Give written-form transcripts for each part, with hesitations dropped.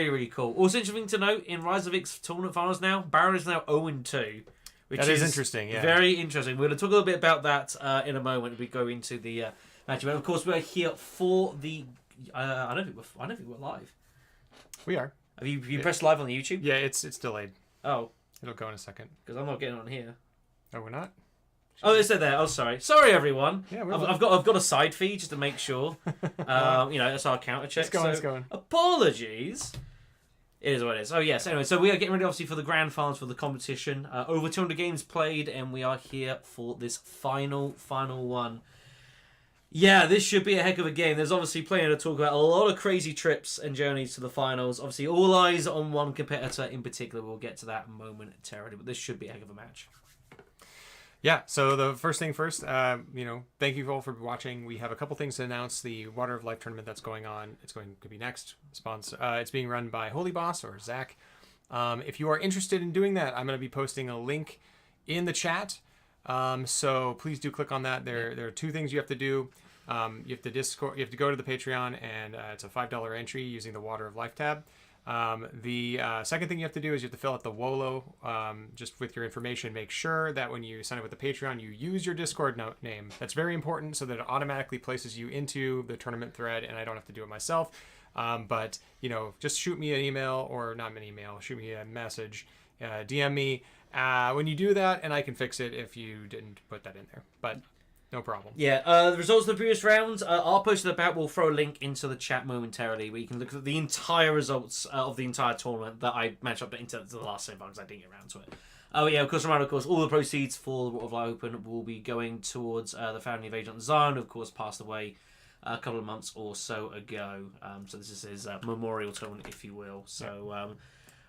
Really, really cool. Also interesting to note, in Rise of X tournament finals now, Baron is now 0-2. Which is interesting, yeah. Very interesting. We're going to talk a little bit about that in a moment. We go into the match. But of course, we're here for the... I don't think we're live. We are. Have you pressed live on the YouTube? Yeah, it's delayed. Oh. It'll go in a second. Because I'm not getting on here. Oh, we're not? Oh, they said there. Oh, sorry. Sorry, everyone. Yeah, I've got a side feed just to make sure. That's our counter check. It's going. Apologies. It is what it is. Oh, yes. Anyway, so we are getting ready, obviously, for the grand finals for the competition. Over 200 games played, and we are here for this final one. Yeah, this should be a heck of a game. There's obviously plenty to talk about. A lot of crazy trips and journeys to the finals. Obviously, all eyes on one competitor in particular. We'll get to that momentarily, but this should be a heck of a match. Yeah, so the first thing first, thank you all for watching. We have a couple things to announce. The Water of Life tournament that's going on, it's going to be next. It's being run by Holy Boss or Zach. If you are interested in doing that, I'm going to be posting a link in the chat. So please do click on that. There are two things you have to do. You have to go to the Patreon, and it's a $5 entry using the Water of Life tab. The second thing you have to do is you have to fill out the WOLO just with your information. Make sure that when you sign up with the Patreon, you use your Discord name. That's very important so that it automatically places you into the tournament thread, and I don't have to do it myself. But just shoot me an email, or not an email, shoot me a message, DM me when you do that, and I can fix it if you didn't put that in there. But no problem. Yeah, the results of the previous rounds are posted about. We'll throw a link into the chat momentarily where you can look at the entire results of the entire tournament that I matched up into the last semi because I didn't get around to it. Oh yeah, of course, all the proceeds for the Water of Life Open will be going towards the family of Agent Zion, who of course passed away a couple of months or so ago. So this is his memorial tournament, if you will. So.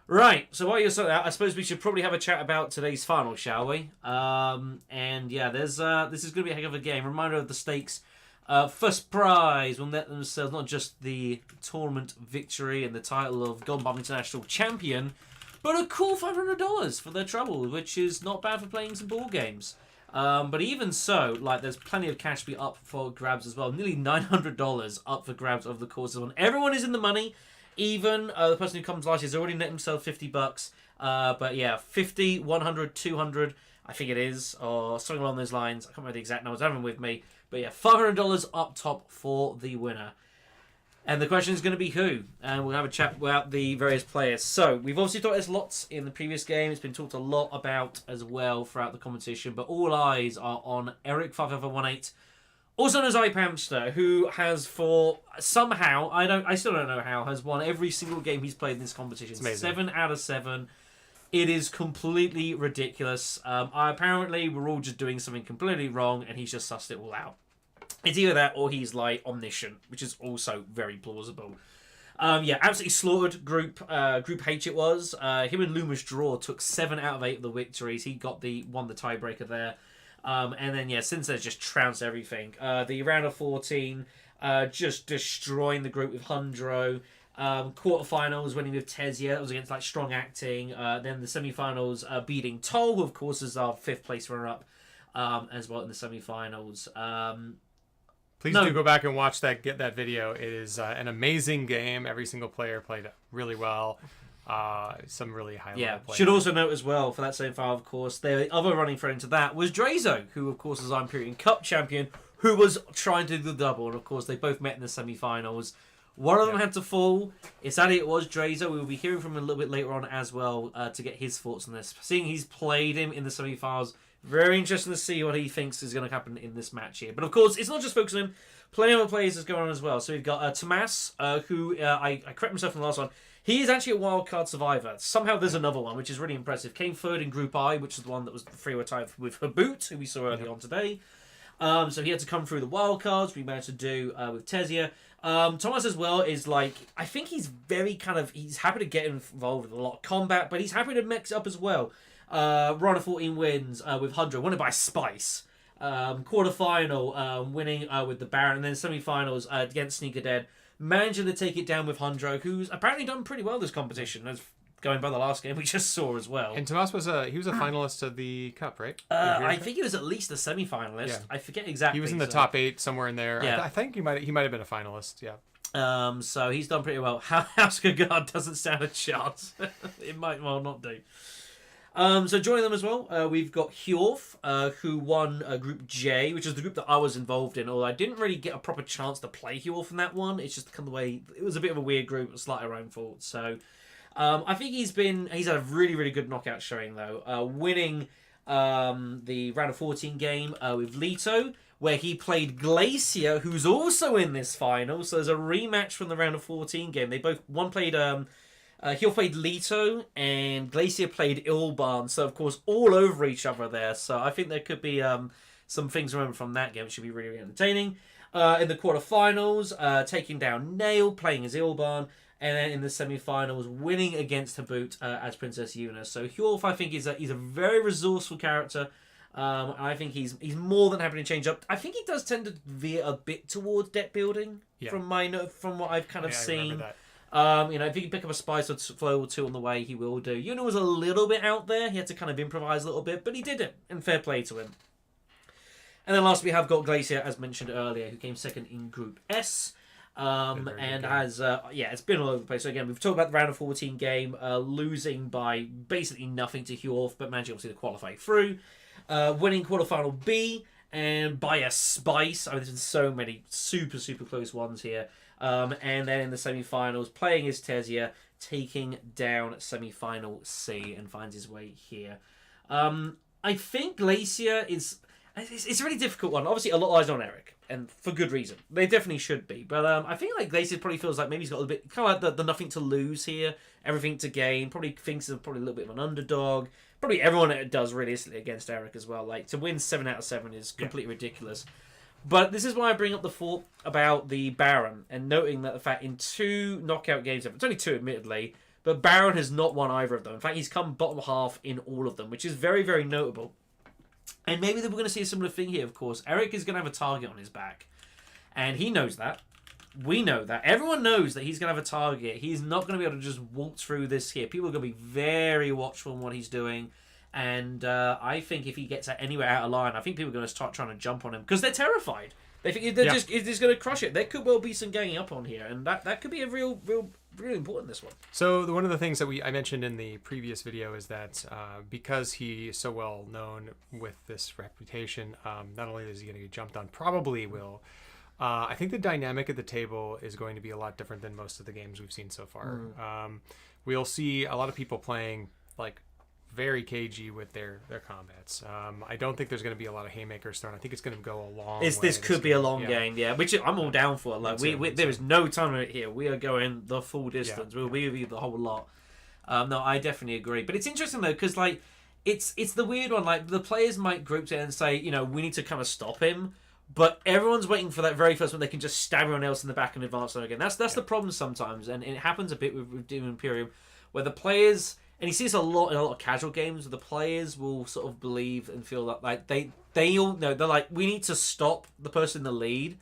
Right, so while you're sorting out, I suppose we should probably have a chat about today's final, shall we? And yeah, this is going to be a heck of a game. Reminder of the stakes. First prize will net themselves not just the tournament victory and the title of Golden Bomb International Champion, but a cool $500 for their trouble, which is not bad for playing some ball games. But even so, there's plenty of cash to be up for grabs as well. Nearly $900 up for grabs over the course of one. Everyone is in the money. Even the person who comes last year has already net himself $50. But yeah, 50, 100, 200, I think it is, or something along those lines. I can't remember the exact numbers. I have them with me. But yeah, $500 up top for the winner. And the question is going to be who? And we'll have a chat about the various players. So, we've obviously talked this lots in the previous game. It's been talked a lot about as well throughout the competition. But all eyes are on Eric5518. Also known as iPamster, who has somehow, I still don't know how, has won every single game he's played in this competition. 7 out of 7. It is completely ridiculous. Apparently, we're all just doing something completely wrong, and he's just sussed it all out. It's either that, or he's omniscient, which is also very plausible. Absolutely slaughtered Group H it was. Him and Loomis Draw took 7 out of 8 of the victories. He won the tiebreaker there. And then, since then, just trounced everything. The round of 14, just destroying the group with Hundro. Quarterfinals, winning with Tezia. That was against, strong acting. Then the semi-finals, beating Toll, who, of course, is our 5th place runner-up, as well in the semi-finals. Please do go back and watch get that video. It is an amazing game. Every single player played really well. Some really high-level players. Should also note as well, for that same file, of course, the other running friend to that was Drazo, who, of course, is our Imperium Cup champion, who was trying to do the double. And, of course, they both met in the semi-finals. One of them had to fall. Sadly, it was Drazo. We will be hearing from him a little bit later on as well to get his thoughts on this. Seeing he's played him in the semi-finals, very interesting to see what he thinks is going to happen in this match here. But, of course, it's not just focusing on him. Plenty of other players is going on as well. So we've got Tomass, who I correct myself in the last one. He is actually a wildcard survivor. Somehow there's another one, which is really impressive. Came third in Group I, which is the one that was the 3-way tie with Haboot, who we saw earlier on today. So he had to come through the wildcards. We managed to do with Tezia. Tomass as well is I think he's very he's happy to get involved with a lot of combat, but he's happy to mix up as well. Run of 14 wins with Hundred, won it by Spice. Quarterfinal, winning with the Baron, and then semi-finals against Sneaker Dead. Managing to take it down with Hundro, who's apparently done pretty well this competition, as going by the last game we just saw as well. And Tomass was a finalist of the Cup, right? I think he was at least a semi-finalist. Yeah. I forget exactly. He was in the top 8, somewhere in there. Yeah. I think he might have been a finalist, yeah. So he's done pretty well. House Guard doesn't stand a chance. It might well not do. So joining them as well, we've got Hjorth, who won Group J, which is the group that I was involved in. Although I didn't really get a proper chance to play Hjorth in that one. It's just kind of the way it was a bit of a weird group. It was slightly our own fault. So I think he's had a really, really good knockout showing though, winning the round of 14 game with Leto, where he played Glacier, who's also in this final. So there's a rematch from the round of 14 game. They both played Hjorth played Leto and Glacier played Ilban. So of course all over each other there. So I think there could be some things to remember from that game, which should be really, really entertaining. In the quarterfinals, taking down Nail, playing as Ilban. And then in the semi-finals, winning against Habut as Princess Yuna. So Hjorth, I think, he's a very resourceful character. And I think he's more than happy to change up. I think he does tend to veer a bit towards deck building from what I've kind of seen. If he can pick up a spice or flow or two on the way, he will do. Yuna was a little bit out there. He had to kind of improvise a little bit, but he did it. And fair play to him. And then last we have got Glacier, as mentioned earlier, who came second in Group S. It's been all over the place. So again, we've talked about the round of 14 game, losing by basically nothing to Hjorth, but managing obviously to qualify through, winning quarterfinal B, and by a spice. I mean, there's been so many super, super close ones here. And then in the semi-finals, playing as Tesia, taking down semi-final C and finds his way here. I think Glacier it's a really difficult one. Obviously, a lot lies on Eric, and for good reason. They definitely should be. But I think like Glacier probably feels like maybe he's got a little bit kind of like the nothing to lose here, everything to gain. Probably thinks of probably a little bit of an underdog. Probably everyone does realistically against Eric as well. Like to win 7 out of 7 is completely ridiculous. But this is why I bring up the thought about the Baron and noting that the fact in 2 knockout games, it's only 2 admittedly, but Baron has not won either of them. In fact, he's come bottom half in all of them, which is very, very notable. And maybe we're going to see a similar thing here, of course. Eric is going to have a target on his back. And he knows that. We know that. Everyone knows that he's going to have a target. He's not going to be able to just waltz through this here. People are going to be very watchful on what he's doing. And I think if he gets anywhere out of line, I think people are going to start trying to jump on him. Because they're terrified. They think he's just going to crush it. There could well be some ganging up on here. And that could be a really important, this one. So one of the things that I mentioned in the previous video is that because he is so well known with this reputation, not only is he going to get jumped on, probably will. I think the dynamic at the table is going to be a lot different than most of the games we've seen so far. We'll see a lot of people playing like very cagey with their combats. I don't think there's going to be a lot of haymakers thrown. I think it's going to go a long way. This could be a long game, which I'm all down for. Like there is no time limit here. We are going the full distance. We'll be with you the whole lot. No, I definitely agree. But it's interesting though, because like it's the weird one. Like the players might group together and say, we need to kind of stop him. But everyone's waiting for that very first one. They can just stab everyone else in the back and advance them again. That's the problem sometimes, and it happens a bit with Dune Imperium, where the players. And you see this a lot in a lot of casual games where the players will sort of believe and feel that like they all know they're like, we need to stop the person in the lead,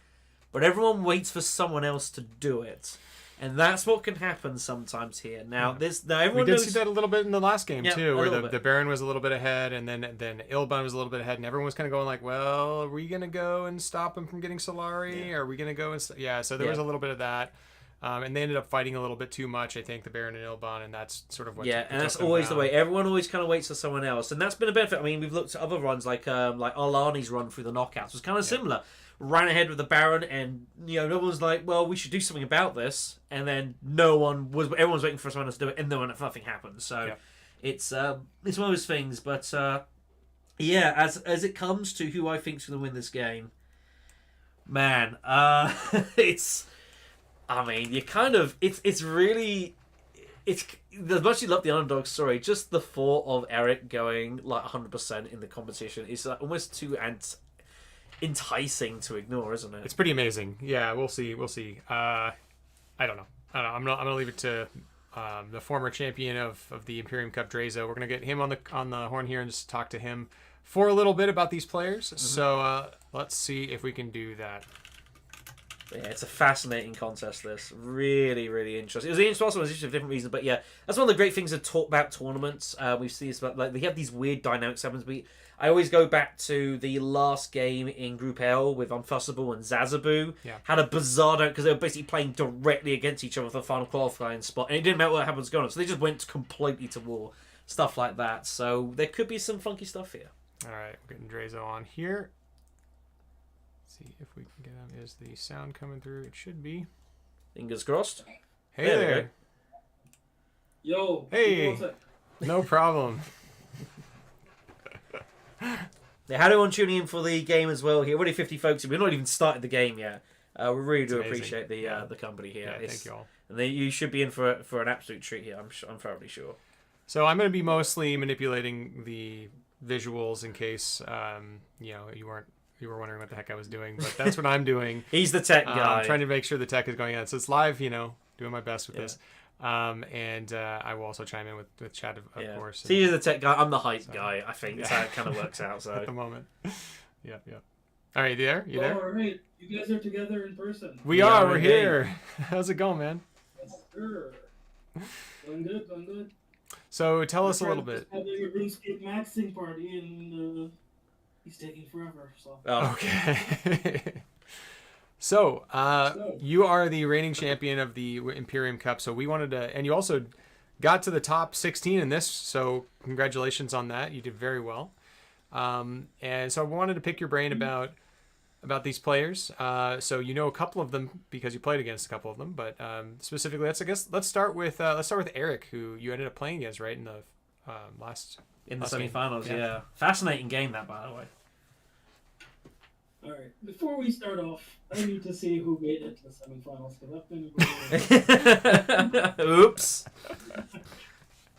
but everyone waits for someone else to do it, and that's what can happen sometimes here. Now everyone we did see that a little bit in the last game too, where the Baron was a little bit ahead, and then Ilban was a little bit ahead, and everyone was kind of going like, well, are we gonna go and stop him from getting Solari? Are we gonna go and so there was a little bit of that. And they ended up fighting a little bit too much, I think, the Baron and Ilban, and that's sort of what. Yeah, and that's always the way. Everyone always kind of waits for someone else, and that's been a benefit. I mean, we've looked at other runs like Alani's run through the knockouts was kind of similar. Ran ahead with the Baron, and no one's like, well, we should do something about this, and then everyone's waiting for someone else to do it, and then nothing happens. So it's one of those things. But as it comes to who I think's going to win this game, man, it's. I mean, you kind of it's really as much as you love the underdog story, just the thought of Eric going like 100% in the competition is like almost too enticing to ignore, isn't it? It's pretty amazing. Yeah, we'll see. I don't know. I'm gonna leave it to the former champion of the Imperium Cup, Drazo. We're gonna get him on the horn here and just talk to him for a little bit about these players. So let's see if we can do that. Yeah, it's a fascinating contest. This really, really interesting. It was interesting also for different reasons, but yeah, that's one of the great things about tournaments. We see this, like they have these weird dynamics happens. I always go back to the last game in Group L with Unfussable and Zazabu. Yeah. Had a bizarre because they were basically playing directly against each other for the final qualifying spot, and it didn't matter what happens going on. So they just went completely to war, stuff like that. So there could be some funky stuff here. All right, we're getting Drazo on here. See if we can get him. Is the sound coming through? It should be. Fingers crossed. Hey There we there. Yo. Hey. No problem. Yeah, how do everyone tuning in for the game as well here? Already 50 folks. We've not even started the game yet. We really do amazing. appreciate the company here. Yeah, thank you all. And you should be in for an absolute treat here. I'm thoroughly sure. So I'm going to be mostly manipulating the visuals in case you were wondering what the heck I was doing, but that's what I'm doing. He's the tech guy. I'm trying to make sure the tech is going on. So it's live, doing my best with this. And I will also chime in with chat, of course. So you're the tech guy. I'm the hype guy, I think. That's how it kind of works out. So at the moment. Yep. All right, you there? You there? All right. You guys are together in person. We are. We're here. How's it going, man? Yes, sir. Going good. So tell us a little Just bit. having a RuneScape maxing party, and he's taking forever. So. Oh. Okay. So, you are the reigning champion of the Imperium Cup. So we wanted to, and you also got to the top 16 in this. So congratulations on that. You did very well. And so I wanted to pick your brain about these players. So you know a couple of them because you played against a couple of them, but specifically, let's start with Eric, who you ended up playing against, right, in the last semifinals. game. Yeah, fascinating game that, by the way. All right. Before we start off, I need to see who made it to the semifinals because I've been. Oops.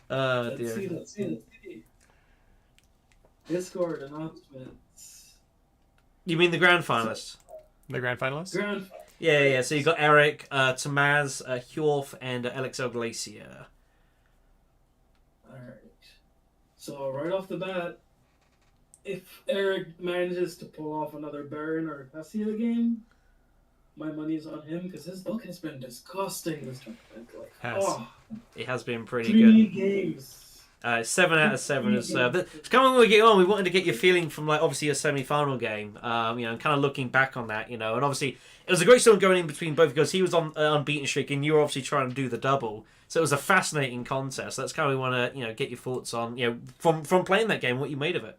Let's Dear. see. Discord announcements. You mean the grand finalists? The grand finalists? Yeah. So you got Eric, Tomass, Hjorth, and lxlGlacier. All right. So right off the bat, if Eric manages to pull off another Baron or Cassia game, my money's on him because his luck has been disgusting this tournament. It has been pretty 3 good. games. 7 out of 7 is it's kind of when we get on. We wanted to get your feeling from obviously a semi-final game. And kind of looking back on that, and obviously it was a great storm going in between both because he was on unbeaten streak and you were obviously trying to do the double. So it was a fascinating contest. That's kind of we want to get your thoughts on from playing that game, what you made of it.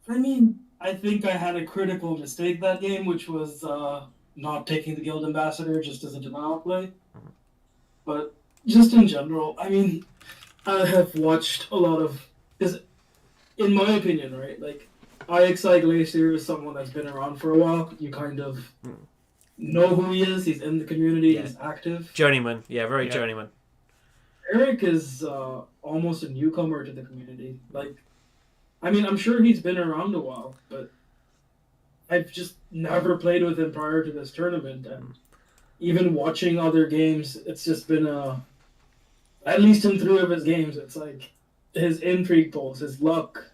I mean, I think I had a critical mistake that game, which was not taking the Guild Ambassador just as a denial play. But just in general, I mean, I have watched a lot of... in my opinion, right, lxlGlacier is someone that's been around for a while. You kind of know who he is. He's in the community. He's active. Journeyman. Yeah, very journeyman. Eric is almost a newcomer to the community. I mean, I'm sure he's been around a while, but I've just never played with him prior to this tournament. And even watching other games, it's just been at least in 3 of his games, it's his intrigue pulls, his luck.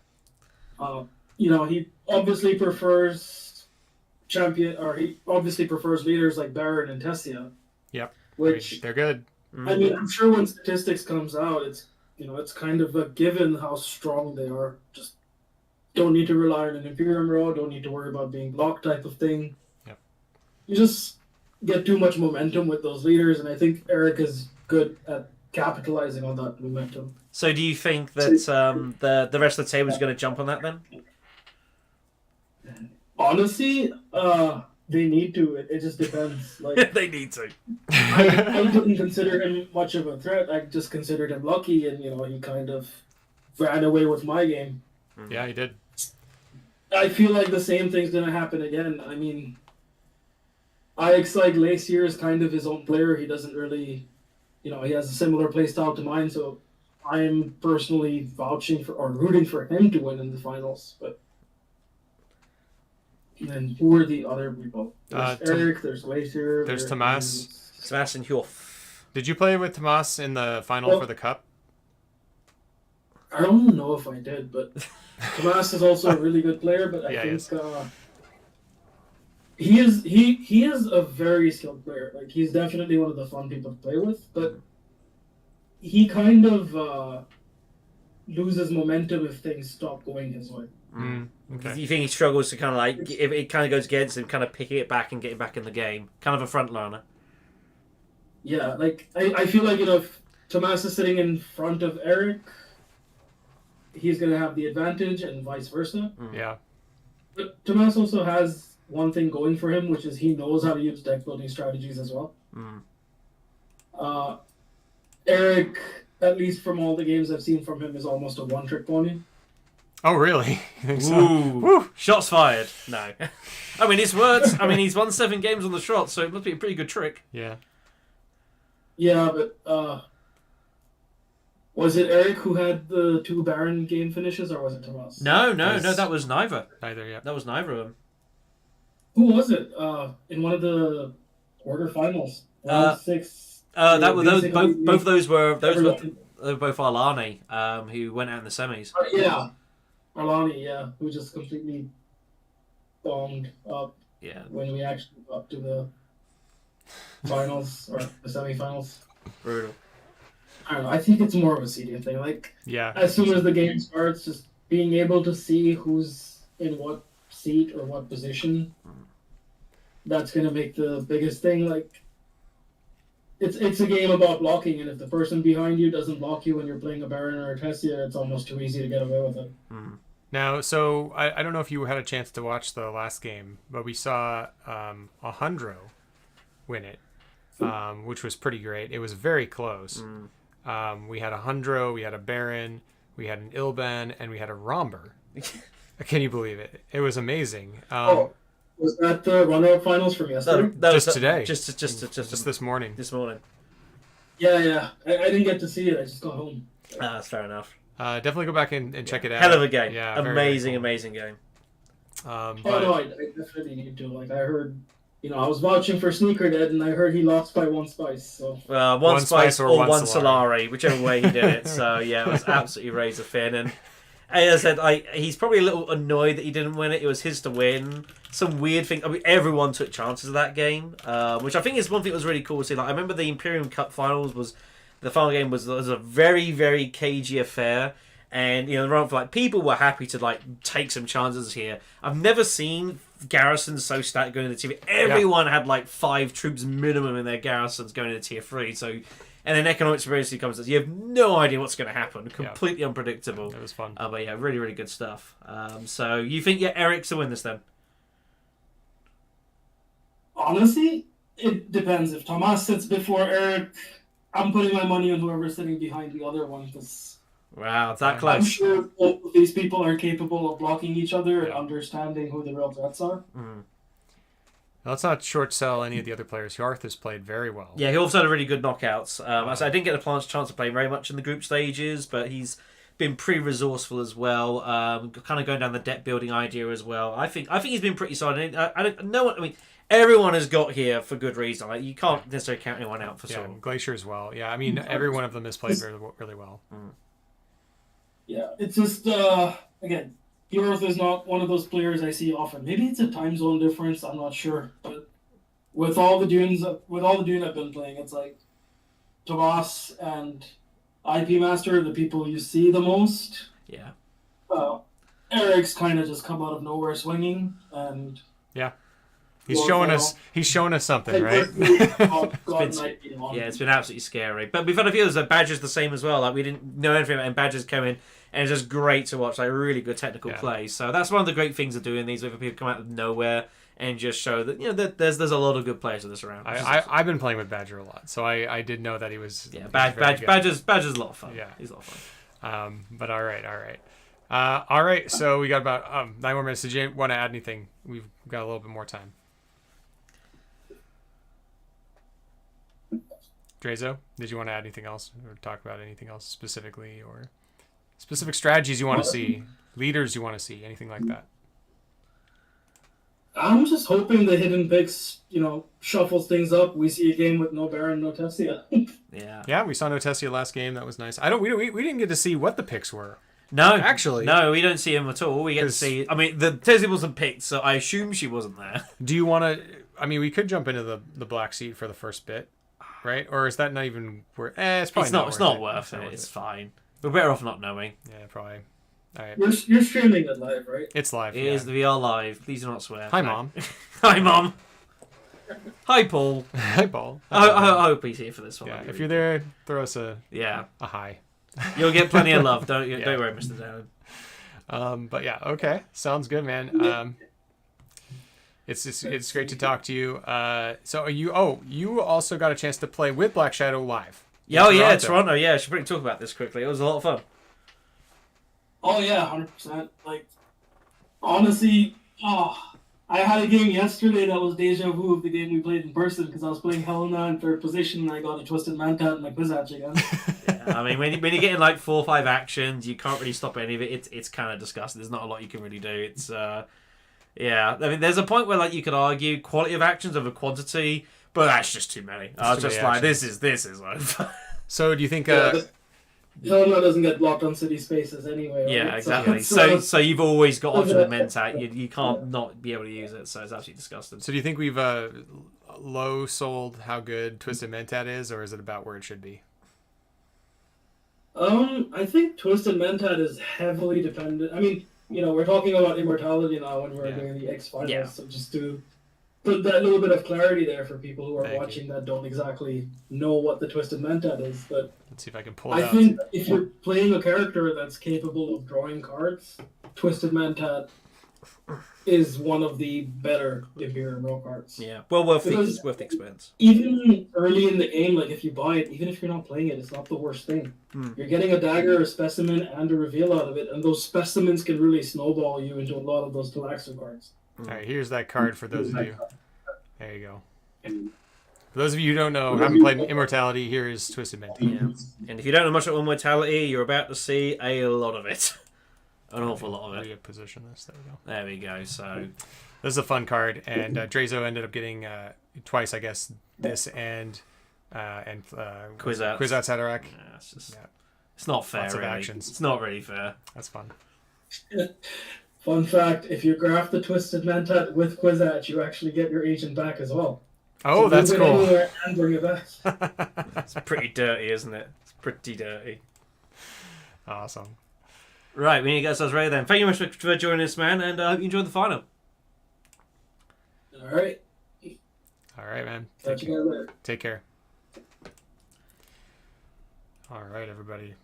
He obviously prefers he obviously prefers leaders like Baron and Tessia. Yep. Which they're good. I mean, I'm sure when statistics comes out, it's kind of a given how strong they are. Just don't need to rely on an Imperium row, don't need to worry about being blocked type of thing. Yep. You just get too much momentum with those leaders, and I think Eric is good at capitalizing on that momentum. So do you think that the rest of the table is going to jump on that then? Honestly, they need to. It just depends. They need to. I didn't consider him much of a threat. I just considered him lucky, and he kind of ran away with my game. Yeah, he did. I feel like the same thing's gonna happen again. I mean, lxlGlacier is kind of his own player. He doesn't really, he has a similar playstyle to mine, so I'm personally vouching for or rooting for him to win in the finals. But then who are the other people? There's Eric, there's Glacier, there's Tomass. Tomass and Hjorth. Did you play with Tomass in the final for the cup? I don't know if I did, but Tomass is also a really good player, but I think he is a very skilled player. Like he's definitely one of the fun people to play with, but he kind of loses momentum if things stop going his way. Okay. You think he struggles to kind of like, if it kind of goes against him, kind of picking it back and getting back in the game? Kind of a front runner. Yeah, like I feel like if Tomass is sitting in front of Eric, he's gonna have the advantage, and vice versa. Yeah. But Tomass also has one thing going for him, which is he knows how to use deck building strategies as well. Eric, at least from all the games I've seen from him, is almost a one-trick pony. Oh, really? You think so? Ooh, Woo. shots fired. No. I mean, his words. I mean, he's won 7 games on the shot, so it must be a pretty good trick. Yeah. Yeah, but was it Eric who had the 2 Baron game finishes, or was it Tomass? No, that was neither. Neither, yeah. That was neither of them. Who was it? In one of the quarterfinals, round 6. That were those. Basically, Both of those were everyone- they were both Arlani, who went out in the semis. Yeah, Arlani, yeah, who just completely bombed up Yeah. when we actually got up to the finals or the semifinals. Brutal. I don't know. I think it's more of a seeding thing. Like Yeah. as soon as the game starts, just being able to see who's in what seat or what position, that's gonna make the biggest thing. Like it's a game about blocking, and if the person behind you doesn't block you when you're playing a Baron or a Tessia, it's almost too easy to get away with it. Now, so I don't know if you had a chance to watch the last game, but we saw Alejandro win it, which was pretty great. It was very close. We had a Alejandro, we had a Baron, we had an Ilban, and we had a Romber. Can you believe it? It was amazing. Was that the runner-up finals from yesterday? Just today. Just this morning. This morning. Yeah. I didn't get to see it. I just got home. That's fair enough. Definitely go back and check it out. Hell of a game. Yeah, amazing game. No, I definitely need to. Like I heard, I was vouching for Sneaker Dead, and I heard he lost by 1 spice. So one spice or one Solari. Solari, whichever way he did it. So yeah, it was absolutely razor thin. And as I said, he's probably a little annoyed that he didn't win it. It was his to win. Some weird thing. I mean, everyone took chances of that game, which I think is one thing that was really cool to see. Like I remember the Imperium Cup finals the final game was a very, very cagey affair. And the run for people were happy to take some chances here. I've never seen garrisons so stacked going into tier 3. Everyone had 5 troops minimum in their garrisons going into tier 3. So, and then economics basically comes as you have no idea what's going to happen. Completely unpredictable. It was fun. But yeah, really, really good stuff. So you think Eric's to win this then? Honestly, it depends. If Tomass sits before Eric, I'm putting my money on whoever's sitting behind the other one because wow, it's that I'm close. sure both of these people are capable of blocking each other and understanding who the real threats are. Now, let's not short sell any of the other players. Hjorth has played very well. Yeah, he also had a really good knockouts. I didn't get a chance to play very much in the group stages, but he's been pretty resourceful as well. Kind of going down the deck building idea as well. I think he's been pretty solid. I don't know. I mean, everyone has got here for good reason. You can't necessarily count anyone out for sure. Glacier as well. Yeah, I mean, every one of them has played really well. Yeah, it's just again, Hjorth is not one of those players I see often. Maybe it's a time zone difference. I'm not sure, but with all the Dune I've been playing, it's like Tomass and IP Master, the people you see the most. Yeah. Eric's kind of just come out of nowhere swinging, and He's showing us something, right? It's been absolutely scary. But we've had a few others. Badger's the same as well. We didn't know anything about it, and Badger's come in, and it's just great to watch. Really good technical play. So that's one of the great things of doing these, where people come out of nowhere and just show that that there's a lot of good players in this round. I've been playing with Badger a lot, so I did know that he was. Yeah, Badger's a lot of fun. Yeah, he's a lot of fun. But all right. So we got about 9 more minutes. Did you want to add anything? We've got a little bit more time. Drezo, did you want to add anything else or talk about anything else specifically, or specific strategies you want to see, leaders you want to see, anything like that? I'm just hoping the hidden picks, shuffles things up. We see a game with no Baron, no Tessia. Yeah. Yeah, we saw no Tessia last game. That was nice. We didn't get to see what the picks were. No, Actually. no, we don't see him at all. We get to 'Cause- see. I mean, the Tessie wasn't picked, so I assume she wasn't there. Do you want to? I mean, we could jump into the black seat for the first bit, right? Or is that not even worth? It's probably It's not. It's not it. worth not it. worth It's fine. We're better off not knowing. Yeah, probably. All right. You're streaming it live, right? It's live. It yeah. is. We are live. Please do not swear. Hi, No. Mom. Hi, Mom. Hi, Paul. Hi, Paul. I hope he's here for this one. Yeah, That'd be if really you're there, throw us a Yeah, hi. you'll get plenty of love. Don't Yeah. don't worry, Mr. Down. But yeah, okay, sounds good, man. It's great to talk to you. So you also got a chance to play with Black Shadow live. Yeah, oh in yeah, Toronto. Yeah, I should probably talk about this quickly. It was a lot of fun. Oh yeah, 100%. Like, honestly, I had a game yesterday that was deja vu of the game we played in person because I was playing Helena in third position and I got a Twisted Mantat and my Quizzatch again. Yeah, I mean, when you're getting like 4 or 5 actions, you can't really stop any of it. It's kind of disgusting. There's not a lot you can really do. It's yeah. I mean, there's a point where like you could argue quality of actions over quantity, but that's just too many. I was too just many like, this is over. So do you think? Helena doesn't get blocked on city spaces anyway. Right? Yeah, exactly. So you've always got optional mentat. You can't not be able to use it. So it's absolutely disgusting. So do you think we've low sold how good Twisted Mentat is, or is it about where it should be? I think Twisted Mentat is heavily dependent. I mean, we're talking about immortality now when we're doing the X finals, Yeah. so just to put that little bit of clarity there for people who are Thank watching that don't exactly know what the Twisted Mentat is. But Let's see if I can pull it I out. think if you're playing a character that's capable of drawing cards, Twisted Mantat is one of the better Imperium Raw cards. Yeah, well worth Because- the expense. Even early in the game, like if you buy it, even if you're not playing it, it's not the worst thing. You're getting a dagger, a specimen, and a reveal out of it, and those specimens can really snowball you into a lot of those Deluxo cards. All right, here's that card for those of you. There you go. For those of you who don't know, haven't played Immortality, here is Twisted Mentat. Yeah, and if you don't know much about mortality, you're about to see a lot of it, an awful lot of it. Reposition this. There we go. There we go. So This is a fun card, and Drazo ended up getting twice, I guess, this and Quizzats. Quizzats Haderach. yeah, it's just Yeah. it's not fair. Lots of Really. actions. It's not really fair. That's fun. Fun fact, if you graph the Twisted Mantat with Quizzatch, you actually get your agent back as well. Oh, So that's move it cool. anywhere and bring it back. It's pretty dirty, isn't it? It's pretty dirty. Awesome. Right, we need to get ourselves ready then. Thank you very much for joining us, man, and I hope you enjoyed the final. All right. All right, man. Catch you guys later. Take care. All right, everybody.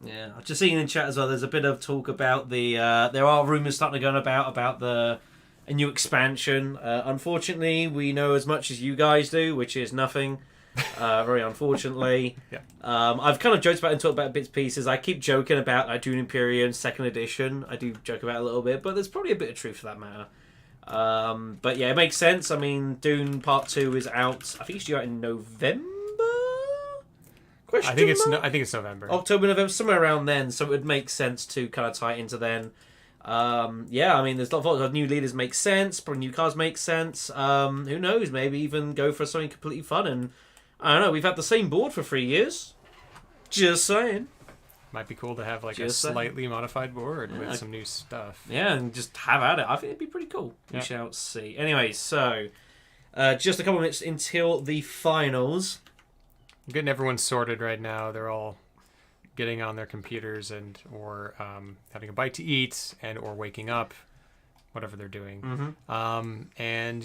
Yeah, I've just seen in chat as well. There's a bit of talk about the. There are rumors starting to go about a new expansion. Unfortunately, we know as much as you guys do, which is nothing. Very unfortunately. Yeah. I've kind of joked about and talked about bits and pieces. I keep joking about like Dune Imperium second edition. I do joke about it a little bit, but there's probably a bit of truth for that matter. But yeah, it makes sense. I mean, Dune Part 2 is out. I think it's due out in November. I think it's November. October, November, somewhere around then. So it would make sense to kind of tie it into then. Yeah, I mean, there's a lot of new leaders make sense. Probably new cards make sense. Who knows? Maybe even go for something completely fun. And I don't know. We've had the same board for 3 years. Just saying. Might be cool to have like Just a slightly modified board with some new stuff. Yeah, and just have at it. I think it'd be pretty cool. Yeah. We shall see. Anyway, so just a couple of minutes until the finals. I'm getting everyone sorted right now. They're all getting on their computers or having a bite to eat or waking up, whatever they're doing. And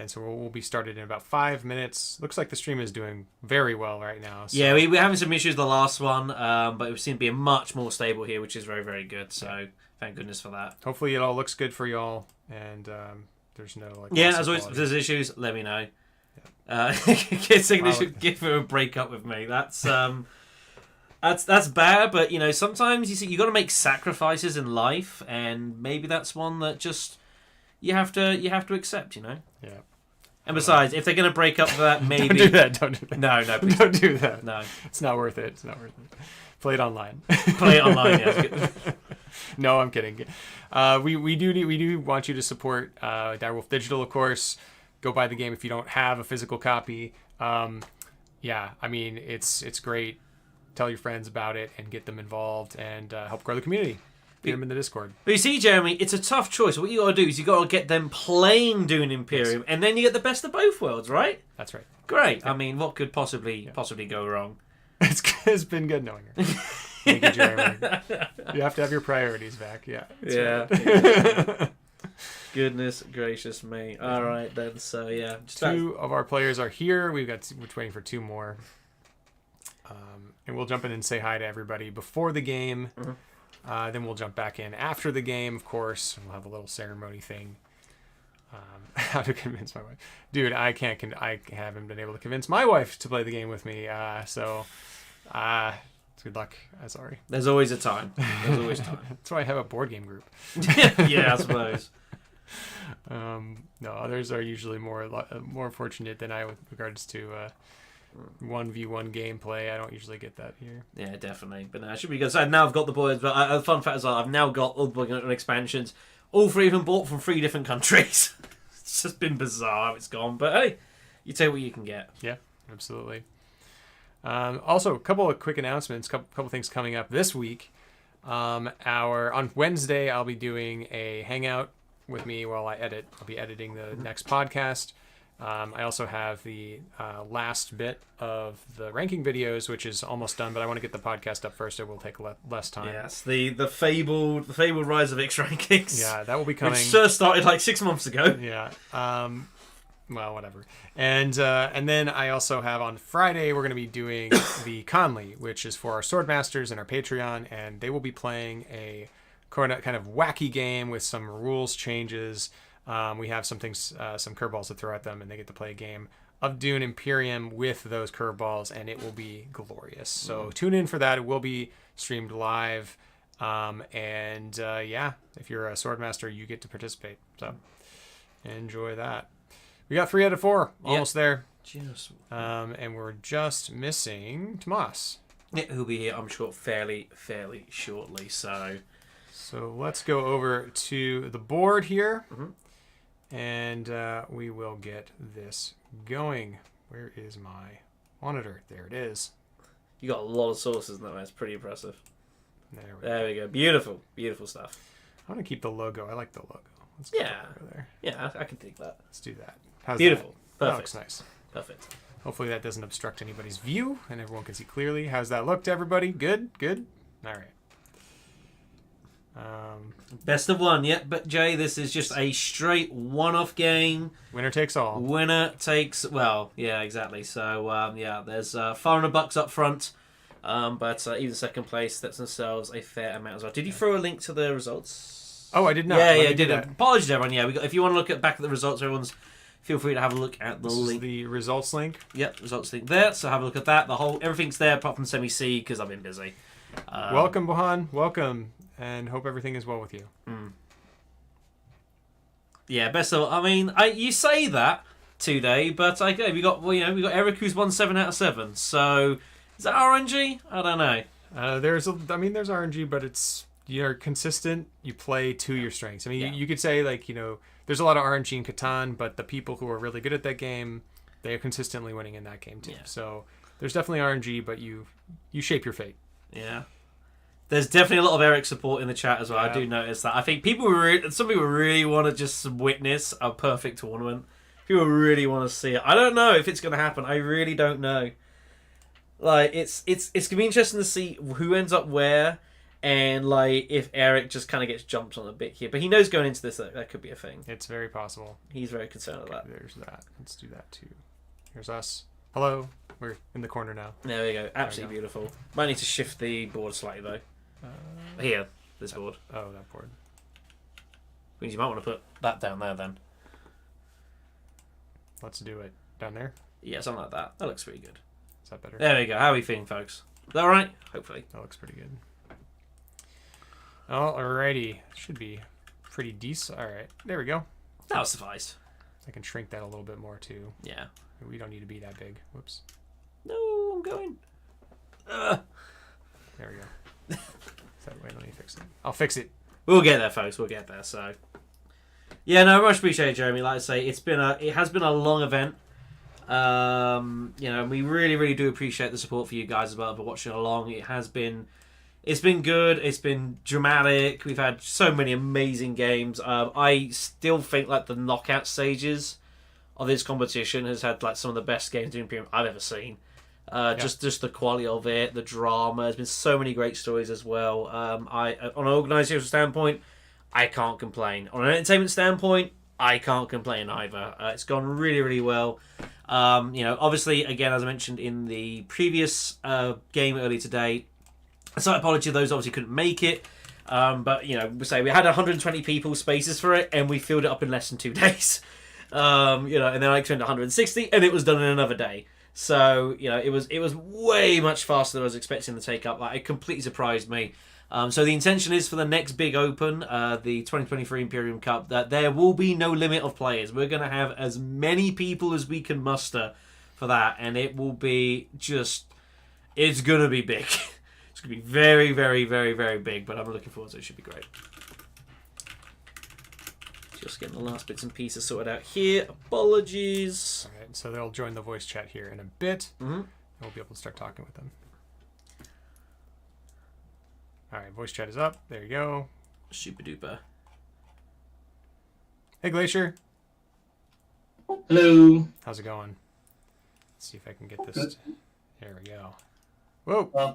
so we'll be started in about 5 minutes. Looks like the stream is doing very well right now. So. Yeah, we're having some issues the last one, but it seems to be much more stable here, which is very, very good. So thank goodness for that. Hopefully it all looks good for y'all, and there's no like. Yeah, loss of as always, if quality. there's issues, let me know. Kids saying they should give him a breakup with me. That's bad, but sometimes you got to make sacrifices in life, and maybe that's one that just you have to accept. Yeah. And besides, if they're gonna break up for that, maybe Don't do that. No, please Don't do that. no. It's not worth it. Play it online. Play it online. Yeah, it's good. No, I'm kidding. We do want you to support Direwolf Digital, of course. Go buy the game if you don't have a physical copy. Yeah, I mean it's great. Tell your friends about it and get them involved and help grow the community. Get them in the Discord. But you see, Jeremy, it's a tough choice. What you got to do is you got to get them playing Dune Imperium, and then you get the best of both worlds, right? That's right. Great. I mean, what could possibly go wrong? It's been good knowing her. Thank you, Jeremy. You have to have your priorities back. Yeah. Right. Goodness gracious me. All right, then. So, yeah. Two of our players are here. We're waiting for two more. And we'll jump in and say hi to everybody before the game. Mm-hmm. Then we'll jump back in after the game, of course. We'll have a little ceremony thing. How to convince my wife. Dude, I haven't been able to convince my wife to play the game with me. Good luck. Sorry. There's always a time. There's always time. That's why I have a board game group. Yeah, I suppose. No, others are usually more fortunate than I with regards to 1v1 gameplay. I don't usually get that here. Yeah, definitely. But no, it should be good. So now I've got the boards, but a fun fact as well, I've now got all the board expansions. All three of them bought from 3 different countries. It's just been bizarre how it's gone. But hey, you take what you can get. Yeah, absolutely. Also, a couple of quick announcements, couple things coming up this week. On Wednesday, I'll be doing a hangout with me while I edit. I'll be editing the next podcast. I also have the last bit of the ranking videos, which is almost done, but I want to get the podcast up first. It will take less time. Yes, the fabled rise of X rankings. Yeah, that will be coming. Which just started like 6 months ago. Yeah. Well, whatever. And then I also have on Friday, we're going to be doing the Conley, which is for our Swordmasters and our Patreon, and they will be playing a kind of wacky game with some rules changes. We have some things, some curveballs to throw at them, and they get to play a game of Dune Imperium with those curveballs, and it will be glorious. So tune in for that. It will be streamed live. Yeah, if you're a Swordmaster, you get to participate. So enjoy that. We got 3 out of 4. Almost there. Just. And we're just missing Tomass. Yeah, who'll be here, I'm sure, fairly shortly. So let's go over to the board here. Mm-hmm. And we will get this going. Where is my monitor? There it is. You got a lot of sources in that one. It's pretty impressive. There we go. Beautiful stuff. I want to keep the logo. I like the logo. Let's go over there. Yeah, I can dig that. Let's do that. How's beautiful. That? Perfect. That looks nice. Perfect. Hopefully that doesn't obstruct anybody's view and everyone can see clearly. How's that look to everybody? Good? All right. Best of one, yeah. But Jay, this is just a straight one-off game. Winner takes all. Winner takes, well, yeah, exactly. So, there's $500 up front. But even second place sets themselves a fair amount as well. Did you throw a link to the results? Oh, I did not. Yeah, I did. Apologies, everyone. Yeah, if you want to look back at the results, everyone's feel free to have a look at the link. Is the results link. Yep, results link there. So have a look at that. Everything's there apart from Semi C because I've been busy. Welcome, Bohan. Welcome, and hope everything is well with you. Yeah, best of. I mean, you say that today, but we got Eric who's won 7 out of 7. So is that RNG? I don't know. There's RNG, but you're consistent. You play to your strengths. I mean, you could say there's a lot of RNG in Catan, but the people who are really good at that game, they are consistently winning in that game too. Yeah. So there's definitely RNG, but you shape your fate. Yeah. There's definitely a lot of Eric support in the chat as well. Yeah. I do notice that. I think some people really want to just witness a perfect tournament. People really want to see it. I don't know if it's going to happen. I really don't know. Like it's going to be interesting to see who ends up where. And if Eric just kind of gets jumped on a bit here, but he knows going into this that could be a thing. It's very possible. He's very concerned about that. There's that. Let's do that too. Here's us. Hello. We're in the corner now. There we go. Absolutely beautiful. Might need to shift the board slightly though. Here, this board. Oh, that board. Means you might want to put that down there then. Let's do it down there. Yeah, something like that. That looks pretty good. Is that better? There we go. How are we feeling, folks? Is that all right? Hopefully. That looks pretty good. Alrighty. Should be pretty decent. Alright. There we go. That'll suffice. I can shrink that a little bit more too. Yeah. We don't need to be that big. Whoops. No, I'm going. There we go. Wait, let me fix it. I'll fix it. We'll get there, folks. We'll get there. So, yeah, no, much appreciated, Jeremy. Like I say, it has been a long event. We really, really do appreciate the support for you guys as well for watching along. It has been It's been good. It's been dramatic. We've had so many amazing games. I still think like the knockout stages of this competition has had like some of the best games in Imperium I've ever seen. Just the quality of it, the drama. There's been so many great stories as well. On an organisational standpoint, I can't complain. On an entertainment standpoint, I can't complain either. It's gone really, really well. Obviously, again, as I mentioned in the previous game earlier today, so I apologize to those obviously couldn't make it. But we say we had 120 people spaces for it, and we filled it up in less than 2 days. And then I extended 160, and it was done in another day. So it was way much faster than I was expecting to take up. Like, it completely surprised me. So the intention is for the next big open, the 2023 Imperium Cup, that there will be no limit of players. We're going to have as many people as we can muster for that, and it will be it's going to be big. It's going to be very, very, very, very big, but I'm looking forward to it. It should be great. Just getting the last bits and pieces sorted out here. Apologies. All right, so they'll join the voice chat here in a bit. Mm-hmm. And we'll be able to start talking with them. All right, voice chat is up. There you go. Super duper. Hey, Glacier. Hello. How's it going? Let's see if I can get this. There we go. Whoa.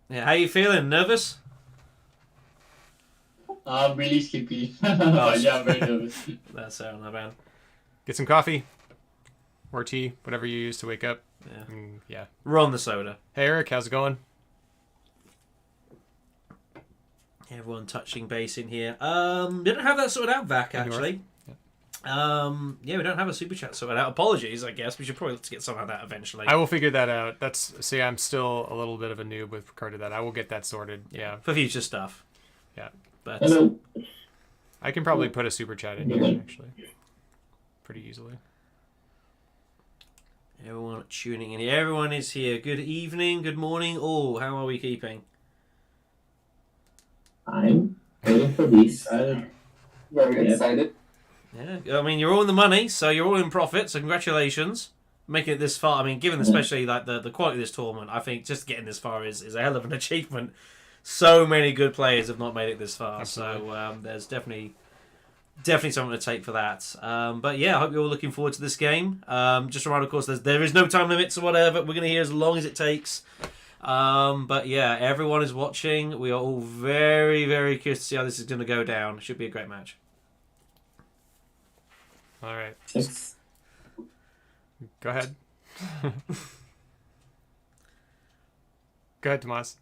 Yeah, how you feeling? Nervous? I'm really sleepy. Yeah, I'm very nervous. That's not bad. Get some coffee or tea, whatever you use to wake up. Yeah. Yeah. Run the soda. Hey, Eric. How's it going? Everyone touching base in here. We don't have that sorted out, Vac, actually. We don't have a super chat sorted out. Apologies, I guess. We should probably get some of that eventually. I will figure that out. I'm still a little bit of a noob with regard to that. I will get that sorted. Yeah. For future stuff. Yeah. But Hello. I can probably put a super chat in here, actually. Pretty easily. Everyone tuning in here. Everyone is here. Good evening, good morning. Oh, how are we keeping? I'm waiting for this. I'm very excited. Yeah, I mean, you're all in the money, so you're all in profit, so congratulations. Making it this far, I mean, given especially like the quality of this tournament, I think just getting this far is a hell of an achievement. So many good players have not made it this far, Absolutely. so there's definitely something to take for that. But yeah, I hope you're all looking forward to this game. Just a reminder, of course, there is no time limits or whatever. We're going to hear as long as it takes. But yeah, everyone is watching. We are all very, very curious to see how this is going to go down. It should be a great match. All right. Yes. Go ahead. Go ahead, Tomass.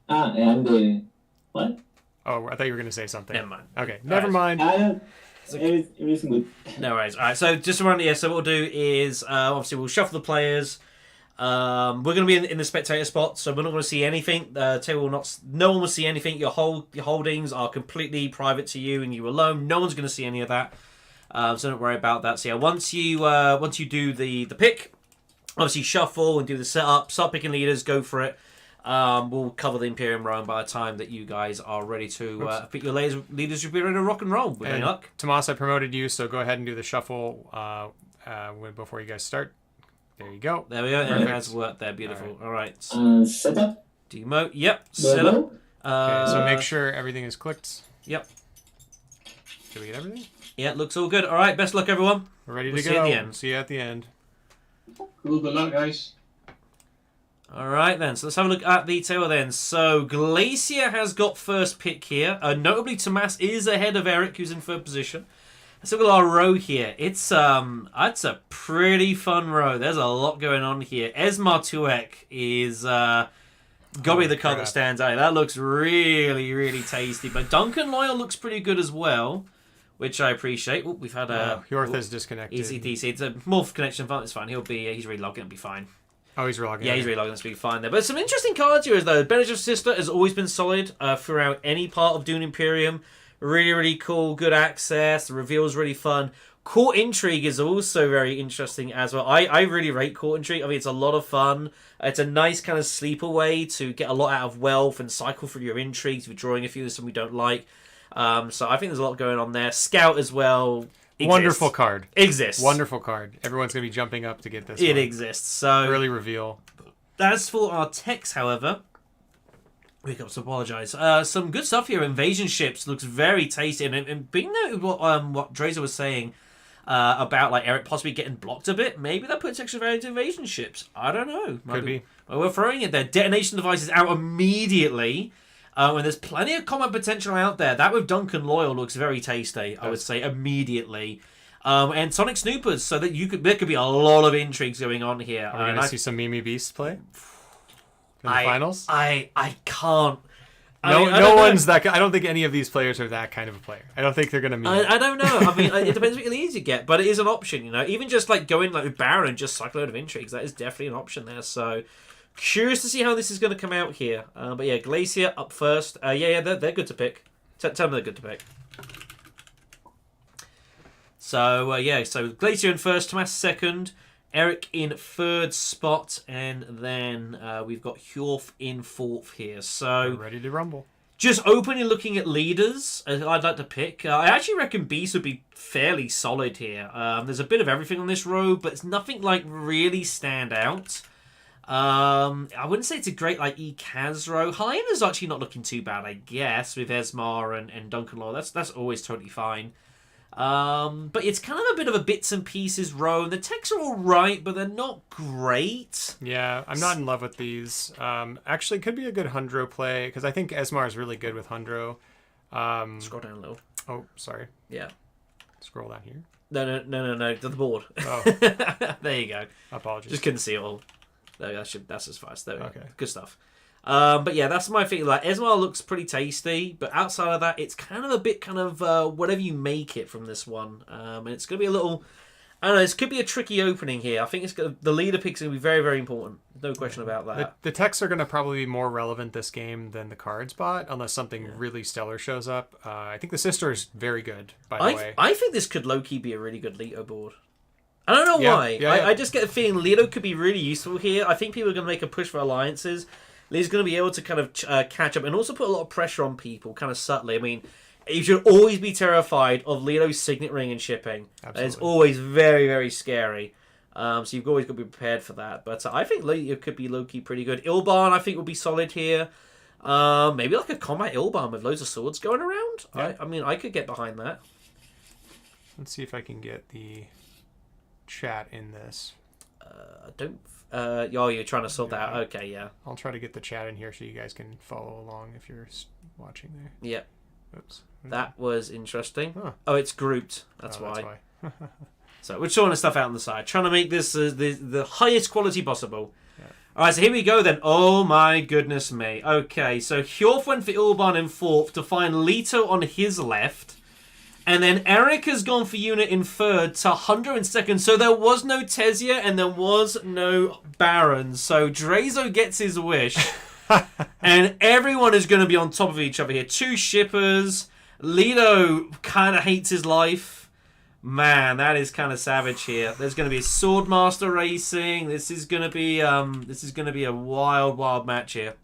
And what? Oh, I thought you were going to say something. Never mind. Okay, never Alright. mind. Everything good. No worries. All right, so just a reminder, yeah, so what we'll do is, obviously, we'll shuffle the players. We're going to be in the spectator spot, so we're not going to see anything. No one will see anything. Your holdings are completely private to you and you alone. No one's going to see any of that. So don't worry about that. So yeah, once you do the pick, obviously shuffle and do the setup, start picking leaders, go for it. We'll cover the Imperium round by the time that you guys are ready to pick your leaders. You'll be ready to rock and roll with any luck. Tomass, I promoted you, so go ahead and do the shuffle before you guys start. There you go. There we go. Perfect. Everything has worked there. Beautiful. All right. Setup. Demote. Yep. Setup. Okay, so make sure everything is clicked. Yep. Did we get everything? Yeah, looks all good. All right. Best luck, everyone. We're ready to We'll go. see you at the end. See you at the end. Cool. Good luck, guys. All right, then. So let's have a look at the table then. So Glacier has got first pick here. Notably, Tomass is ahead of Eric, who's in third position. Let's look at our row here. It's a pretty fun row. There's a lot going on here. Esmar Tuek is got to be the card that stands out. That looks really, really tasty. But Duncan Loyal looks pretty good as well, which I appreciate. Ooh, we've had a Hjorth is disconnected. easy DC. It's a morph connection. It's fine. He's relogging. It'll be fine. Oh, he's relogging. Yeah, he's relogging. It's be fine there. But some interesting cards here, though. Benedict's Sister has always been solid throughout any part of Dune Imperium. Really, really cool. Good access. The reveal's really fun. Court Intrigue is also very interesting as well. I really rate Court Intrigue. I mean, it's a lot of fun. It's a nice kind of sleeper way to get a lot out of wealth and cycle through your intrigues. If you're drawing a few, there's some we don't like. So I think there's a lot going on there. Scout as well. Exists. Wonderful card. Exists. Wonderful card. Everyone's going to be jumping up to get this It one. exists. So Early reveal. As for our text, however, we got to apologise. Some good stuff here. Invasion ships looks very tasty, and being noted what Drazer was saying about like Eric possibly getting blocked a bit, maybe that puts extra value into invasion ships. I don't know. Could be. Well, we're throwing it there. Detonation devices out immediately. And there's plenty of combat potential out there. That with Duncan Loyal looks very tasty. I would say immediately. And Sonic Snoopers, so that there could be a lot of intrigues going on here. Are we going to see some Mimi Beast play in the finals? I can't. No one's that. I don't think any of these players are that kind of a player. I don't think they're going to meet. I don't know. I mean, it depends what leads you get, but it is an option. You know, even just like going like with Baron, just cycle a load of intrigues. That is definitely an option there. So curious to see how this is going to come out here. But yeah, Glacier up first. They're good to pick. Tell them they're good to pick. So so Glacier in first, Tomass second, Eric in third spot, and then we've got Hjorth in fourth here. So we're ready to rumble. Just openly looking at leaders, I'd like to pick. I actually reckon Beast would be fairly solid here. There's a bit of everything on this row, but it's nothing like really stand out. I wouldn't say it's a great like Kaz row. Hyena's actually not looking too bad, I guess, with Esmar and Duncan Law. That's always totally fine. But it's kind of a bit of a bits and pieces row. The techs are all right, but they're not great. Yeah, I'm not in love with these. Actually, could be a good Hundro play because I think Esmar is really good with Hundro. Scroll down a little. Oh, sorry. Yeah. Scroll down here. No, to the board. Oh. There you go. Apologies. Just couldn't see it all. That's as fast. There we Okay. go. Good stuff. But yeah, that's my thing. Like Esmar looks pretty tasty, but outside of that, it's kind of a bit whatever you make it from this one. And it's gonna be a little. I don't know. This could be a tricky opening here. I think the leader pick's gonna be very, very important. No question about that. The techs are going to probably be more relevant this game than the cards bot, unless something really stellar shows up. I think the sister is very good, by the way. I think this could low-key be a really good Leto board. I don't know why. Yeah. I just get a feeling Leto could be really useful here. I think people are going to make a push for alliances. Lee's going to be able to kind of catch up and also put a lot of pressure on people, kind of subtly. I mean, you should always be terrified of Leto's signet ring and shipping. Absolutely. It's always very, very scary. So you've always got to be prepared for that. But I think Leto could be low-key pretty good. Ilban, I think, will be solid here. Maybe like a combat Ilban with loads of swords going around. Yeah. I mean, I could get behind that. Let's see if I can get the chat in this. You're trying to sort that out. Okay, yeah. I'll try to get the chat in here so you guys can follow along if you're watching there. Yep. Oops. That was interesting. Huh. Oh, it's grouped. That's Oh, why. So we're sorting the stuff out on the side, trying to make this the highest quality possible. Yeah. All right, so here we go then. Oh my goodness me. Okay, so Hjorth went for Ilban in fourth to find Leto on his left. And then Eric has gone for Unit in third to Hunter in second. So there was no Tesia and there was no Baron. So Drazo gets his wish. And everyone is going to be on top of each other here. Two shippers. Leto kind of hates his life. Man, that is kind of savage here. There's going to be Swordmaster racing. This is going to be a wild, wild match here.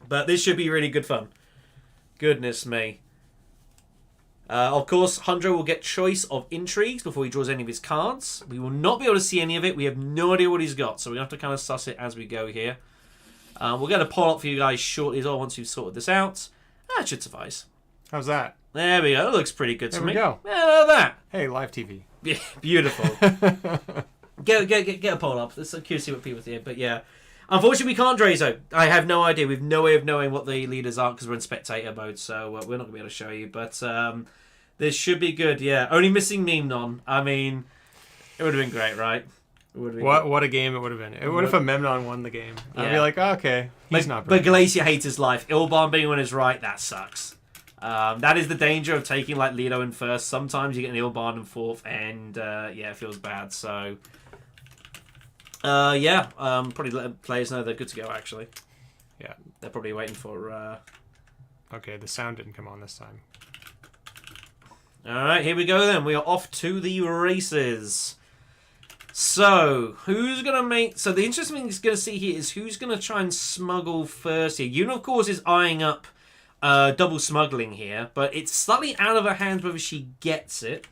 But this should be really good fun. Goodness me. Of course, Hundro will get choice of intrigues before he draws any of his cards. We will not be able to see any of it. We have no idea what he's got, so we have to kind of suss it as we go here. We'll get a poll up for you guys shortly as well once we've sorted this out. That should suffice. How's that? There we go. That looks pretty good to me. There we go. Yeah, look at that. Hey, live TV. Yeah, beautiful. get a poll up. Let's curious to see what people think. But yeah, unfortunately, we can't Drazo. I have no idea. We've no way of knowing what the leaders are because we're in spectator mode, so we're not gonna be able to show you. But this should be good. Yeah, only missing Meme Non. I mean, it would have been great, right? It would have been What a game it would have been. What if a Memnon won the game? I'd be Yeah. like, oh, okay, he's not But brilliant. Glacier hates his life. Ilban being on his right, that sucks. That is the danger of taking like Leto in first. Sometimes you get an Ilban in fourth, and it feels bad. So, probably let players know they're good to go. Actually, Yeah. they're probably waiting for. Okay, the sound didn't come on this time. All right, here we go. Then we are off to the races. So, who's going to make... So, the interesting thing is going to see here is who's going to try and smuggle first here. Yuna, of course, is eyeing up double smuggling here, but it's slightly out of her hands whether she gets it.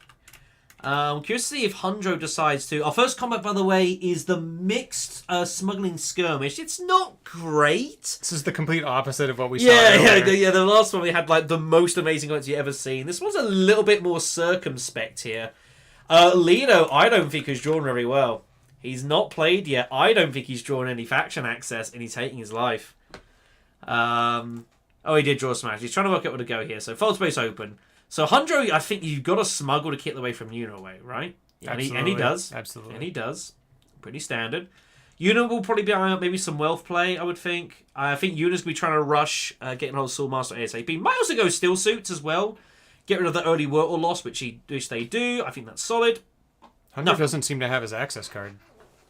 Curious to see if Hundro decides to. Our first combat, by the way, is the mixed smuggling skirmish. It's not great. This is the complete opposite of what we saw earlier. Yeah. The last one we had like the most amazing guns you ever seen. This one's a little bit more circumspect here. Lido, I don't think has drawn very well. He's not played yet. I don't think he's drawn any faction access, and he's hating his life. He did draw Smash. He's trying to work out where to go here. So, fold space open. So, Hundro, I think you've got to smuggle to keep away from Yuna away, right? And he does. Absolutely. And he does. Pretty standard. Yuna will probably be eyeing up maybe some wealth play, I would think. I think Yuna's going to be trying to rush getting hold of Swordmaster ASAP. Might also go Steel Suits as well. Get rid of the early Wurtle loss, which they do. I think that's solid. Hundro doesn't seem to have his access card.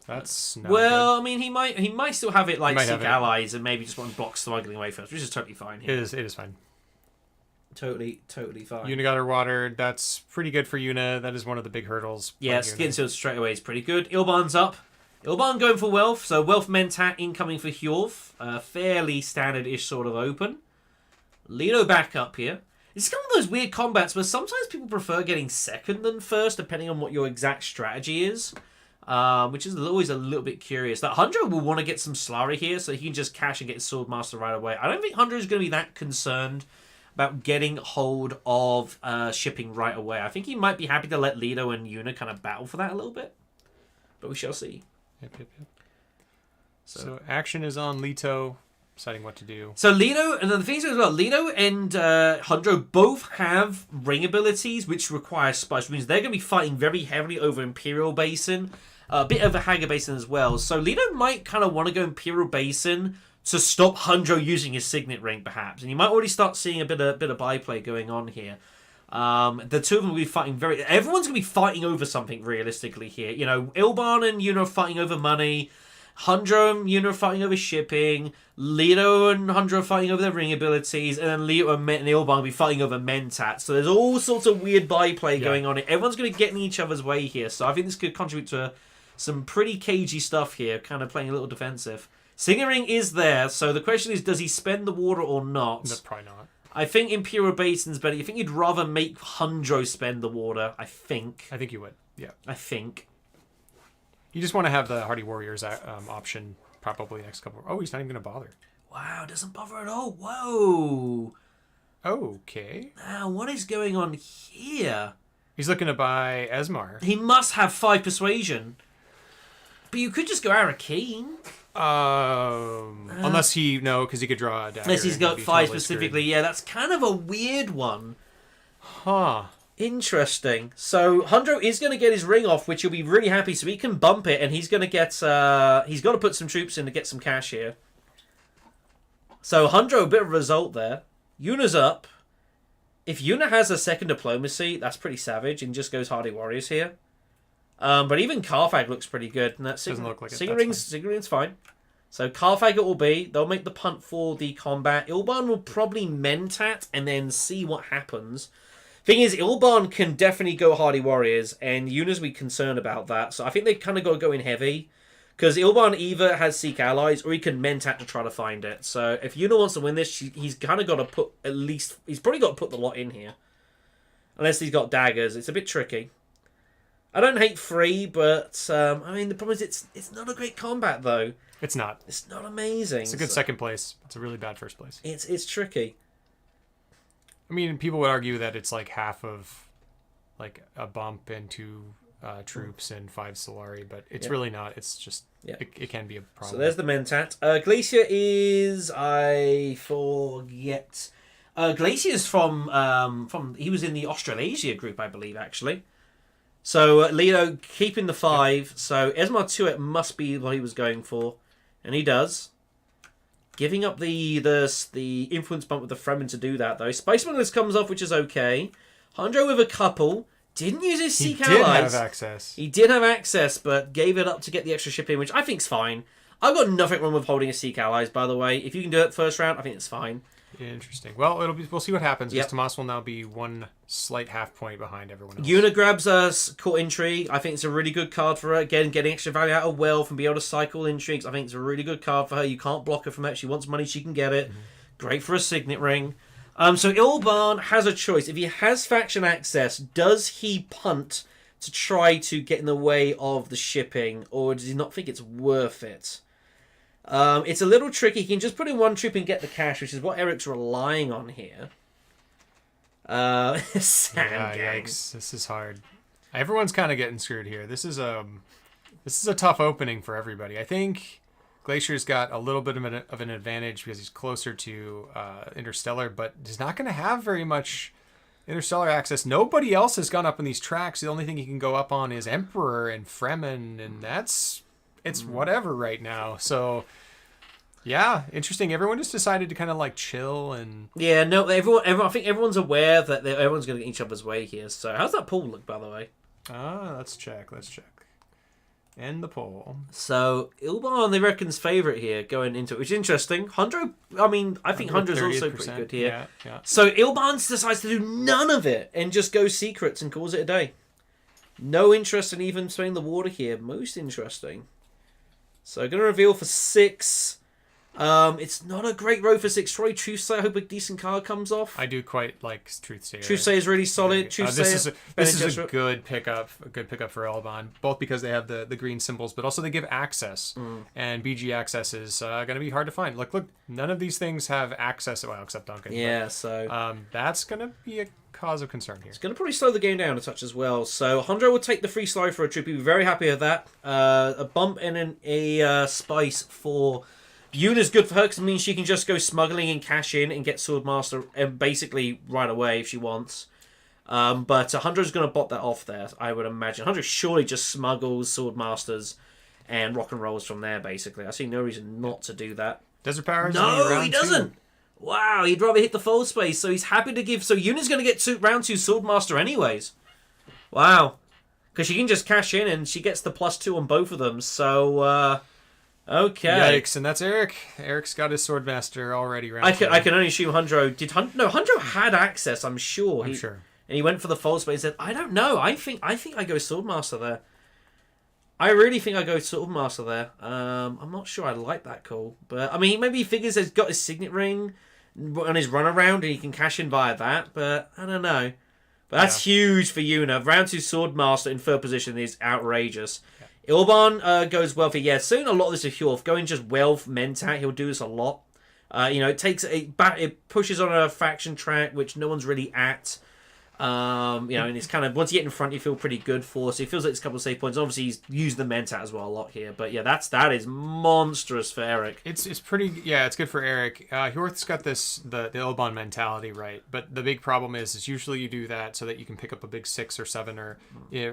That's not good. I mean, he might still have it like Seek Allies and maybe just want to block smuggling away first, which is totally fine here. It is fine. Totally fine. Yuna got her watered. That's pretty good for Yuna. That is one of the big hurdles. Yeah, getting sealed straight away is pretty good. Ilban's up. Ilban going for wealth. So wealth Mentat incoming for Hjorth. Fairly standard-ish sort of open. Lido back up here. It's kind of those weird combats where sometimes people prefer getting second than first, depending on what your exact strategy is. Which is always a little bit curious. That Hundro will want to get some Slurry here, so he can just cash and get his Swordmaster right away. I don't think Hundro is going to be that concerned about getting hold of shipping right away. I think he might be happy to let Lido and Yuna kind of battle for that a little bit. But we shall see. Yep. So action is on Leto, deciding what to do. So Lido, and the thing is as well, Lido and Hundro both have ring abilities which require spice, which means they're going to be fighting very heavily over Imperial Basin, a bit over Haga Basin as well. So Lido might kind of want to go Imperial Basin to stop Hundro using his Signet Ring, perhaps. And you might already start seeing a bit of byplay going on here. The two of them will be fighting everyone's going to be fighting over something realistically here. You know, Ilban and Yuna are fighting over money. Hundro and Yuna are fighting over shipping. Lido and Hundro are fighting over their ring abilities. And then Lido and Ilban will be fighting over Mentat. So there's all sorts of weird byplay going on here. Everyone's going to get in each other's way here. So I think this could contribute to some pretty cagey stuff here, kind of playing a little defensive. Signet Ring is there, so the question is, does he spend the water or not? No, probably not. I think Imperial Basin's better. I think you'd rather make Hundro spend the water, I think. I think you would, yeah. I think. You just want to have the Hardy Warriors option probably next couple. Oh, he's not even going to bother. Wow, doesn't bother at all. Whoa. Okay. Now, what is going on here? He's looking to buy Esmar. He must have 5 persuasion. But you could just go Arakeen. Unless because he could draw a dagger. Unless he's got 5 totally specifically. screwed. Yeah, that's kind of a weird one. Huh. Interesting. So Hundro is going to get his ring off, which he'll be really happy. So he can bump it, and he's going to get. He's got to put some troops in to get some cash here. So Hundro, a bit of a result there. Yuna's up. If Yuna has a second diplomacy, that's pretty savage, and just goes Hardy Warriors here. But even Carfag looks pretty good. And that doesn't look like it. Signet Ring's fine. So Carfag it will be. They'll make the punt for the combat. Ilban will probably Mentat and then see what happens. Thing is, Ilban can definitely go Hardy Warriors, and Yuna's be concerned about that. So I think they kind of got to go in heavy. Because Ilban either has Seek Allies, or he can Mentat to try to find it. So if Yuna wants to win this, he's kind of got to put at least... He's probably got to put the lot in here. Unless he's got daggers. It's a bit tricky. I don't hate 3, but... I mean, the problem is it's not a great combat, though. It's not. It's not amazing. It's a good second place. It's a really bad first place. It's tricky. I mean, people would argue that it's like half of like a bump into troops and 5 Solari, but it's really not. It's just it can be a problem. So there's the Mentat. Glacier is I forget. Glacier's from he was in the Australasia group, I believe, actually. So Leo keeping the 5. So Esmar Tuet must be what he was going for, and he does. Giving up the influence bump with the Fremen to do that, though. Spice Smugglers comes off, which is okay. Hundro with a couple. Didn't use his Seek Allies. He did have access. He did have access, but gave it up to get the extra shipping, which I think's fine. I've got nothing wrong with holding a Seek Allies, by the way. If you can do it first round, I think it's fine. Interesting. Well, we'll see what happens, because Tomass will now be 1 slight half point behind everyone else. Yuna grabs us Court Intrigue. I think it's a really good card for her. Again, getting extra value out of wealth and be able to cycle intrigues. I think it's a really good card for her. You can't block her from it. She wants money, she can get it. Mm-hmm. Great for a Signet Ring. So Ilban has a choice. If he has faction access, does he punt to try to get in the way of the shipping, or does he not think it's worth it? It's a little tricky. He can just put in one troop and get the cash, which is what Eric's relying on here. Sand gang. Yikes. This is hard. Everyone's kind of getting screwed here. This is a tough opening for everybody. I think Glacier's got a little bit of an advantage because he's closer to Interstellar, but he's not going to have very much Interstellar access. Nobody else has gone up on these tracks. The only thing he can go up on is Emperor and Fremen, and it's whatever right now. So, yeah, interesting. Everyone just decided to kind of like chill and... Yeah, no, everyone I think everyone's aware that everyone's going to get each other's way here. So, how's that pool look, by the way? Let's check. End the poll. So, Ilban, they reckon's favourite here going into it, which is interesting. Hundro, I mean, I think Hundro's also pretty good here. Yeah. So, Ilban decides to do none of it and just go secrets and calls it a day. No interest in even spraying the water here. Most interesting. So, going to reveal for 6. It's not a great row for 6. Troy Truthsayer, I hope a decent card comes off. I do quite like Truthsayer. Truthsayer is really solid. This is a good pickup. A good pickup for Elbon, both because they have the green symbols, but also they give access. And BG access is going to be hard to find. Look, none of these things have access. Well, except Duncan. Yeah, but, so that's going to be a cause of concern here. It's going to probably slow the game down a touch as well. So Hondro will take the free slide for a trip. He'll be very happy with that. A bump and a spice for Yuna is good for her because it means she can just go smuggling and cash in and get Swordmaster basically right away if she wants. But Hunter's going to bot that off there, I would imagine. Hunter surely just smuggles Swordmasters and rock and rolls from there, basically. I see no reason not to do that. Desert Power? No, he doesn't. Wow, he'd rather hit the fold space, so he's happy to give... So Yuna's going to get round 2 Swordmaster anyways. Wow. Because she can just cash in and she gets the +2 on both of them, so... Okay. Yikes, and that's Eric. Eric's got his Swordmaster already round. I can only assume Hundro did. No, Hundro had access. I'm sure. I'm sure. And he went for the false, but he said, "I don't know. I think I go Swordmaster there. I really think I go Swordmaster there. I'm not sure I like that call, but I mean, maybe he figures he's got his signet ring on his runaround and he can cash in via that. But I don't know. But that's huge for Yuna. Round 2 Swordmaster in third position is outrageous. Ilban goes wealthy. Yeah, soon a lot of this is Hjorth. Going just wealth mentat, he'll do this a lot. It pushes on a faction track which no one's really at. And it's kind of once you get in front, you feel pretty good for. So he feels like it's a couple of save points. Obviously, he's used the mentat as well a lot here. But yeah, that is monstrous for Eric. It's pretty. Yeah, it's good for Eric. Hjorth's got the Ilban mentality right, but the big problem is usually you do that so that you can pick up a big 6 or 7 or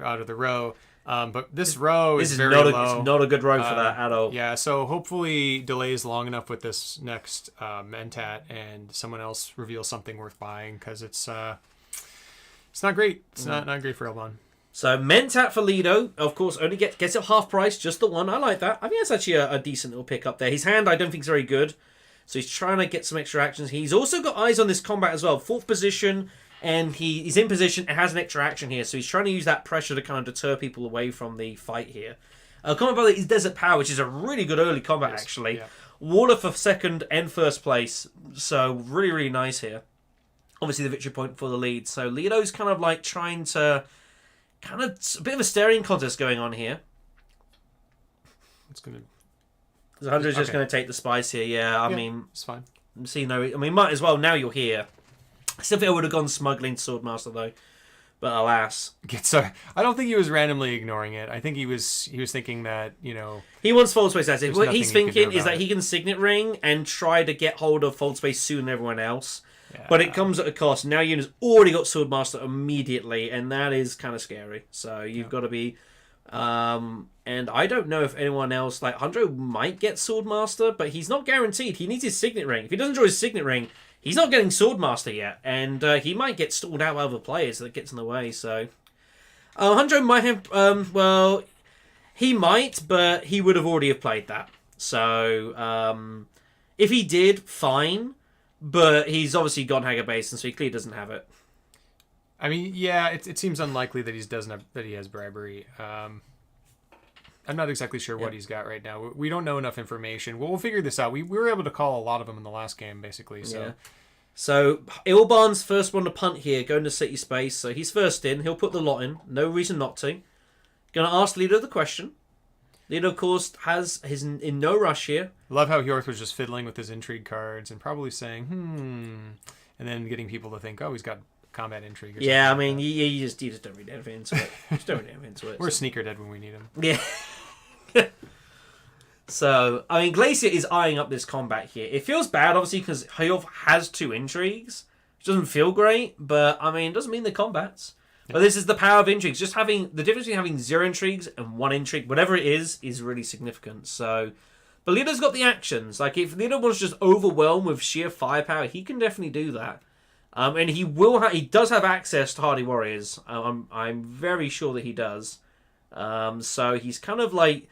out of the row. But this row is very low. It's not a good row for that at all. Yeah, so hopefully delays long enough with this next mentat and someone else reveals something worth buying because it's not great. It's not great for Elbon. So mentat for Lido, of course, only gets it half price, just the one. I like that. I think that's actually a decent little pick up there. His hand I don't think is very good, so he's trying to get some extra actions. He's also got eyes on this combat as well. 4th position. And he's in position, it has an extra action here, so he's trying to use that pressure to kind of deter people away from the fight here. Combat by is Desert Power, which is a really good early combat, actually. Yeah. Water for 2nd and 1st place, so really, really nice here. Obviously, the victory point for the lead. So Lido's kind of like trying to... a bit of a staring contest going on here. It's going to... 100's just going to take the spice here, yeah. I mean... It's fine. Might as well, now you're here. I still think I would have gone smuggling to Swordmaster though, but alas. So I don't think he was randomly ignoring it. I think he was thinking that he wants fold space. That's it. What he's thinking is that he can signet ring and try to get hold of fold space sooner than everyone else. Yeah. But it comes at a cost. Now Yuna's already got Swordmaster immediately, and that is kind of scary. So you've got to be. And I don't know if anyone else like Hundro might get Swordmaster, but he's not guaranteed. He needs his signet ring. If he doesn't draw his signet ring. He's not getting Swordmaster yet, and he might get stalled out by other players that gets in the way, so... Hundro might have... he might, but he would have already have played that. So, if he did, fine, but he's obviously gone Hager Basin, so he clearly doesn't have it. I mean, yeah, it seems unlikely that he has bribery. I'm not exactly sure what he's got right now. We don't know enough information. We'll figure this out. We were able to call a lot of them in the last game, basically. So So Ilban's first one to punt here, going to city space. So he's first in. He'll put the lot in. No reason not to. Going to ask Lido the question. Lido, of course, is in no rush here. Love how Hjorth was just fiddling with his intrigue cards and probably saying, and then getting people to think, oh, he's got combat intrigue. Yeah, I mean, you just don't read anything into it. Just don't read anything into it. We're sneaker dead when we need him. Yeah. So, I mean, Glacier is eyeing up this combat here. It feels bad, obviously, because Hjorth has 2 intrigues, which doesn't feel great, but, I mean, it doesn't mean the combats. But this is the power of intrigues. Just having the difference between having 0 intrigues and 1 intrigue, whatever it is really significant. So, but Lido's got the actions. Like, if Lido wants to just overwhelm with sheer firepower, he can definitely do that. And he does have access to Hardy Warriors. I'm very sure that he does. So he's kind of like,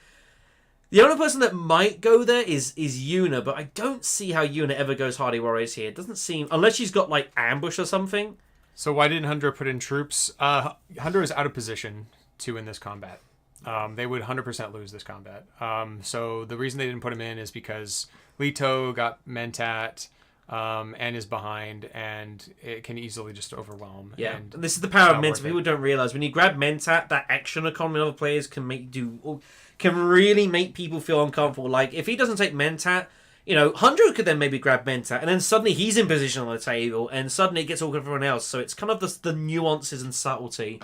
the only person that might go there is Yuna, but I don't see how Yuna ever goes Hardy Warriors here. It doesn't seem, unless she's got like ambush or something. So why didn't Hundra put in troops? Hundra is out of position to win this combat. They would 100% lose this combat. So the reason they didn't put him in is because Leto got Mentat and is behind, and it can easily just overwhelm. Yeah, and this is the power of Mentat. People don't realize when you grab Mentat, that action economy other players can really make people feel uncomfortable. Like if he doesn't take Mentat, you know, Hundred could then maybe grab Mentat, and then suddenly he's in position on the table, and suddenly it gets all everyone else. So it's kind of the nuances and subtlety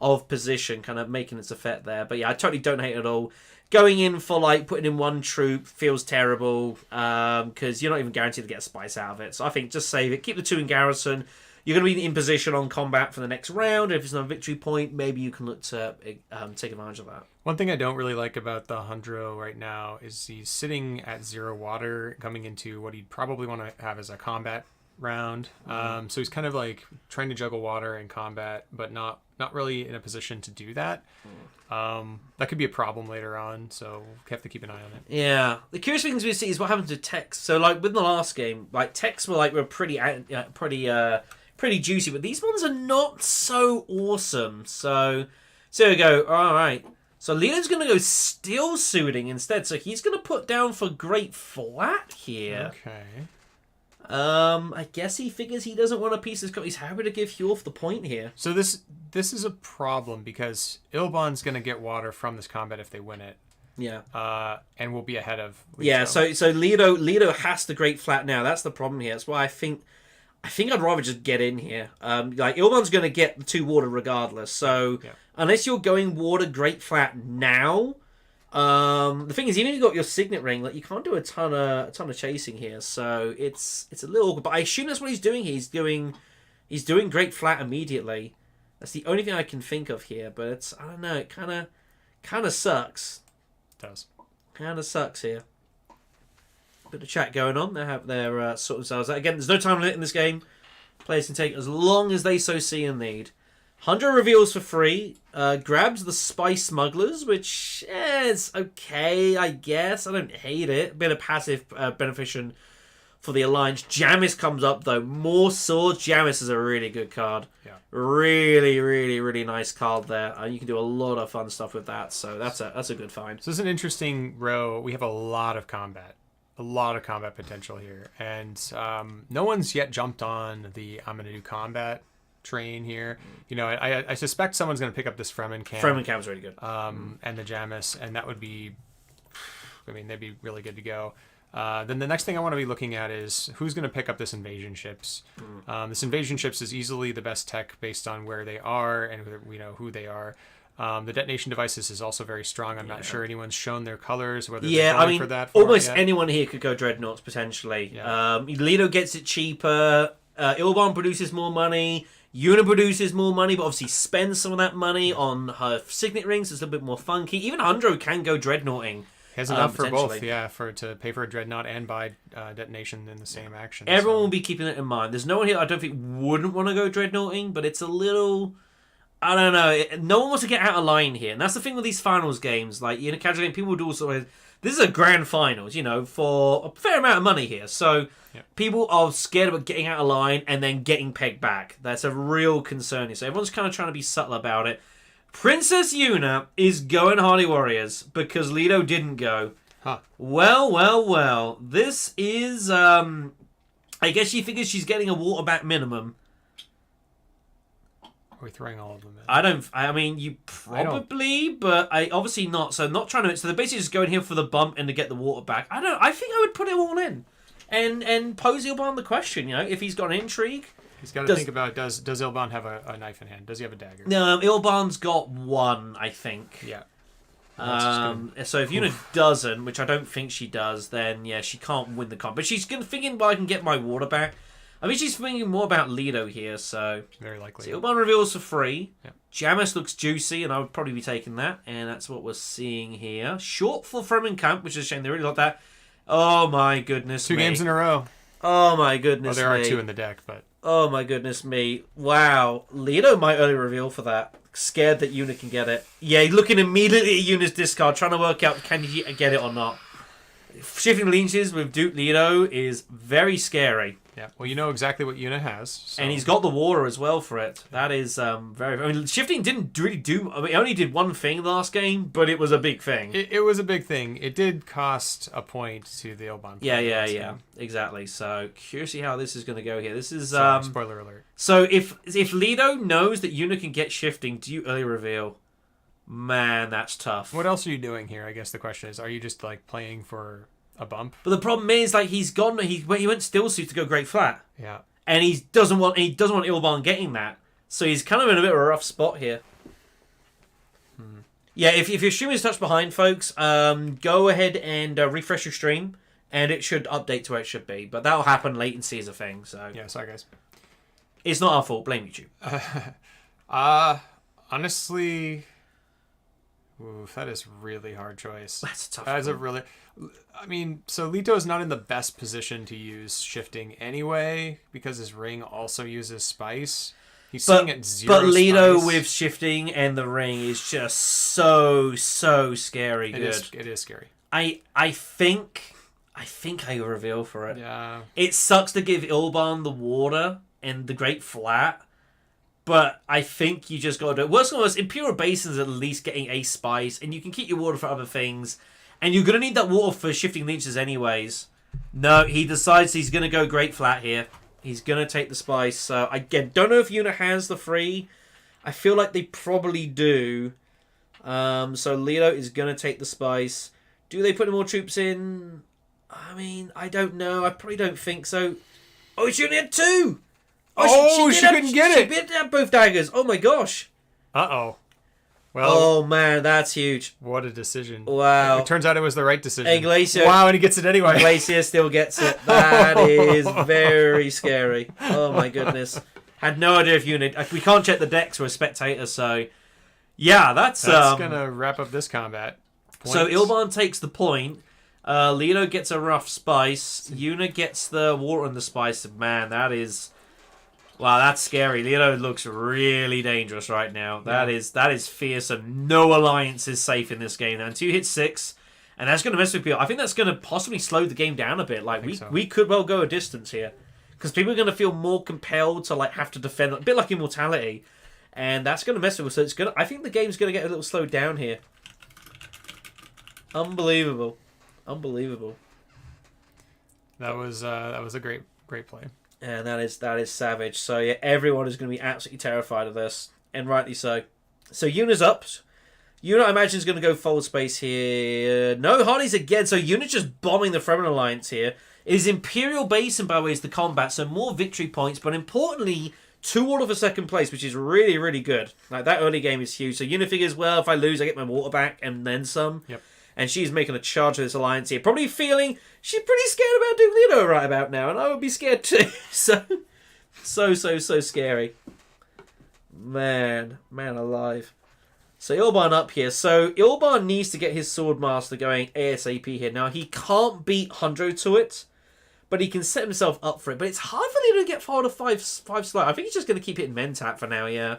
of position kind of making its effect there. But yeah, I totally don't hate it at all. Going in for like putting in 1 troop feels terrible because you're not even guaranteed to get a spice out of it. So I think just save it. Keep the 2 in garrison. You're going to be in position on combat for the next round. If it's not a victory point, maybe you can look to take advantage of that. One thing I don't really like about the Hundro right now is he's sitting at 0 water coming into what he'd probably want to have as a combat round. So he's kind of like trying to juggle water and combat, but not really in a position to do that. That could be a problem later on, so we have to keep an eye on it. Yeah, the curious things we see is what happens to techs. So like with the last game, like techs were pretty juicy, but these ones are not so awesome. So we go. All right. So Leon's going to go steel suiting instead. So he's going to put down for Great Flat here. Okay. I guess he figures he doesn't want a piece of... He's happy to give Hjorth the point here. So this is a problem because Ilban's going to get water from this combat if they win it. Yeah. And we'll be ahead of Leto. Yeah, so Leto has the Great Flat now. That's the problem here. That's why I think I'd rather just get in here. Like Ilban's going to get the 2 water regardless. So unless you're going water Great Flat now, the thing is, even if you got your signet ring, like you can't do a ton of chasing here. So it's a little awkward. But I assume that's what he's doing here. He's doing Great Flat immediately. That's the only thing I can think of here. But I don't know. It kind of sucks. It does. Kind of sucks here. Bit of chat going on. They have their sort themselves out. Again, there's no time limit in this game. Players can take as long as they so see and need. 100 reveals for free. Grabs the Spice Smugglers, which is okay, I guess. I don't hate it. A bit of passive beneficiation for the Alliance. Jamis comes up, though. More swords. Jamis is a really good card. Yeah. Really, really, really nice card there. You can do a lot of fun stuff with that, so that's a good find. So it's an interesting row. We have a lot of combat. A lot of combat potential here. And no one's yet jumped on the I'm going to do combat train here. You know, I suspect someone's going to pick up this Fremen camp. Fremen camp's really good. And the Jamis, and that would be, I mean, they'd be really good to go. Then the next thing I want to be looking at is who's going to pick up this invasion ships. This invasion ships is easily the best tech based on where they are and we know who they are. The detonation devices is also very strong. I'm not sure anyone's shown their colors, whether they're going for that. Almost anyone here could go Dreadnoughts, potentially. Yeah. Leto gets it cheaper. Ilban produces more money. Yuna produces more money, but obviously spends some of that money on her signet rings. It's a little bit more funky. Even Hundro can go Dreadnoughting. He has enough for both, to pay for a Dreadnought and buy detonation in the same action. Everyone will be keeping it in mind. There's no one here I don't think wouldn't want to go Dreadnoughting, but it's a little... I don't know. No one wants to get out of line here. And that's the thing with these finals games. Like, in a casual game, people do also... This is a grand finals, for a fair amount of money here. So people are scared about getting out of line and then getting pegged back. That's a real concern here. So everyone's kind of trying to be subtle about it. Princess Yuna is going Hardy Warriors because Leto didn't go. Huh. Well. This is... I guess she figures she's getting a water back minimum. Are we throwing all of them in? I mean, you probably, but I obviously not. So not trying to. So they're basically just going here for the bump and to get the water back. I think I would put it all in, and pose Ilban the question. You know, if he's got an intrigue, he's got to think about does Ilban have a knife in hand? Does he have a dagger? No, Ilban's got one, I think. Yeah. So if Yuna doesn't, which I don't think she does, then yeah, she can't win the comp. But she's thinking, well, I can get my water back. I mean, she's thinking more about Lido here, so... Very likely. So Ilban reveals for free. Yeah. Jamis looks juicy, and I would probably be taking that. And that's what we're seeing here. Short for Fremenkamp, which is a shame. They really like that. Oh, my goodness Two games in a row. Oh, my goodness Well, there are two in the deck, but... Oh, my goodness me. Wow. Lido might early reveal for that. Scared that Yuna can get it. Yeah, looking immediately at Yuna's discard, trying to work out can he get it or not. Shifting leeches with Duke Lido is very scary. Yeah, well, you know exactly what Yuna has. So. And he's got the water as well for it. That is very... I mean, shifting didn't really do... I mean, it only did one thing in the last game, but it was a big thing. It was a big thing. It did cost a point to the Ilban. Yeah. Exactly. So, curious to see how this is going to go here. This is... spoiler alert. So, if Lido knows that Yuna can get shifting, do you early reveal? Man, that's tough. What else are you doing here? I guess the question is, are you just like playing for a bump? But the problem is, like, he went still suit to go great flat. Yeah. And he doesn't want Ilban getting that. So he's kind of in a bit of a rough spot here. Yeah, if your stream is touched behind, folks, go ahead and refresh your stream, and it should update to where it should be. But that'll happen. Latency is a thing, so... Yeah, sorry, guys. It's not our fault. Blame YouTube. Honestly... Oof, that is a really hard choice. That's a tough That's one. a really... I mean, so Leto is not in the best position to use shifting anyway, because his ring also uses spice. He's sitting at 0 But Leto spice. with shifting and the ring is just so scary good. It is scary. I think I reveal for it. Yeah. It sucks to give Ilban the water and the great flat, but I think you just got to do it. Worst of all, Imperial Basin's at least getting a spice, and you can keep your water for other things, and you're going to need that water for shifting leeches anyways. No, he decides he's going to go great flat here. He's going to take the spice. So, again, don't know if Yuna has the free. I feel like they probably do. So, Leto is going to take the spice. Do they put any more troops in? I mean, I don't know. I probably don't think so. Oh, she only had 2! She couldn't get it! She did have both daggers. Oh, my gosh. Uh-oh. Well, Oh, man, that's huge. what a decision. Wow. It turns out it was the right decision. Hey, Glacier. Wow, and he gets it anyway. Glacier still gets it. That is very scary. Oh my goodness. Had no idea if Yuna... We can't check the decks. We're a spectator, so... Yeah, that's going to wrap up this combat. So Points. Ilban takes the point. Leto gets a rough spice. Yuna gets the water and the spice. Man, that is... Wow, that's scary. Leto looks really dangerous right now. That is fearsome. No alliance is safe in this game now. Until you hit 6, and that's going to mess with people. I think that's going to possibly slow the game down a bit. Like we could well go a distance here, because people are going to feel more compelled to like have to defend, a bit like Immortality, and that's going to mess with us. So it's going. I think the game's going to get a little slowed down here. Unbelievable. That was a great play. And that is savage. So yeah, everyone is going to be absolutely terrified of this, and rightly so. So Yuna's up. Yuna, I imagine, is going to go full space here. No, Hardy's again. So Yuna's just bombing the Fremen Alliance here. It is Imperial Basin, by the way, is the combat, so more victory points, but importantly, 2 order for second place, which is really, really good. Like, that early game is huge. So Yuna figures, well, if I lose, I get my water back, and then some. Yep. And she's making a charge of this alliance here. Probably feeling she's pretty scared about Duke Leto right about now. And I would be scared too. So scary. Man alive. So Ilban up here. So Ilban needs to get his Swordmaster going ASAP here. Now, he can't beat Hundro to it, but he can set himself up for it. But it's hard for Leto to get forward a 5 slot. I think he's just going to keep hitting Mentat for now, yeah.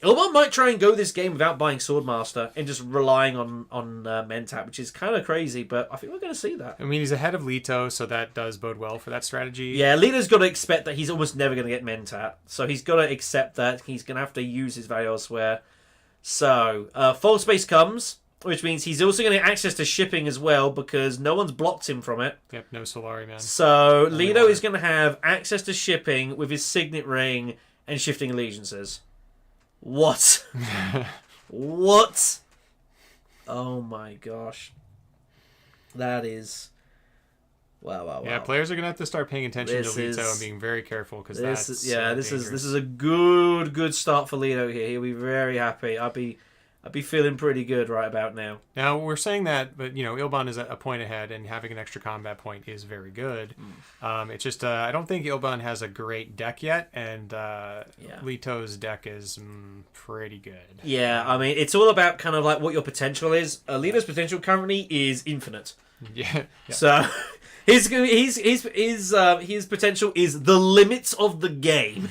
Ilban might try and go this game without buying Swordmaster and just relying on Mentat, which is kind of crazy, but I think we're going to see that. I mean, he's ahead of Leto, so that does bode well for that strategy. Yeah, Leto's got to expect that he's almost never going to get Mentat, so he's got to accept that he's going to have to use his value elsewhere. So, full space comes. which means he's also going to get access to shipping as well because no one's blocked him from it. Yep, no Solari, man. So Leto is going to have access to shipping with his signet ring and shifting allegiances. What? What? Oh my gosh. That is... Wow. Yeah, players are going to have to start paying attention to Leto and being very careful because that's this is a good start for Leto here. He'll be very happy. I'd be feeling pretty good right about now. Now, we're saying that, but, Ilban is a point ahead, and having an extra combat point is very good. It's just, I don't think Ilban has a great deck yet, and Leto's deck is pretty good. Yeah, I mean, it's all about kind of like what your potential is. Leto's potential currently is infinite. Yeah. So, his potential is the limits of the game.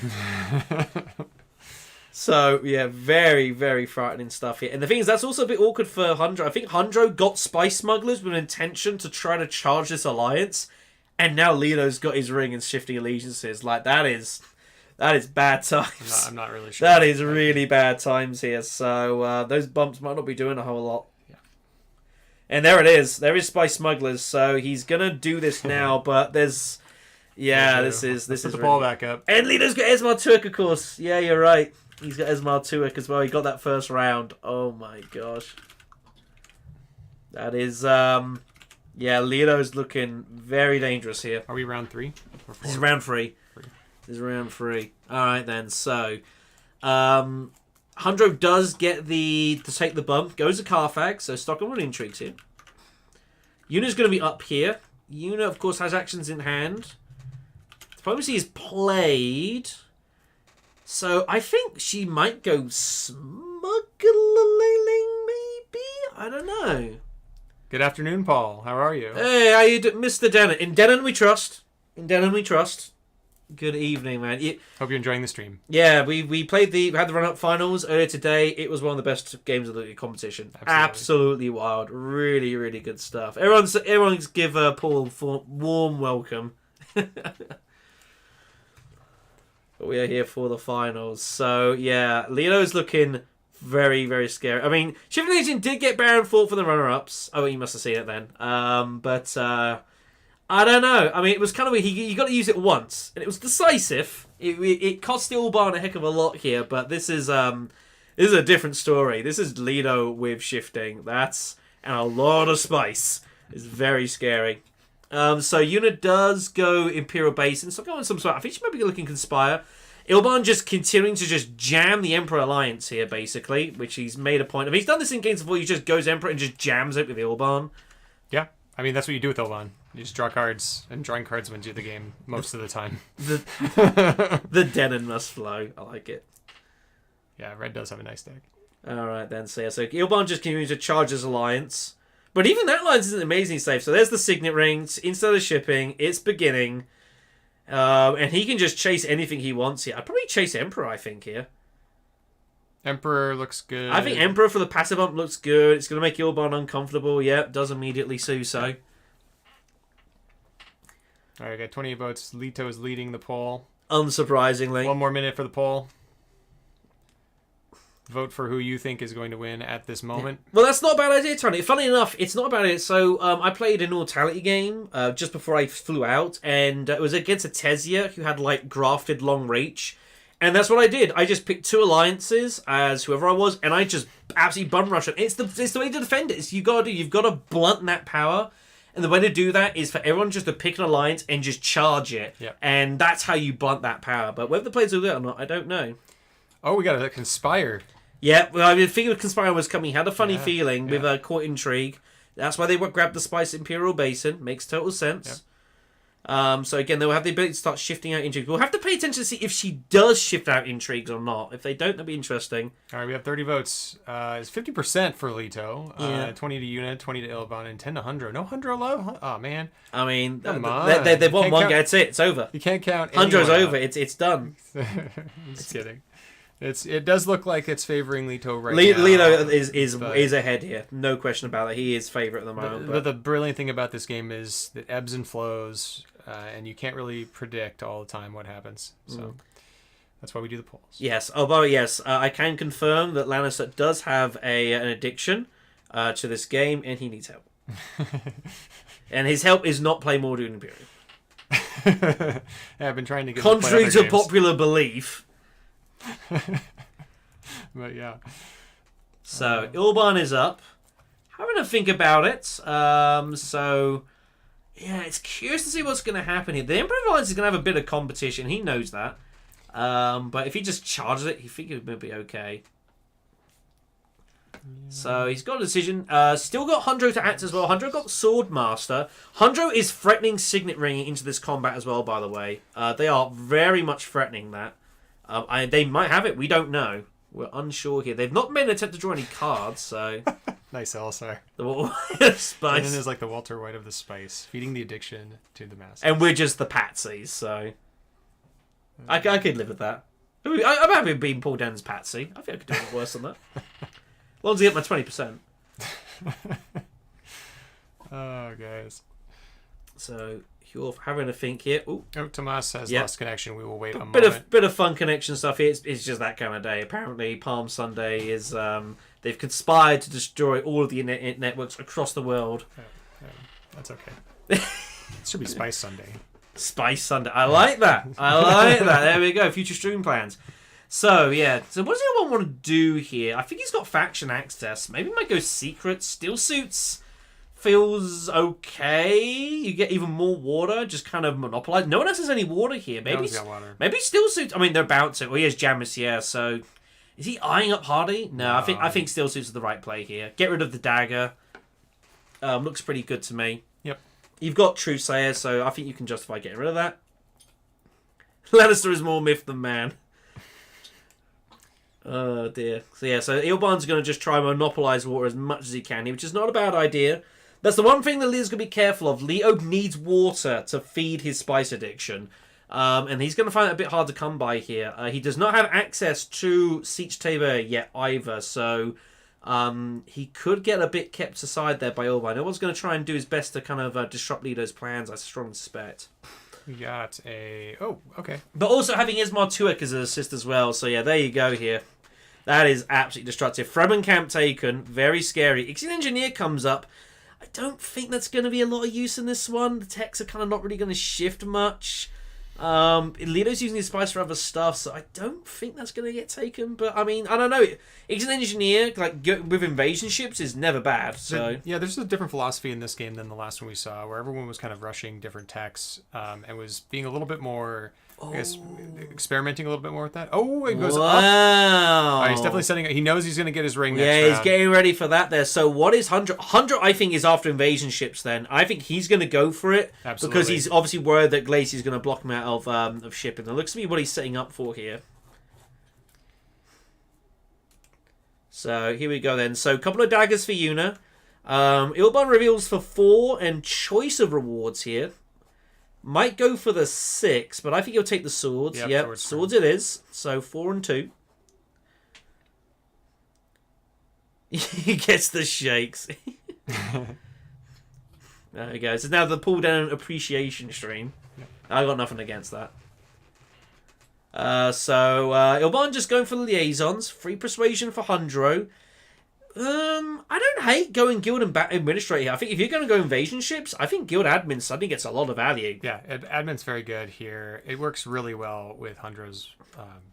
So, yeah, very, very frightening stuff here. And the thing is, that's also a bit awkward for Hundro. I think Hundro got Spice Smugglers with an intention to try to charge this alliance, and now Leto's got his ring and shifting allegiances. Like, that is bad times. I'm not really sure. That is really bad times here. So, those bumps might not be doing a whole lot. Yeah. And there it is. There is Spice Smugglers. So, he's going to do this now, but there's... Yeah, this is put the really... ball back up. And Leto's got Esmar Turk, of course. Yeah, you're right. He's got Esmar Tuek as well. He got that first round. Oh my gosh. That is, Leto's looking very dangerous here. Are we round 3? Or 4? This is round 3. This is round 3. Alright then, so. Hundro does get to take the bump. Goes to Carfax, so Stockholm on intrigues here. Yuna's going to be up here. Yuna, of course, has actions in hand. Diplomacy is played. So I think she might go smuggling, maybe? I don't know. Good afternoon, Paul. How are you? Hey, how you doing, Mr. Denon? In Denon we trust. Good evening, man. Hope you're enjoying the stream. Yeah, we had the run-up finals earlier today. It was one of the best games of the competition. Absolutely wild. Really, really good stuff. Everyone's give Paul a warm welcome. But we are here for the finals. So, yeah, Leto's looking very, very scary. I mean, Shifting Legion did get Baron fought for the runner-ups. Oh, you must have seen it then. But I don't know. I mean, it was kind of weird. You got to use it once, and it was decisive. It cost the All-Barn a heck of a lot here, but this is a different story. This is Leto with Shifting. And a lot of spice. It's very scary. So Yuna does go Imperial Base and start going some sort. I think she might be looking Conspire. Ilban just continuing to just jam the Emperor Alliance here, basically, which he's made a point of. He's done this in games before. He just goes Emperor and just jams it with Ilban. Yeah, I mean that's what you do with Ilban. You just draw cards, and drawing cards wins you the game most of the time. The Denon must flow. I like it. Yeah, Red does have a nice deck. All right then. So Ilban just continues to charge his Alliance. But even that alliance isn't amazingly safe. So there's the signet rings. Instead of shipping, it's beginning. And he can just chase anything he wants here. I'd probably chase Emperor, I think, here. Emperor looks good. I think Emperor for the passive bump looks good. It's going to make Ilban uncomfortable. Yep, does immediately do so. All right, got 28 votes. Leto is leading the poll. Unsurprisingly. 1 more minute for the poll. Vote for who you think is going to win at this moment. Well, that's not a bad idea, Tony. Funny enough, it's not a bad idea. So, I played an Immortality game just before I flew out, and it was against a Tesia who had, like, grafted long reach. And that's what I did. I just picked 2 alliances as whoever I was, and I just absolutely bum rush it. It's the way to defend it. You've got to blunt that power. And the way to do that is for everyone just to pick an alliance and just charge it. Yep. And that's how you blunt that power. But whether the players will do it or not, I don't know. Oh, we got a Conspire. Yeah, well, I mean, the figure of Conspire was coming. He had a funny feeling with Court Intrigue. That's why they grabbed the Spice Imperial Basin. Makes total sense. Yep. So again, they'll have the ability to start shifting out intrigues. We'll have to pay attention to see if she does shift out intrigues or not. If they don't, that'll be interesting. All right, we have 30 votes. It's 50% for Leto. 20 to Yuna, 20 to Ilban, and 10 to Hundro. No Hundro love? Huh? Oh, man. I mean, come on. They've won one. That's it. It's over. You can't count Hundro's over. It's done. Just kidding. It does look like it's favoring Leto right now. Leto is ahead here, no question about it. He is favorite at the moment. But the brilliant thing about this game is that ebbs and flows, and you can't really predict all the time what happens. So that's why we do the polls. Yes. Although yes, I can confirm that Lannister does have an addiction. to this game, and he needs help. And his help is not play more Dune Imperium. Yeah, I've been trying to get Contrary him to play other popular belief. games. But yeah. So, Ilban is up. Having a think about it. So, yeah, it's curious to see what's going to happen here. The Emperor Alliance is going to have a bit of competition. He knows that. But if he just charges it, he figures it would be okay. So he's got a decision. Still got Hundro to act as well. Hundro got Sword Master. Hundro is threatening Signet Ring into this combat as well, by the way. They are very much threatening that. They might have it. We don't know. We're unsure here. They've not made an attempt to draw any cards, so... Nice LSR. The Spice. Brennan is like the Walter White of the spice, feeding the addiction to the masses. And we're just the patsies, so... I could live with that. I'm happy with being Paul Dan's patsy. I think I could do a lot worse than that. As long as I get my 20%. Oh, guys. So, Hjorth having a think here. Ooh. Oh, Tomass has Yep. lost connection. We will wait a Bit moment. of fun connection stuff here. It's just that kind of day. Apparently, Palm Sunday is... they've conspired to destroy all of the internet networks across the world. Yeah, that's okay. It should be Spice Sunday. Spice Sunday. I like that. I like that. There we go. Future stream plans. So, yeah. So, what does anyone want to do here? I think he's got faction access. Maybe he might go secret. Steel suits feels okay. You get even more water. Just kind of monopolize. No one else has any water here. No one's got water. Maybe steel suits. I mean, they're about to. Well, he has Jamis, yeah. So, is he eyeing up Hardy? No, I think steel suits are the right play here. Get rid of the dagger. Looks pretty good to me. Yep. You've got Truesayer, so I think you can justify getting rid of that. Lannister is more myth than man. Oh dear. So yeah, so Ilban's going to just try and monopolize water as much as he can, which is not a bad idea. That's the one thing that Leo's going to be careful of. Leo needs water to feed his spice addiction. And he's going to find it a bit hard to come by here. He does not have access to Siege Tabor yet either, so he could get a bit kept aside there by Ilban. Ilban's going to try and do his best to kind of disrupt Leo's plans, I strongly suspect. We got a... Oh, okay. But also having Ismar Tuek as an assist as well. So yeah, there you go here. That is absolutely destructive. Fremen camp taken. Very scary. Ixion Engineer comes up. I don't think that's going to be a lot of use in this one. The techs are kind of not really going to shift much. Leo's using his spice for other stuff, so I don't think that's going to get taken. But I mean, I don't know. Ixion Engineer, like with invasion ships, is never bad. So yeah, there's a different philosophy in this game than the last one we saw, where everyone was kind of rushing different techs and was being a little bit more, I guess, experimenting a little bit more with that. Oh, it goes up. Wow. He's definitely setting it. He knows he's going to get his ring Yeah, next he's round. getting ready for that there. So what is 100? 100, I think, is after invasion ships then. I think he's going to go for it. Absolutely. Because he's obviously worried that Glacier's going to block him out of shipping. That looks to be what he's setting up for here. So here we go then. So a couple of daggers for Yuna. Ilban reveals for 4 and choice of rewards here. Might go for the 6, but I think he'll take the swords. Yep, swords it is. So 4 and 2. He gets the shakes. There we go. So now the pull down appreciation stream. Yep. I got nothing against that. So Ilban just going for the liaisons. Free persuasion for Hundro. I don't hate going guild and administrator here. I think if you're going to go invasion ships, I think guild admin suddenly gets a lot of value. Yeah, admin's very good here. It works really well with Hundro's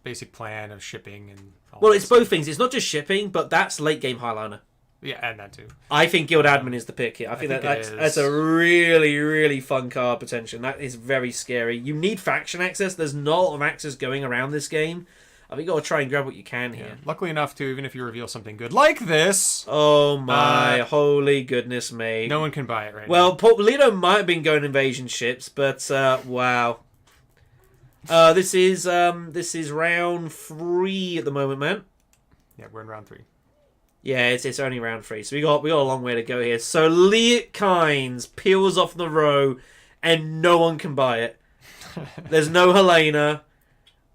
basic plan of shipping and all Well, that it's stuff. both things. It's not just shipping, but that's late game highliner. Yeah, and that too. I think guild admin is the pick here. I think that's a really, really fun card potential. That is very scary. You need faction access. There's not a lot of access going around this game. I think you got to try and grab what you can here. Yeah. Luckily enough, too, even if you reveal something good like this, Oh my holy goodness me! no one can buy it right Well, now. Polito might have been going invasion ships, but wow. This is round 3 at the moment, man. Yeah, we're in round 3. Yeah, it's only round 3, so we got a long way to go here. So Liet Kynes peels off the row, and no one can buy it. There's no Helena.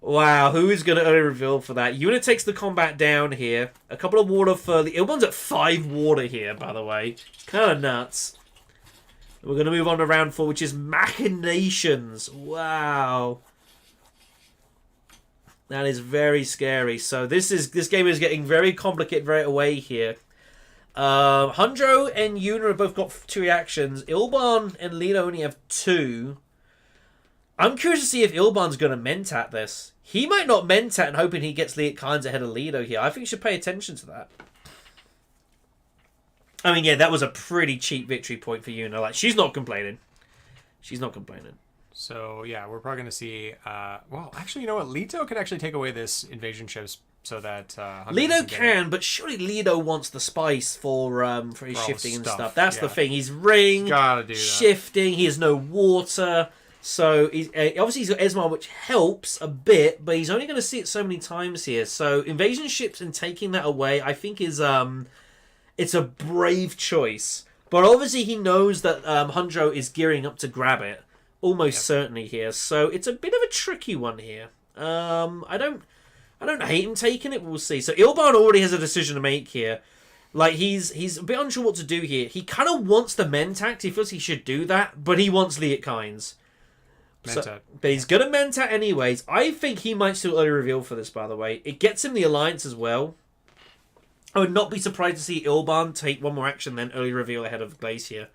Wow, who is going to early reveal for that? Unit takes the combat down here. A couple of water for the... Ilban's at 5 water here, by the way. Kind of nuts. We're going to move on to round 4, which is Machinations. Wow. That is very scary. So this game is getting very complicated right away here. Hundro and Yuna have both got 2 reactions. Ilban and Lido only have 2. I'm curious to see if Ilban's going to Mentat this. He might not Mentat and hoping he gets Liet Kynes ahead of Lido here. I think you should pay attention to that. I mean, yeah, that was a pretty cheap victory point for Yuna. Like, she's not complaining. She's not complaining. So, yeah, we're probably going to see... well, actually, you know what? Leto could actually take away this invasion ships so that... Lido can, but surely Lido wants the spice for his shifting and stuff. That's the thing. He's ring, gotta do that. shifting, he has no water. So, obviously he's got Esmar, which helps a bit, but he's only going to see it so many times here. So, invasion ships and taking that away, I think is... it's a brave choice. But obviously he knows that Hundro is gearing up to grab it. Almost certainly here. So it's a bit of a tricky one here. I don't hate him taking it. We'll see. So Ilban already has a decision to make here. Like, he's a bit unsure what to do here. He kind of wants the Mentat. He feels he should do that. But he wants Liet Kynes. So, but he's going to Mentat anyways. I think he might still early reveal for this, by the way. It gets him the Alliance as well. I would not be surprised to see Ilban take one more action then early reveal ahead of Glacier.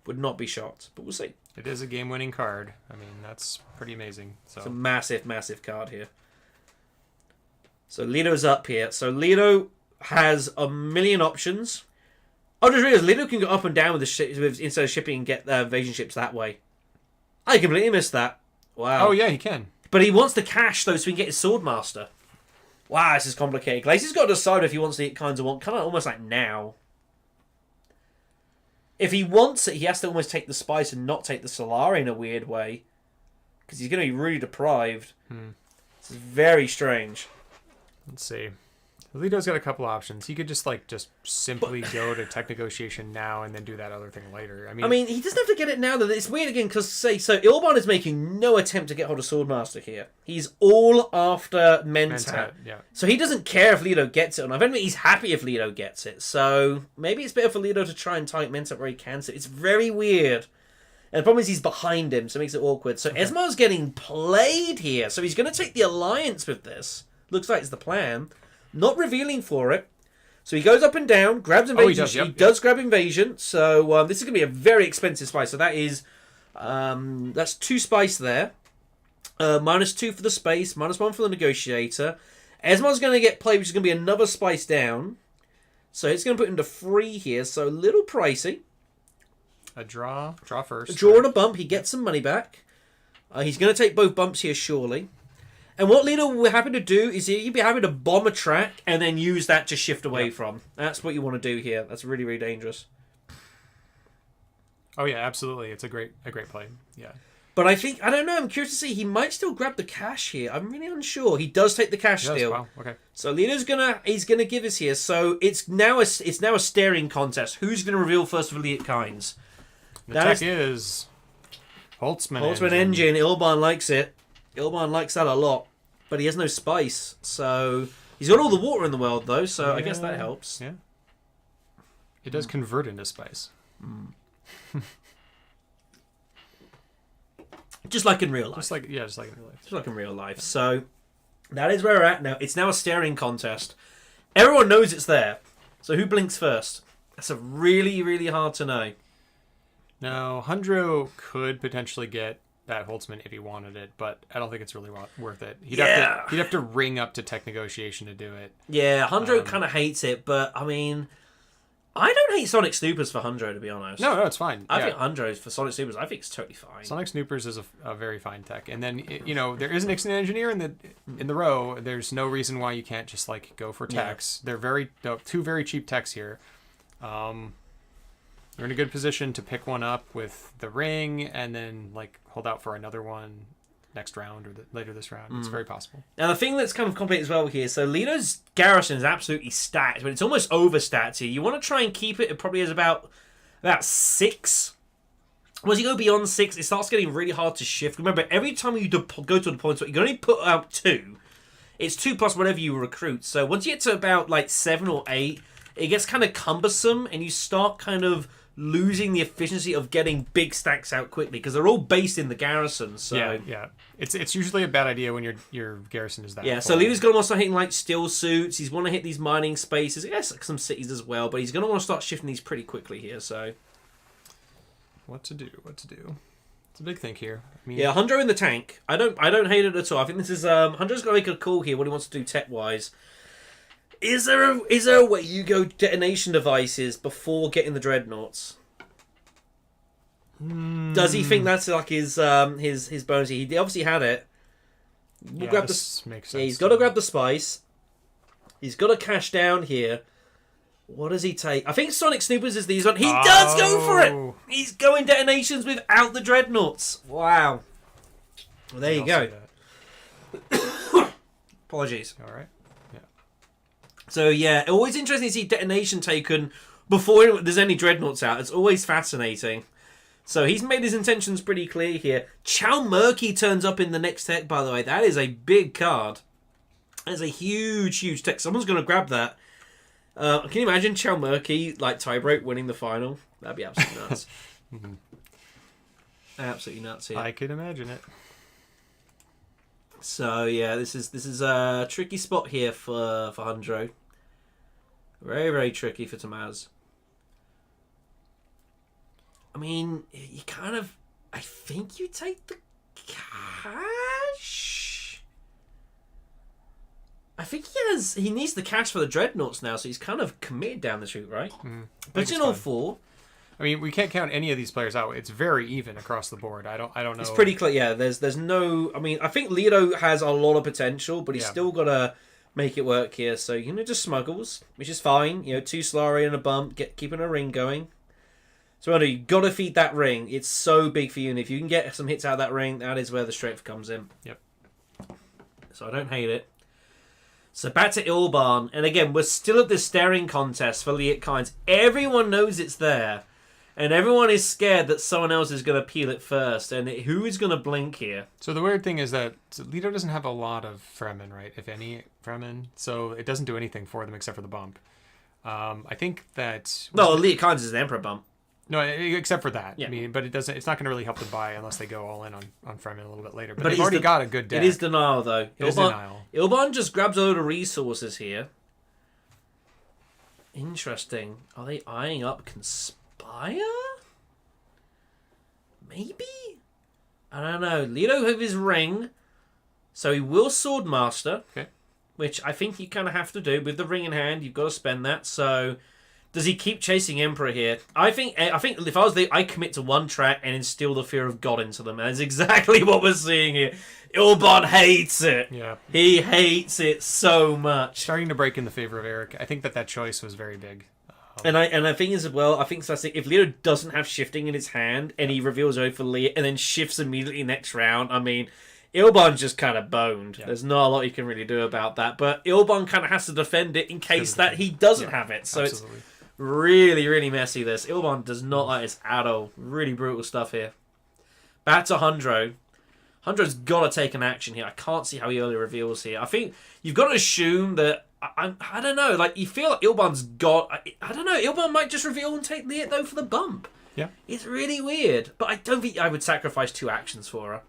Would not be shocked, but we'll see. It is a game-winning card. I mean, that's pretty amazing. So it's a massive, massive card here. So Lido's up here. So Lido has a million options. I just realized Lido can go up and down with the instead of shipping and get invasion ships that way. I completely missed that. Wow. Oh yeah, he can. But he wants the cash though, so he can get his Swordmaster. Wow, this is complicated. Glacier's got to decide if he wants the kind of almost like now. If he wants it, he has to almost take the spice and not take the Solari in a weird way. Because he's going to be really deprived. This is very strange. Let's see. Lito's got a couple options. He could just simply go to tech negotiation now and then do that other thing later. I mean, he doesn't have to get it now. Though it's weird again because so Ilban is making no attempt to get hold of Swordmaster here. He's all after Mentat. Yeah. So he doesn't care if Lido gets it or not. If anything, he's happy if Lido gets it. So maybe it's better for Lido to try and type Mentat where he can. So it's very weird. And the problem is he's behind him, so it makes it awkward. So Esmar's getting played here. So he's going to take the Alliance with this. Looks like it's the plan. Not revealing for it. So he goes up and down, grabs invasion. He does grab invasion. So this is going to be a very expensive spice. So that is, that's 2 spice there. -2 for the space, -1 for the negotiator. Esmar's going to get played, which is going to be another spice down. So it's going to put him to 3 here. So a little pricey. A draw first. A draw and a bump. He gets some money back. He's going to take both bumps here, surely. And what Lido will be happy to do is he'd be happy to bomb a track and then use that to shift away from. That's what you want to do here. That's really, really dangerous. Oh yeah, absolutely. It's a great play. Yeah. But I don't know. I'm curious to see. He might still grab the cash here. I'm really unsure. He does take the cash still. Wow. Okay. So Lido's he's gonna give us here. So it's now a staring contest. Who's gonna reveal first for Liet Kynes? The tech is Holtzman engine. Ilban likes it. Ilban likes that a lot, but he has no spice, so he's got all the water in the world though. So I guess that helps. Yeah, it does convert into spice, just like in real life. just like in real life. Just like in real life. So that is where we're at now. It's now a staring contest. Everyone knows it's there. So who blinks first? That's a really, really hard to know. Now, Hundro could potentially get that Holtzman if he wanted it, but I don't think it's really worth it. He'd have to ring up to tech negotiation to do it. Yeah, Hundro kind of hates it, but I mean, I don't hate Sonic Snoopers for Hundro, to be honest. No, it's fine. I think Hundro for Sonic Snoopers, I think it's totally fine. Sonic Snoopers is a very fine tech, and then there is an excellent engineer in the row. There's no reason why you can't just go for techs. Yeah. They're 2 very cheap techs here. You're in a good position to pick one up with the ring and then hold out for another one next round or later this round. It's very possible. Now the thing that's kind of complicated as well here, so Lido's garrison is absolutely stacked, but it's almost overstacked here. You want to try and keep it probably as about 6. Once you go beyond 6, it starts getting really hard to shift. Remember, every time you go to the point where you can only put out 2, it's 2 plus whatever you recruit. So once you get to about 7 or 8, it gets kind of cumbersome and you start kind of losing the efficiency of getting big stacks out quickly because they're all based in the garrison. So yeah. It's usually a bad idea when your garrison is that. yeah. full. So Leader's going to want to start hitting like steel suits. He's want to hit these mining spaces. Yes, some cities as well. But he's going to want to start shifting these pretty quickly here. So what to do? It's a big thing here. I mean, yeah, Hundro in the tank. I don't hate it at all. I think this is Hundro's got to make a call here. What he wants to do tech wise. Is there a way you go detonation devices before getting the dreadnoughts? Does he think that's like his bonus? He obviously had it. yeah, Grab this makes sense. Yeah, he's got to grab the spice. He's got to cash down here. What does he take? I think Sonic Snoopers is these one. He does go for it. He's going detonations without the dreadnoughts. Wow. Well, there you go. Apologies. All right. So yeah, always interesting to see detonation taken before there's any dreadnoughts out. It's always fascinating. So he's made his intentions pretty clear here. Chow Murky turns up in the next tech, by the way. That is a big card. That is a huge tech. Someone's going to grab that. Can you imagine Chow Murky, like tiebreak, winning the final? That'd be absolutely nuts. Absolutely nuts here. I could imagine it. So yeah, this is a tricky spot here for Hundro. Very tricky for Tomass. I mean, you kind of. I think you take the cash. I think he needs the cash for the dreadnoughts now, so he's kind of committed down the route, right? But in all four. I mean, we can't count any of these players out. It's very even across the board. I don't know. It's pretty clear. Yeah, there's no. I mean, I think Leto has a lot of potential, but he's still got to make it work here. So just smuggles, which is fine. 2 Solari and a bump, keeping a ring going. So you got to feed that ring. It's so big for you, and if you can get some hits out of that ring, that is where the strength comes in. Yep. So I don't hate it. So back to Ilbarn, and again, we're still at this staring contest for Liet Kynes. Everyone knows it's there. And everyone is scared that someone else is going to peel it first. And who is going to blink here? So the weird thing is that Leto doesn't have a lot of Fremen, right? If any Fremen. So it doesn't do anything for them except for the bump. I think that... No, Liet Kynes is an Emperor bump. No, except for that. Yeah. I mean, but it's not going to really help them buy unless they go all in on Fremen a little bit later. But they've already got a good deck. It is denial, though. It is denial. Ilbarn just grabs a load of resources here. Interesting. Are they eyeing up Conspire? Maybe? I don't know. Leto have his ring, so he will Swordmaster. Okay. Which I think you kind of have to do. With the ring in hand, you've got to spend that. So, does he keep chasing Emperor here? I think if I was there, I'd commit to one track and instill the fear of God into them. And that's exactly what we're seeing here. Ilbarn hates it. Yeah. He hates it so much. Starting to break in the favor of Eric. I think that choice was very big. And I think as well, I think if Leo doesn't have shifting in his hand and he reveals over for Leo and then shifts immediately next round, I mean, Ilbarn's just kind of boned. Yeah. There's not a lot you can really do about that. But Ilbarn kind of has to defend it in case that he doesn't have it. So absolutely. It's really messy, this. Ilbarn does not like this at all. Really brutal stuff here. Back to Hundro. Hundro's got to take an action here. I can't see how he early reveals here. I think you've got to assume that I don't know. Like, you feel like Ilbarn's got... I don't know. Ilbarn might just reveal and take Liet, though, for the bump. Yeah. It's really weird. But I don't think I would sacrifice 2 actions for her.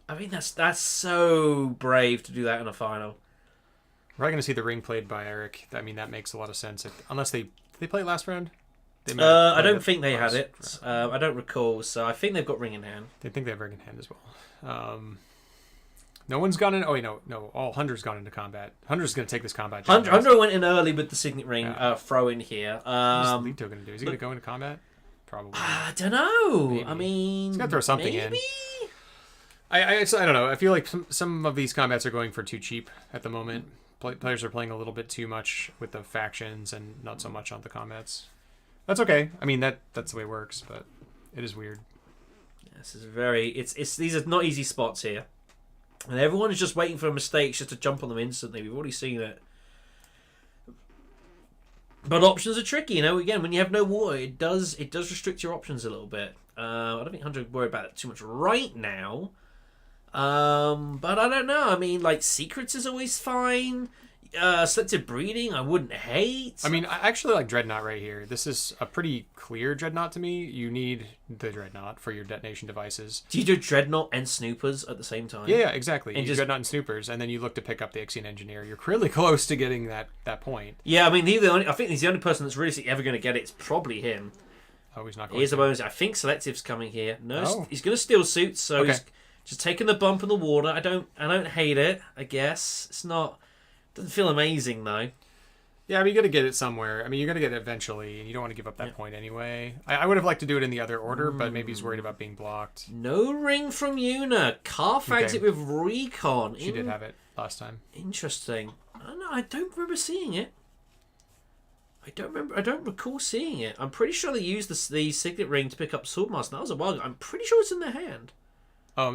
I mean, that's so brave to do that in a final. We're going to see the ring played by Eric. I mean, that makes a lot of sense. Unless they play it last round? I don't think they had it. I don't recall. So I think they've got ring in hand. They think they have ring in hand as well. No one's gone in. Oh, wait, no. All Hunter's gone into combat. Hunter's going to take this combat. Hunter went in early with the signet ring throw in here. What's Leto going to do? Is he going to go into combat? Probably. I don't know. Maybe. I mean, he's going to throw something maybe? in. I don't know. I feel like some of these combats are going for too cheap at the moment. Players are playing a little bit too much with the factions and not so much on the combats. That's okay. I mean, that's the way it works, but it is weird. This is these are not easy spots here. And everyone is just waiting for mistakes just to jump on them instantly. We've already seen it. But options are tricky, Again, when you have no water, it does restrict your options a little bit. I don't think Hunter would worry about it too much right now. But I don't know. I mean, like, secrets is always fine. selective breeding, I wouldn't hate. I mean, I actually like Dreadnought right here. This is a pretty clear Dreadnought to me. You need the Dreadnought for your detonation devices. Do you do Dreadnought and Snoopers at the same time? Yeah, exactly. And You just- Dreadnought and Snoopers, and then you look to pick up the Ixion Engineer. You're really close to getting that point. Yeah, I mean, I think he's the only person that's really ever going to get it. It's probably him. Oh, he's not going Here's to. the bonus. I think Selective's coming here. No, Oh. he's going to steal suits, so Okay. he's just taking the bump in the water. I don't hate it. I guess it's not. Doesn't feel amazing though. Yeah, I mean, you got to get it somewhere. I mean, you got to get it eventually, and you don't want to give up that point anyway. I would have liked to do it in the other order, but maybe he's worried about being blocked. No ring from Yuna. Carfax Okay. it with Recon. She did have it last time. Interesting. I don't know. I don't remember seeing it. I don't recall seeing it. I'm pretty sure they used the signet ring to pick up Swordmaster. That was a while ago. I'm pretty sure it's in their hand.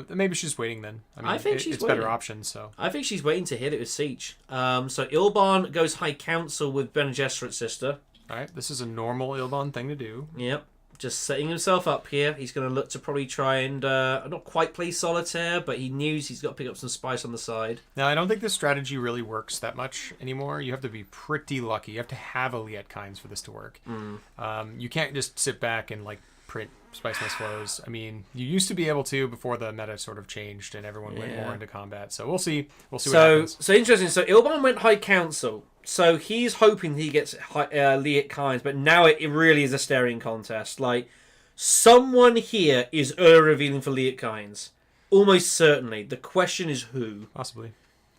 Maybe she's waiting then. I mean, think she's it's better waiting. options. So I think she's waiting to hit it with Siege. So Ilban goes High Council with Bene Gesserit's sister. all right, this is a normal Ilbon thing to do. Yep. Just setting himself up here. He's going to look to probably try and not quite play solitaire, but he knows he's got to pick up some spice on the side. Now, I don't think this strategy really works that much anymore. You have to be pretty lucky. You have to have a Liet Kynes for this to work. You can't just sit back and like print Spice Mess Flows. I mean, you used to be able to before the meta sort of changed and everyone went more into combat. So we'll see. We'll see what happens. So interesting. So Ilban went High Council. So he's hoping he gets Liet Kynes, but now it really is a staring contest. Like, someone here is revealing for Liet Kynes. Almost certainly. The question is who. Possibly.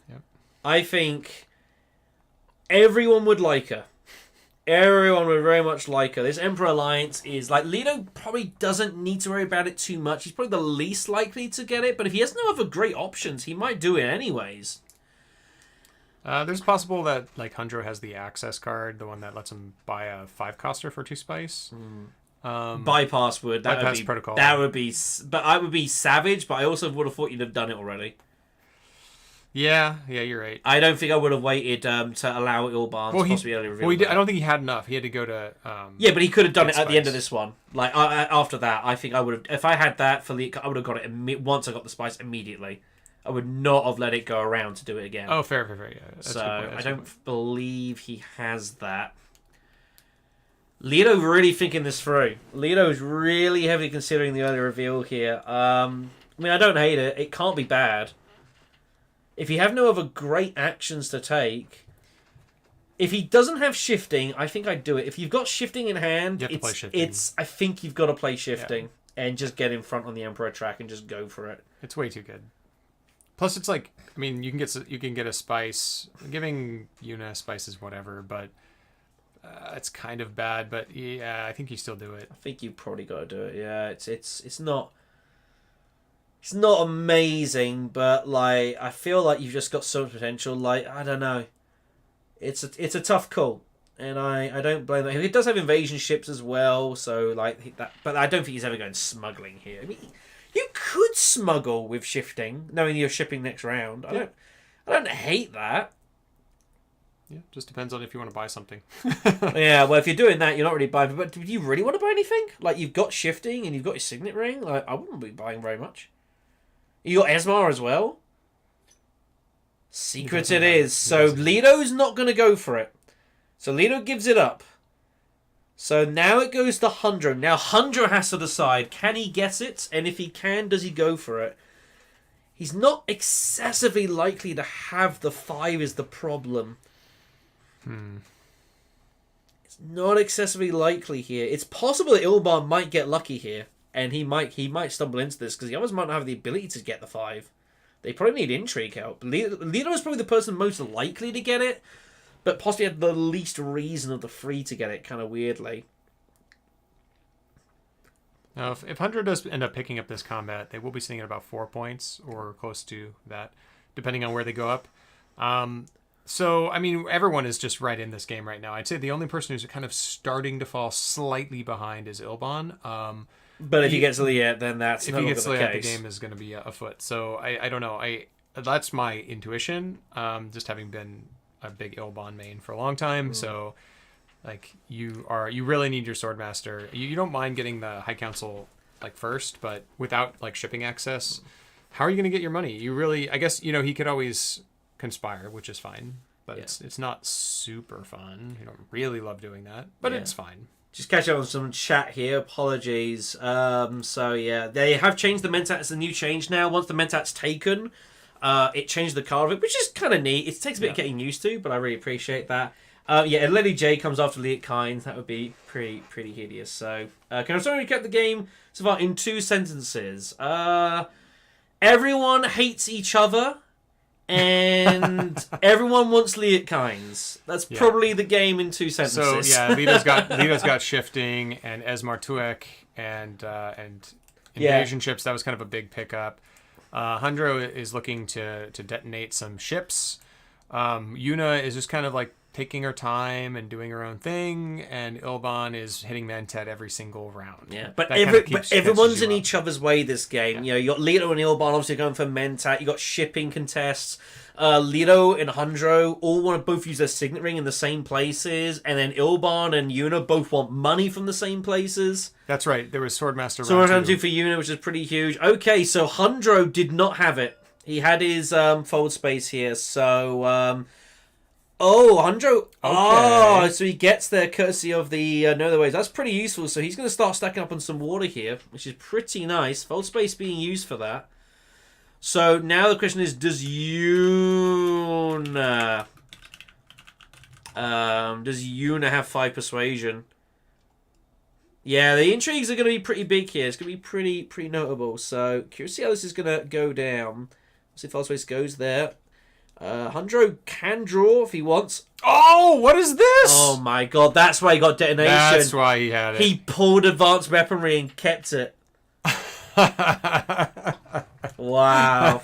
Yep. I think everyone would like her. Everyone would very much like her. This Emperor Alliance is like Leto probably doesn't need to worry about it too much. He's probably the least likely to get it, but if he has no other great options, he might do it anyways. There's possible that like Hundro has the access card, the one that lets him buy a 5-coster for 2 spice. Bypass would that Bypass would be protocol. That would be, but I would be savage. But I also would have thought you'd have done it already. Yeah, you're right. I don't think I would have waited to allow Ilban to possibly early reveal. I don't think he had enough. He had to go to. Yeah, but he could have done it at the end spice. of this one. Like after that, I think I would have. If I had that for the, I would have got it once I got the spice immediately. I would not have let it go around to do it again. Oh, fair. Yeah, that's So a good point. I That's a good don't point. believe he has that. Leto really thinking this through. Leto is really heavily considering the early reveal here. I mean, I don't hate it. It can't be bad. If you have no other great actions to take, if he doesn't have shifting, I think I'd do it. If you've got shifting in hand, You have to play shifting. I think you've got to play shifting and just get in front on the Emperor track and just go for it. It's way too good. Plus, it's like, I mean, you can get a spice. Giving Yuna spice is whatever, but it's kind of bad. But yeah, I think you still do it. I think you've probably got to do it. Yeah, it's not. It's not amazing, but like I feel like you've just got so much potential. Like I don't know, it's a tough call, and I don't blame that. He does have invasion ships as well, so like that. But I don't think he's ever going smuggling here. I mean, you could smuggle with shifting, knowing you're shipping next round. I don't hate that. Yeah, just depends on if you want to buy something. Yeah, well, if you're doing that, you're not really buying. But do you really want to buy anything? Like you've got shifting and you've got your signet ring. Like I wouldn't be buying very much. You got Esmar as well. Secret it is. So Leto's not going to go for it. So Leto gives it up. So now it goes to Hundro. Now Hundro has to decide, can he get it? And if he can, does he go for it? He's not excessively likely to have the 5 is the problem. It's not excessively likely here. It's possible that Ilban might get lucky here. And he might stumble into this because the others might not have the ability to get the 5. They probably need intrigue help. Leto is probably the person most likely to get it, but possibly had the least reason of the 3 to get it, kind of weirdly. Now, if Hundred does end up picking up this combat, they will be sitting at about 4 points or close to that, depending on where they go up. So, I mean, everyone is just right in this game right now. I'd say the only person who's kind of starting to fall slightly behind is Ilban. But if he gets Liet, then that's If no he longer gets the Liet, the case. game is going to be afoot. So I don't know. That's my intuition. Just having been a big Ilban main for a long time. So like you really need your Swordmaster. You don't mind getting the High Council like first, but without like shipping access, how are you going to get your money? You really, I guess, he could always conspire, which is fine. but Yeah. it's not super fun. You don't really love doing that, but Yeah. it's fine. Just catch up on some chat here. Apologies. So yeah, they have changed the Mentat. It's a new change now. Once the Mentat's taken, it changed the card of it, which is kind of neat. It takes a bit of getting used to, but I really appreciate that. Yeah, and lxlGlacier comes after Liat Kynes. That would be pretty hideous. So, can I sorry recap the game so far in 2 sentences? Everyone hates each other, and everyone wants Liat Kynes. That's probably the game in 2 sentences. So yeah, Lito's got shifting and Esmar Tuek and invasion ships. That was kind of a big pickup. Hundro is looking to detonate some ships. Yuna is just kind of like taking her time and doing her own thing, and Ilban is hitting Mentat every single round. Yeah, but That everyone's in up. each other's way this game. Yeah. You know, you got Leto and Ilban obviously going for Mentat. You got shipping contests. Leto and Hundro all want to both use their signet ring in the same places, and then Ilban and Yuna both want money from the same places. That's right. There was Swordmaster So round round 2 two. for Yuna, which is pretty huge. Okay, so Hundro did not have it. He had his fold space here, so... Hundro. Oh, so he gets there courtesy of the No Other Ways. That's pretty useful. So he's going to start stacking up on some water here, which is pretty nice. Fold space being used for that. So now the question is, does Yuna have 5 persuasion? Yeah, the intrigues are going to be pretty big here. It's going to be pretty notable. So curious to see how this is going to go down. Let's see if fold space goes there. Hundro can draw if he wants. Oh, what is this? Oh my god, that's why he got detonation. That's why he had it. He pulled advanced weaponry and kept it. Wow.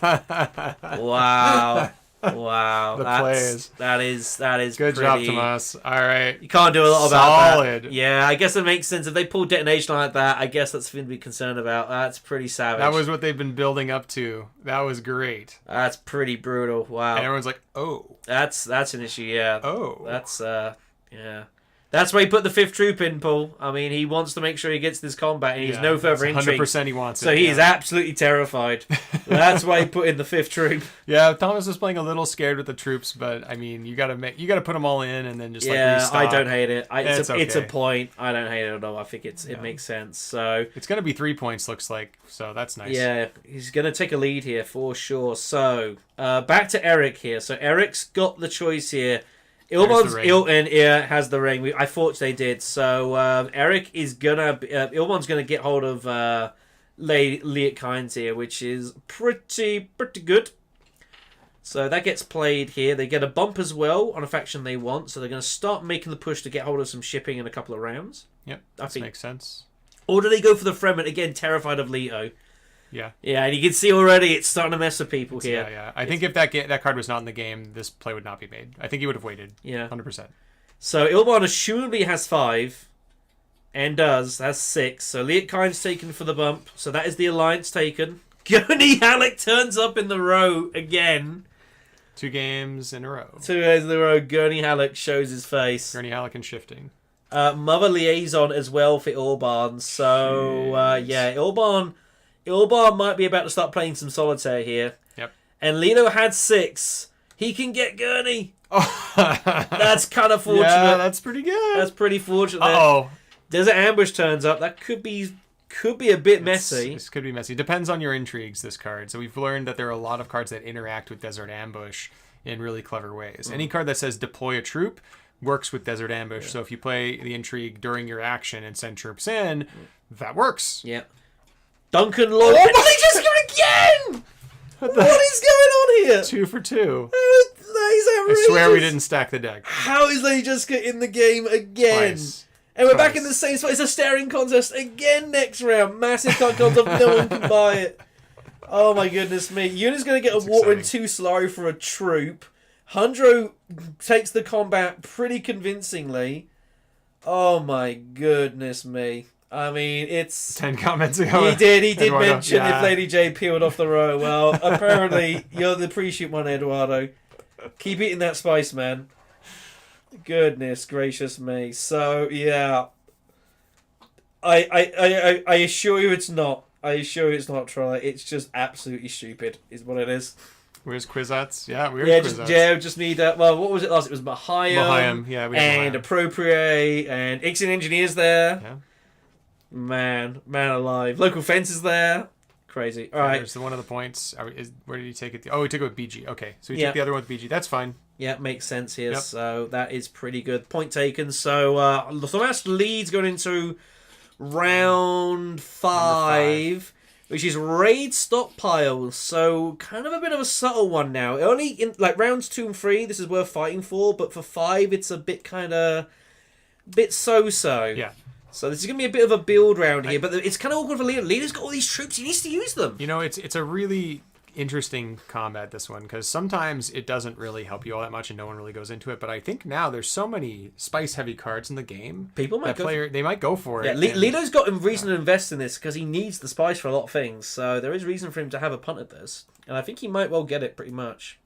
Wow. The plays. That is Good pretty... job, Tomass. All right. You can't do a lot about Solid. that. Yeah, I guess it makes sense. If they pull detonation like that, I guess that's something to be concerned about. That's pretty savage. That was what they've been building up to. That was great. That's pretty brutal. Wow. And everyone's like, oh. That's an issue, yeah. Oh. That's, yeah. That's why he put the 5th troop in, Paul. I mean, he wants to make sure he gets this combat, and he's no further intrigue. 100% he wants it. So he is absolutely terrified. That's why he put in the 5th troop. Yeah, Thomas was playing a little scared with the troops, but I mean, you got to put them all in and then just restock. I don't hate it. It's a okay. point. I don't hate it at all. I think it makes sense. So it's going to be 3 points, looks like. So that's nice. yeah, he's going to take a lead here for sure. So back to Eric here. So Eric's got the choice here. Ilban has the ring. I thought they did. So Eric is Ilban's gonna get hold of Liat Kynes here, which is pretty good. So that gets played here. They get a bump as well on a faction they want. So they're gonna start making the push to get hold of some shipping in a couple of rounds. Yep, that makes sense. Or do they go for the Fremen again? Terrified of Leto. Yeah. Yeah, and you can see already it's starting to mess with people here. Yeah. I think if that card was not in the game, this play would not be made. I think he would have waited. Yeah. 100%. So Ilban assumably has 5. And has 6. So Liat Kynes taken for the bump. So that is the alliance taken. Gurney Halleck turns up in the row again. 2 games in a row. 2 games in a row. Gurney Halleck shows his face. Gurney Halleck and shifting. Mother Liaison as well for Ilban. So, Ilban might be about to start playing some solitaire here. Yep. And Leto had 6. He can get Gurney. Oh. That's kind of fortunate. Yeah, that's pretty good. That's pretty fortunate. Uh-oh. Desert Ambush turns up. That could be a bit messy. This could be messy. Depends on your intrigues, this card. So we've learned that there are a lot of cards that interact with Desert Ambush in really clever ways. Any card that says deploy a troop works with Desert Ambush. Yeah. So if you play the intrigue during your action and send troops in, that works. Yeah. Duncan Lloyd. Oh, they just go again! What is going on here? 2 for 2. That is outrageous. I swear we didn't stack the deck. How is lxlGlacier in the game again? Twice. And we're back in the same spot. It's a staring contest again next round. Massive card contest. No one can buy it. Oh my goodness me. Yuna's going to get a water and 2 slow for a troop. Hundro takes the combat pretty convincingly. Oh my goodness me. I mean, it's... 10 comments ago. He did mention yeah. if Lady J peeled off the row. Well, apparently, you're the pre-shoot one, Eduardo. Keep eating that spice, man. Goodness gracious me. So, yeah. I assure you it's not. I assure you it's not, Troy. It's just absolutely stupid, is what it is. Where's Kwisatz? Yeah, where's Yeah, Kwisatz? just need well, what was it last? It was Mahayam. Yeah, we have And Mahayam. Appropriate and Ixion Engineers there. Yeah. Man alive. Local fence is there. Crazy. All right. There's one of the points. Where did he take it? Oh, he took it with BG. Okay, so he Yeah. took the other one with BG. That's fine. Yeah, makes sense here. Yep. So that is pretty good. Point taken. So Tomass leads going into round 5, which is raid stockpiles. So kind of a bit of a subtle one now. Only in like rounds 2 and 3, this is worth fighting for, but for 5, it's a bit so-so. Yeah. So this is going to be a bit of a build round here, but it's kind of awkward for Leader. Leader's got all these troops. He needs to use them. You know, it's a really interesting combat, this one, because sometimes it doesn't really help you all that much and no one really goes into it. But I think now there's so many spice-heavy cards in the game. People might they might go for it. Yeah, Lido's got a reason to invest in this because he needs the spice for a lot of things. So there is reason for him to have a punt at this. And I think he might well get it pretty much.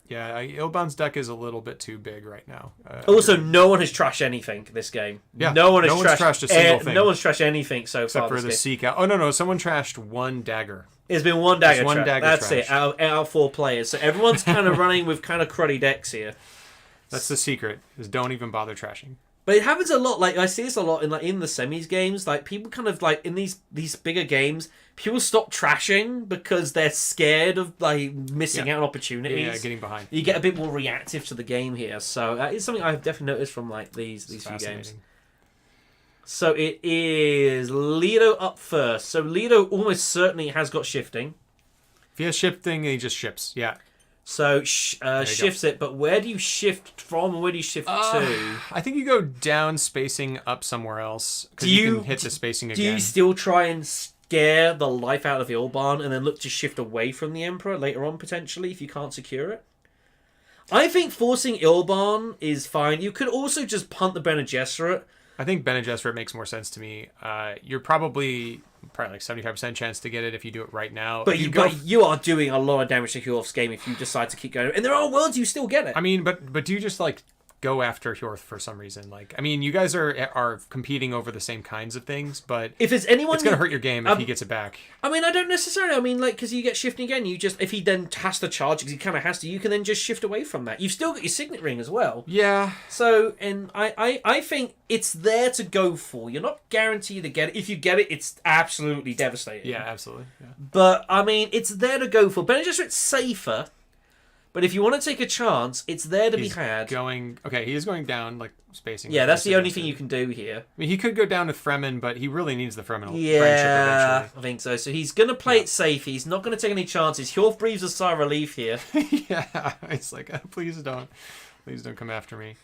Yeah, Ilban's deck is a little bit too big right now. Also, no one has trashed anything this game. Yeah, no one has no one's trashed a single thing. No one's trashed anything so except far. for the Seek Out. Oh, no, someone trashed one dagger. There's been one dagger. One dagger That's trashed. it. Out of 4 players. So everyone's kind of running with kind of cruddy decks here. That's the secret, is don't even bother trashing. But it happens a lot. Like I see this a lot in the semis games. Like people kind of like in these bigger games, people stop trashing because they're scared of like missing out on opportunities. Yeah, getting behind. You get a bit more reactive to the game here. So it's something I've definitely noticed from like these few games. So it is Lido up first. So Lido almost certainly has got shifting. If he has shifting, he just ships. Yeah. So shifts it, but where do you shift from and where do you shift to? I think you go down spacing up somewhere else. Because you can hit the spacing again. Do you still try and scare the life out of Ilban and then look to shift away from the Emperor later on, potentially, if you can't secure it? I think forcing Ilban is fine. You could also just punt the Bene Gesserit. I think Bene Gesserit makes more sense to me. You're probably like 75% chance to get it if you do it right now. But you are doing a lot of damage to Hjorth's game if you decide to keep going. And there are worlds you still get it. I mean, but do you just like go after Hjorth for some reason? Like, I mean, you guys are competing over the same kinds of things, but if there's anyone, it's gonna hurt your game if he gets it back. I mean, I don't necessarily. I mean, like, because you get shifting again, you just if he then has to charge, because he kind of has to, you can then just shift away from that. You've still got your signet ring as well. Yeah. So, and I think it's there to go for. You're not guaranteed to get it. If you get it, it's absolutely devastating. Yeah, absolutely. Yeah. But I mean, it's there to go for. Bene Gesserit's safer. But if you want to take a chance, it's there to be had. He is going down, like, spacing. Yeah, that's the only thing you can do here. I mean, he could go down with Fremen, but he really needs the Fremen friendship Yeah, eventually. I think so. So he's going to play it safe. He's not going to take any chances. Hjorth breathes a sigh of relief here. Yeah, it's like, please don't come after me.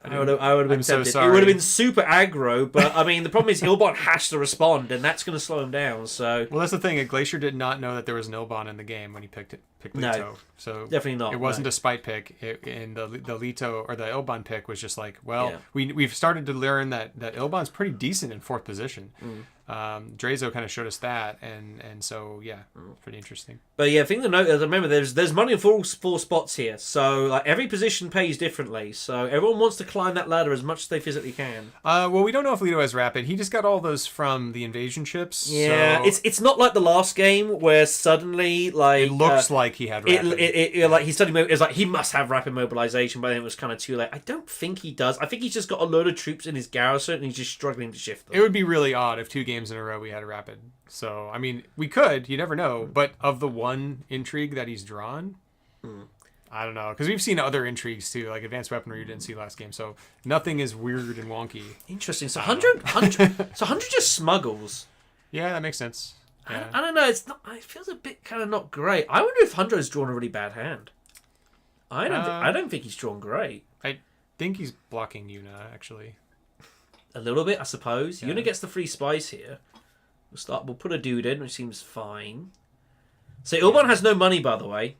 I would have been tempted. So it would have been super aggro, but I mean, the problem is Ilban has to respond, and that's going to slow him down. So, well, that's the thing. Glacier did not know that there was an Ilban in the game when he picked Leto. No, so definitely not. It wasn't a spite pick. And the Leto or the Ilban pick was just like, well, we've started to learn that Ilban's pretty decent in 4th position. Drazo kind of showed us that, and so yeah, pretty interesting. But yeah, thing to note is, remember, there's money in 4 spots here, so like every position pays differently. So everyone wants to climb that ladder as much as they physically can. Well, we don't know if Leto has rapid. He just got all those from the invasion ships. Yeah, so it's not like the last game where suddenly like it looks like he had rapid. It like he suddenly it's like he must have rapid mobilization, but then it was kind of too late. I don't think he does. I think he's just got a load of troops in his garrison and he's just struggling to shift them. It would be really odd if 2 games in a row we had a rapid. So I mean, we could. You never know. But of the one intrigue that he's drawn, I don't know, because we've seen other intrigues too, like advanced weaponry you didn't see last game. So nothing is weird and wonky. Interesting. So 100 just smuggles. Yeah, that makes sense. Yeah. I don't know. It's not. It feels a bit kind of not great. I wonder if Hundred has drawn a really bad hand. I don't think he's drawn great. I think he's blocking Yuna actually. A little bit, I suppose. Yeah. Yuna gets the free spice here. We'll put a dude in, which seems fine. So Ilban has no money, by the way.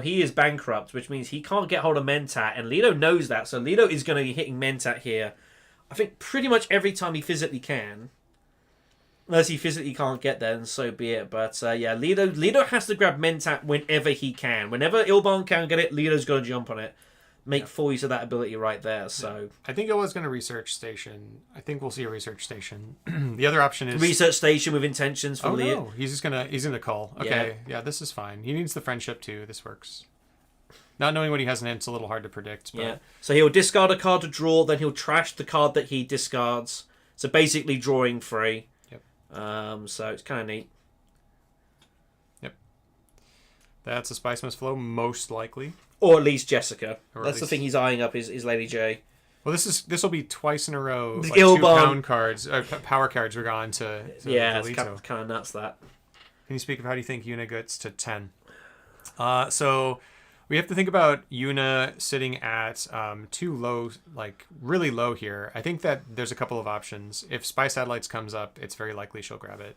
He is bankrupt, which means he can't get hold of Mentat, and Leto knows that. So Leto is going to be hitting Mentat here, I think, pretty much every time he physically can. Unless he physically can't get there, and so be it. But yeah, Leto has to grab Mentat whenever he can. Whenever Ilban can get it, Leto's got to jump on it. make full use of that ability right there. So I think it was going to research station. I think we'll see a research station. The other option is research station with intentions for Leah. No, he's gonna call. Okay, yeah, this is fine. He needs the friendship too. This works. Not knowing what he has in it, it's a little hard to predict. But... Yeah. So he'll discard a card to draw, then he'll trash the card that he discards. So basically drawing 3. Yep. So it's kind of neat. Yep. That's a Spice Must Flow, most likely. Or at least Jessica. Or That's the thing he's eyeing up is Lady J. Well, this will be twice in a row. The Like 2 Ilbon. pound cards, power cards were gone to Yeah, it's Lito. kind of nuts that. Can you speak of how do you think Yuna gets to 10? So we have to think about Yuna sitting at too low, like really low here. I think that there's a couple of options. If Spy Satellites comes up, it's very likely she'll grab it.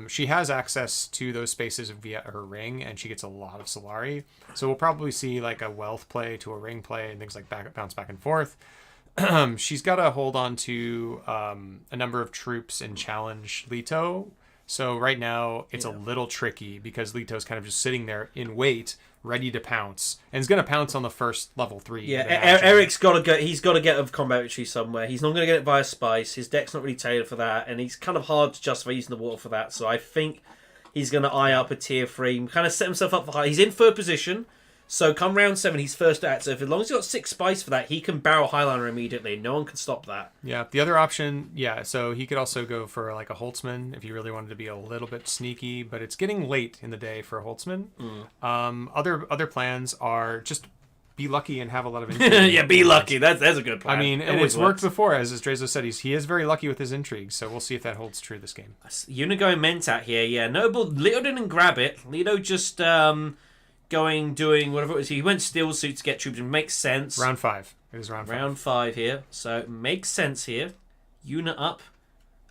She has access to those spaces via her ring, and she gets a lot of Solari. So we'll probably see like a wealth play to a ring play and things like bounce back and forth. She's got to hold on to a number of troops and challenge Leto. So right now it's a little tricky because Leto's kind of just sitting there in wait, ready to pounce, and he's going to pounce on the first level 3. Yeah, Eric's got to go. He's got to get a combat victory somewhere. He's not going to get it via Spice. His deck's not really tailored for that, and he's kind of hard to justify using the water for that. So I think he's going to eye up a tier 3, kind of set himself up for high. He's in 3rd position. So come round 7, he's first at. So if, as long as he's got 6 Spice for that, he can barrel Highliner immediately. No one can stop that. Yeah, the other option, so he could also go for like a Holtzman if he really wanted to be a little bit sneaky, but it's getting late in the day for a Holtzman. Other plans are just be lucky and have a lot of intrigue. Yeah, be lucky. That's a good plan. I mean, and it's worked before, as Drazo said. He is very lucky with his intrigue, so we'll see if that holds true this game. Yuna going Mentat here, yeah. Notable, Leto didn't grab it. Leto just doing whatever it was. He went Steel Suit to get troops, and makes sense. Round 5. It is round 5. Round 5 here, so it makes sense here. Yuna up.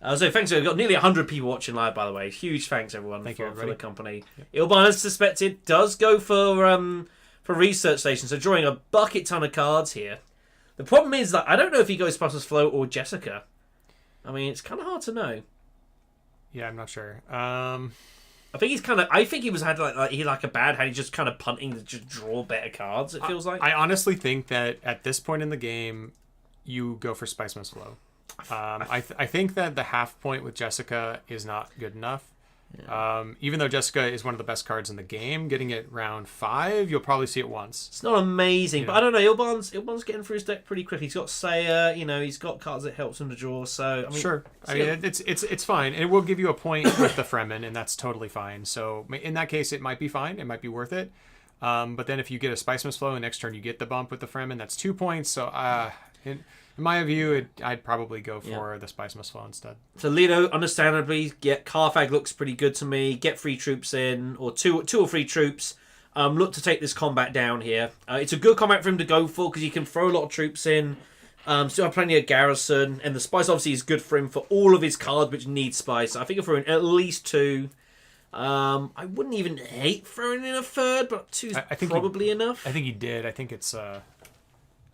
So thanks. We've got nearly 100 people watching live, by the way. Huge thanks everyone for the company. Yep. Ilban, as suspected, does go for research station, so drawing a bucket ton of cards here. The problem is that I don't know if he goes Spice's Flow or Jessica. I mean, it's kind of hard to know. Yeah, I'm not sure. I think he's kind of. I think he was had like a bad hand. He's just kind of punting to just draw better cards. It feels like. I honestly think that at this point in the game, you go for Spice Must Flow. I think that the half point with Jessica is not good enough. Yeah. Even though Jessica is one of the best cards in the game, getting it round 5, you'll probably see it once. It's not amazing, but I don't know. Ilban's getting through his deck pretty quick. He's got Saya, he's got cards that helps him to draw. So I mean, sure, it's fine, and it will give you a point with the Fremen, and that's totally fine. So in that case, it might be fine. It might be worth it. But then if you get a Spice Must Flow, and next turn you get the bump with the Fremen, that's 2 points. So in my view, I'd probably go for the Spice Must Flow instead. So Leto, understandably, Carthag looks pretty good to me. Get 3 troops in, or two or 3 troops. Look to take this combat down here. It's a good combat for him to go for because he can throw a lot of troops in. Still have plenty of garrison, and the Spice obviously is good for him for all of his cards which need Spice. I think if we're in at least 2. I wouldn't even hate throwing in a 3rd, but 2's probably enough. I think he did. I think it's...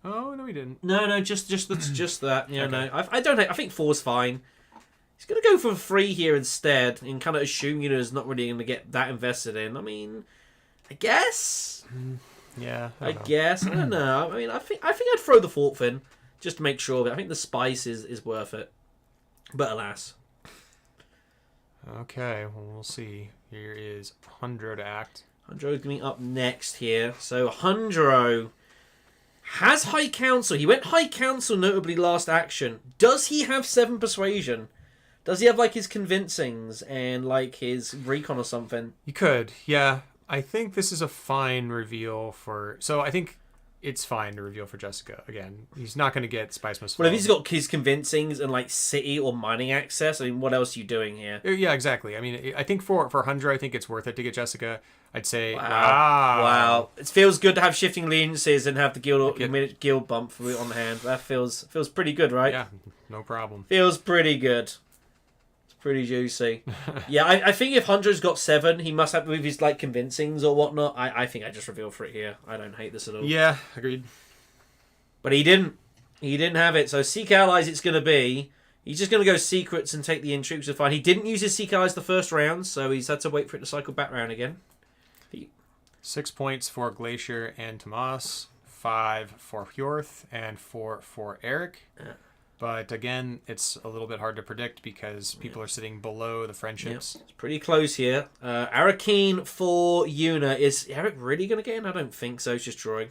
Oh no, he didn't. No, just that. Yeah, okay. No, I don't. I think 4's fine. He's gonna go for 3 here instead, and kind of assume is not really gonna get that invested in. I mean, I guess. Yeah. I guess. I don't know. I mean, I think I'd throw the 4th in just to make sure. But I think the Spice is worth it. But alas. Okay, well, we'll see. Here is Hundro to act. Hundro's going to be up next here. So Hundro has High Council. He went High Council notably last action. Does he have 7 Persuasion? Does he have like his Convincings and like his Recon or something? You could, yeah. I think this is a fine reveal for... So I think it's fine to reveal for Jessica. Again, he's not going to get Spice Must Flow. Well, if he's got his Convincings and like City or Mining Access, I mean, what else are you doing here? Yeah, exactly. I mean, I think for Hundro, I think it's worth it to get Jessica. I'd say, wow. It feels good to have Shifting Allegiances and have the guild bump on the hand. That feels pretty good, right? Yeah, no problem. Feels pretty good. It's pretty juicy. Yeah, I think if Hundro's got 7, he must have with his like Convincings or whatnot. I think I just reveal for it here. I don't hate this at all. Yeah, agreed. But he didn't. He didn't have it. So Seek Allies it's going to be. He's just going to go Secrets and take the Intrigues to fine. He didn't use his Seek Allies the first round, so he's had to wait for it to cycle back round again. 6 points for Glacier and Tomass. 5 for Hjorth and 4 for Eric. Yeah. But again, it's a little bit hard to predict because people are sitting below the friendships. It's pretty close here. Arakeen for Yuna. Is Eric really going to get in? I don't think so. He's just drawing.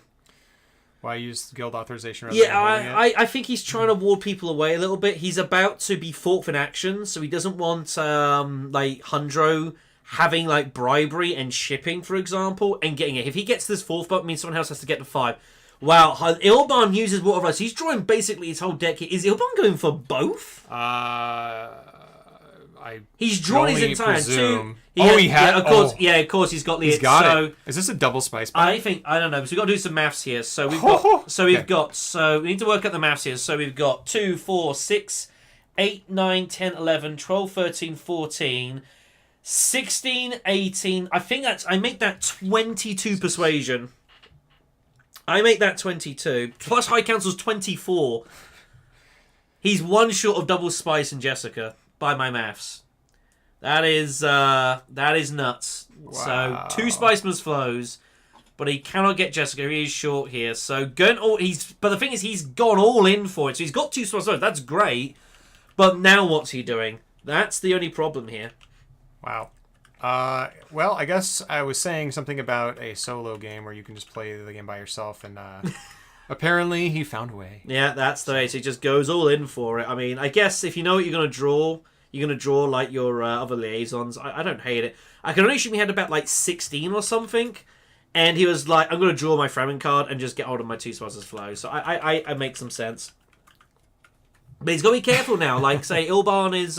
Why use guild authorization rather than holding it? I think he's trying to ward people away a little bit. He's about to be fought in action, so he doesn't want like Hundro having like bribery and shipping, for example, and getting it. If he gets this 4th bump, it means someone else has to get to 5. Wow, Ilban uses Water of Life. So he's drawing basically his whole deck here. Is Ilban going for both? He's drawn his entire two. He had. Of course, of course, he's got the. He's got it. Is this a double spice? I don't know. So we've got to do some maths here. So we've got. So we need to work out the maths here. So we've got 2, 4, 6, 8, 9, 10, 11, 12, 13, 14, 16, 18. I make that 22 persuasion. I make that 22. Plus High Council's 24. He's one short of double spice and Jessica by my maths. That is nuts. Wow. So 2 Spiceman's flows, but he cannot get Jessica. He is short here. So but the thing is he's gone all in for it. So he's got 2 Spice flows. That's great. But now what's he doing? That's the only problem here. Wow. Well, I guess I was saying something about a solo game where you can just play the game by yourself, and apparently he found a way. Yeah, that's the way. So he just goes all in for it. I mean, I guess if you know what you're going to draw like your other liaisons. I don't hate it. I can only assume he had about like 16 or something, and he was like, I'm going to draw my Fremen card and just get hold of my 2 Spices flow. So I make some sense. But he's got to be careful now. Like, say, Ilban is...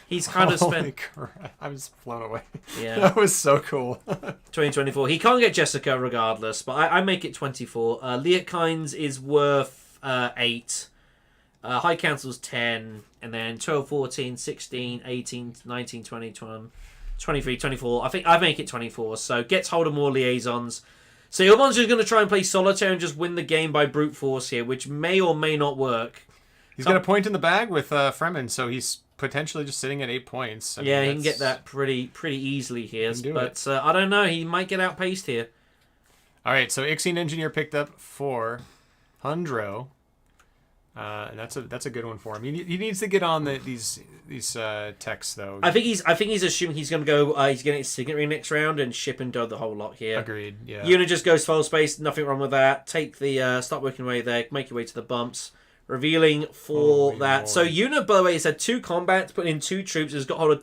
He's kind of spent... Crap. I was blown away. Yeah. That was so cool. 2024. He can't get Jessica regardless, but I make it 24. Leotkind's is worth 8. High Council's 10. And then 12, 14, 16, 18, 19, 20, 21, 23, 24. I think I make it 24. So gets hold of more liaisons. So Ilban's just going to try and play solitaire and just win the game by brute force here, which may or may not work. He's got a point in the bag with Fremen, so he's potentially just sitting at 8 points. He can get that pretty easily here. But I don't know. He might get outpaced here. All right, so Ixian Engineer picked up for Hundro. And that's a good one for him. He needs to get on these techs though. I think he's assuming he's going to go. He's getting his Signet Ring next round and ship and do the whole lot here. Agreed. Yeah. Yuna just goes full space. Nothing wrong with that. Take the start working away there. Make your way to the bumps. Revealing for that. Holy. So Yuna, by the way, has had 2 combats, put in 2 troops. Has got hold of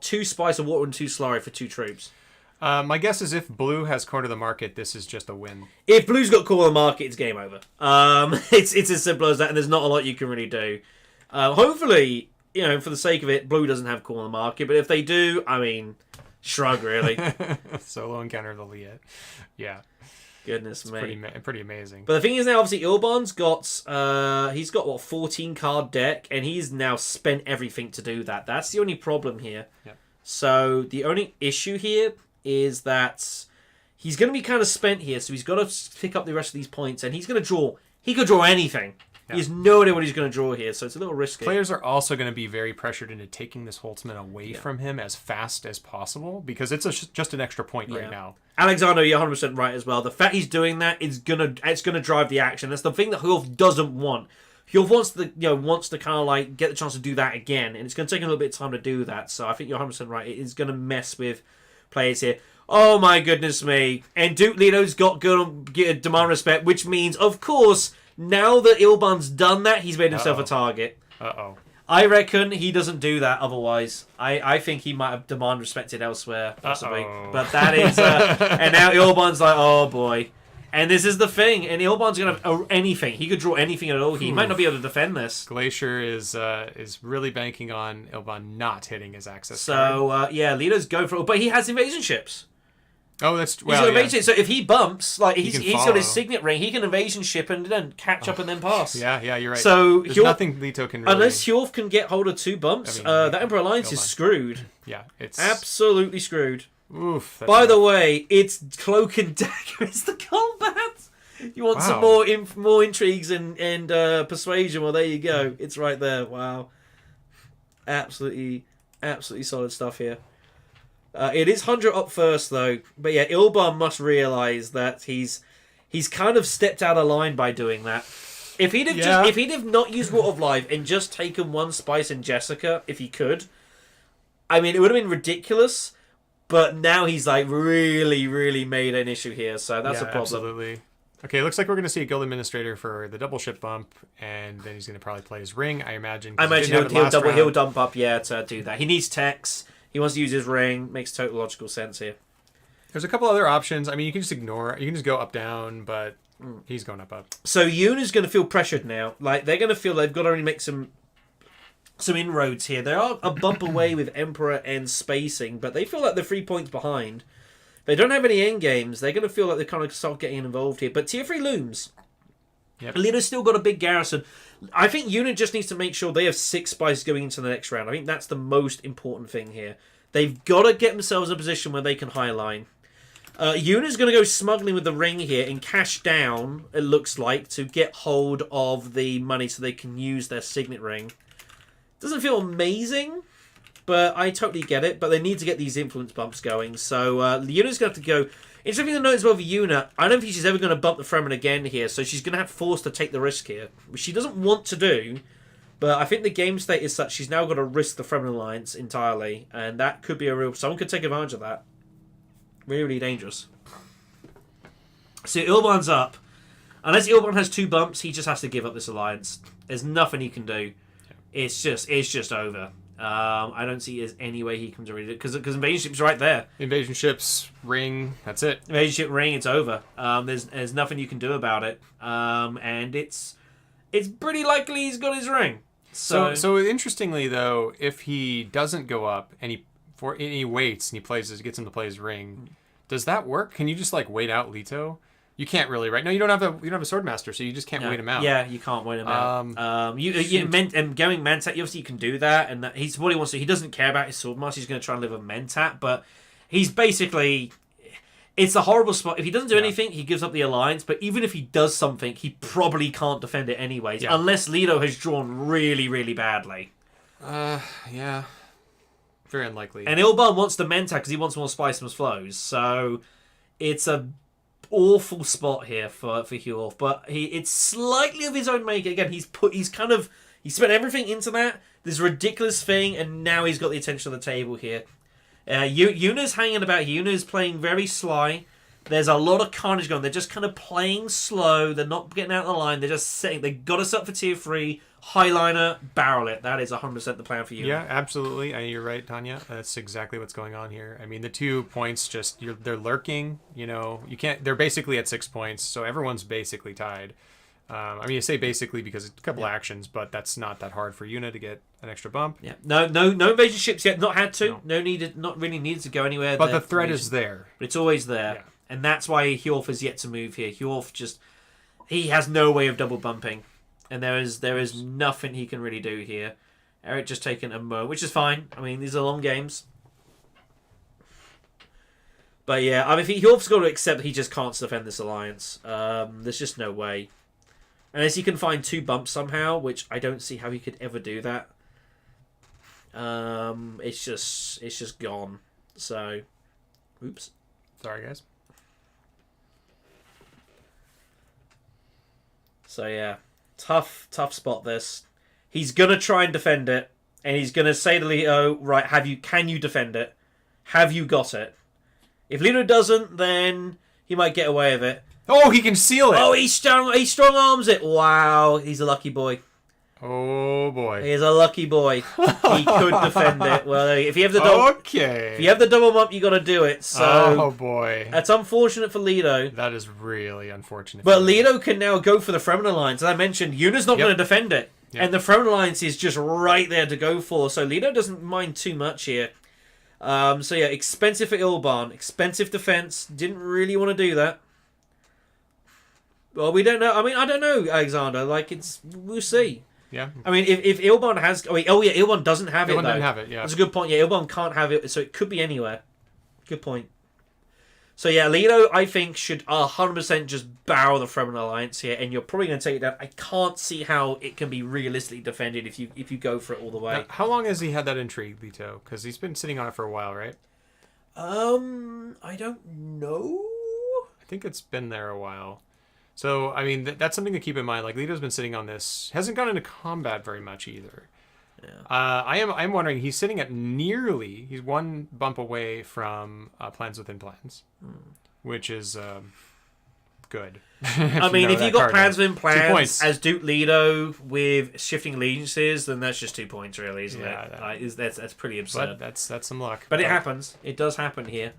2 Spice of Water and 2 Slurry for 2 troops. My guess is if Blue has cornered the market, this is just a win. If Blue's got call on the market, it's game over. It's as simple as that, and there's not a lot you can really do. Hopefully, for the sake of it, Blue doesn't have call on the market, but if they do, I mean, shrug really. Solo encounter the Liet. Yeah. Goodness me. Pretty amazing. But the thing is now, obviously, Ilban's got, 14 card deck, and he's now spent everything to do that. That's the only problem here. Yeah. So the only issue here is that he's going to be kind of spent here, so he's got to pick up the rest of these points, and he's going to draw. He could draw anything. Yeah. He has no idea what he's going to draw here, so it's a little risky. Players are also going to be very pressured into taking this Holtzman away from him as fast as possible, because it's just an extra point right now. Alexander, you're 100% right as well. The fact he's doing that is it's gonna drive the action. That's the thing that Hjorth doesn't want. Hjorth wants to kind of like get the chance to do that again, and it's going to take a little bit of time to do that. So I think you're 100% right. It is going to mess with players here. Oh my goodness me! And Duke Leto's got good demand respect, which means, of course, now that Ilban's done that, he's made himself a target. I reckon he doesn't do that otherwise. I think he might have demand respected elsewhere, possibly. But that is... and now Ilban's like, oh boy. And this is the thing. And Ilban's going to have anything. He could draw anything at all. He might not be able to defend this. Glacier is really banking on Ilban not hitting his access card. So, Leto's going for it. But he has invasion ships. Oh, that's... Well, so if he bumps, like he's got his Signet Ring, he can evasion ship and then catch up and then pass. Yeah, you're right. So there's nothing Leto can really... Unless Hjorth can get hold of 2 bumps, that Emperor Alliance is screwed. Yeah, it's... absolutely screwed. Oof. By the way, it's Cloak and Dagger is the combat. You want some more intrigues and persuasion? Well, there you go. It's right there. Wow. Absolutely solid stuff here. It is 100 up first, though. But yeah, Ilban must realise that he's kind of stepped out of line by doing that. If he'd have not used Water of Life and just taken one spice in Jessica, if he could, I mean, it would have been ridiculous. But now he's like really, really made an issue here, so that's a problem. Absolutely. Okay, looks like we're going to see a guild administrator for the double ship bump, and then he's going to probably play his ring, I imagine. He'll dump up, to do that. He needs techs. He wants to use his ring. Makes total logical sense here. There's a couple other options. I mean, you can just ignore it. You can just go up, down, but he's going up. So Yoon is going to feel pressured now. Like, they're going to feel they've got to only make some inroads here. They are a bump away with Emperor and spacing, but they feel like they're 3 points behind. They don't have any end games. They're going to feel like they kind of start getting involved here. But tier 3 looms. Yep. Alina's still got a big garrison. I think Yuna just needs to make sure they have 6 spies going into the next round. I think that's the most important thing here. They've got to get themselves in a position where they can highline. Yuna's going to go smuggling with the ring here and cash down, it looks like, to get hold of the money so they can use their signet ring. Doesn't feel amazing, but I totally get it. But they need to get these influence bumps going. So Yuna's going to have to go. Interesting to note as well for Yuna, I don't think she's ever going to bump the Fremen again here. So she's going to have forced to take the risk here, which she doesn't want to do. But I think the game state is such she's now got to risk the Fremen alliance entirely. And that could be a real... Someone could take advantage of that. Really, really dangerous. So Ilban's up. Unless Ilban has 2 bumps, he just has to give up this alliance. There's nothing he can do. It's just over. I don't see there's any way he can read it because invasion ship's right there. Invasion ships, ring, that's it. Invasion ship ring, it's over. There's nothing you can do about it. And it's pretty likely he's got his ring. So interestingly though, if he doesn't go up and he waits and gets him to play his ring, does that work? Can you just like wait out Leto? You can't really, right? No, you don't have a swordmaster, so you just can't wait him out. Yeah, you can't wait him out. And going Mentat, obviously you can do that, and he's what he wants to. He doesn't care about his swordmaster. He's going to try and live a Mentat, but he's basically. It's a horrible spot. If he doesn't do anything, he gives up the alliance. But even if he does something, he probably can't defend it anyways, unless Leto has drawn really, really badly. Yeah. Very unlikely. And Ilban wants the Mentat because he wants more spice and flows. So it's a awful spot here for Hjorth, but it's slightly of his own making. Again, he spent everything into that this ridiculous thing, and now he's got the attention of the table here. Yuna's hanging about. Yuna's playing very sly. There's a lot of carnage going. They're just kind of playing slow. They're not getting out of the line. They're just saying they got us up for tier 3. Highliner, barrel it. That is 100% the plan for you. Yeah, absolutely. You're right, Tanya. That's exactly what's going on here. I mean, the 2 points they're lurking. You know, you can't. They're basically at 6 points, so everyone's basically tied. I mean, I say basically because it's a couple actions, but that's not that hard for Yuna to get an extra bump. Yeah, no invasion ships yet. Not had to. Not really needed to go anywhere. But the threat is there. But it's always there, and that's why Hjorth has yet to move here. Hjorth he has no way of double bumping. And there is nothing he can really do here. Eric just taking a mo, which is fine. I mean, these are long games. But yeah, I mean, Hjorth's got to accept that he just can't defend this alliance. There's just no way. Unless he can find 2 bumps somehow, which I don't see how he could ever do that. It's just gone. So, oops. Sorry, guys. So yeah. Tough spot this. He's gonna try and defend it, and he's gonna say to Leto, right, can you defend it? Have you got it? If Leto doesn't, then he might get away with it. Oh, he can seal it! Oh, he strong arms it. Wow, he's a lucky boy. Oh boy. He's a lucky boy. He could defend it. Well, if you have the double if you have the double bump, you gotta do it. So oh boy. That's unfortunate for Leto. That is really unfortunate. But Leto can now go for the Fremen alliance. As I mentioned, Yuna's not going to defend it. Yep. And the Fremen alliance is just right there to go for. So Leto doesn't mind too much here. So yeah, expensive for Ilban. Expensive defense. Didn't really want to do that. Well, we don't know. I mean, I don't know, Alexander. Like, we'll see. Yeah. I mean, if Ilban has... Ilban doesn't have it, though. Ilban doesn't have it, yeah. That's a good point. Yeah, Ilban can't have it, so it could be anywhere. Good point. So yeah, Leto, I think, should 100% just barrel the Fremen alliance here, and you're probably going to take it down. I can't see how it can be realistically defended if you go for it all the way. Now, how long has he had that intrigue, Leto? Because he's been sitting on it for a while, right? I don't know. I think it's been there a while. So, I mean, that's something to keep in mind. Like, Lito's been sitting on this. Hasn't gone into combat very much either. Yeah. I'm wondering, he's sitting at he's one bump away from Plans Within Plans, which is good. I mean, if you got Plans Within 2 Plans points. as Duke Leto with shifting allegiances, then that's just 2 points, really, isn't it? That's pretty absurd. But that's some luck. But it happens. It does happen here.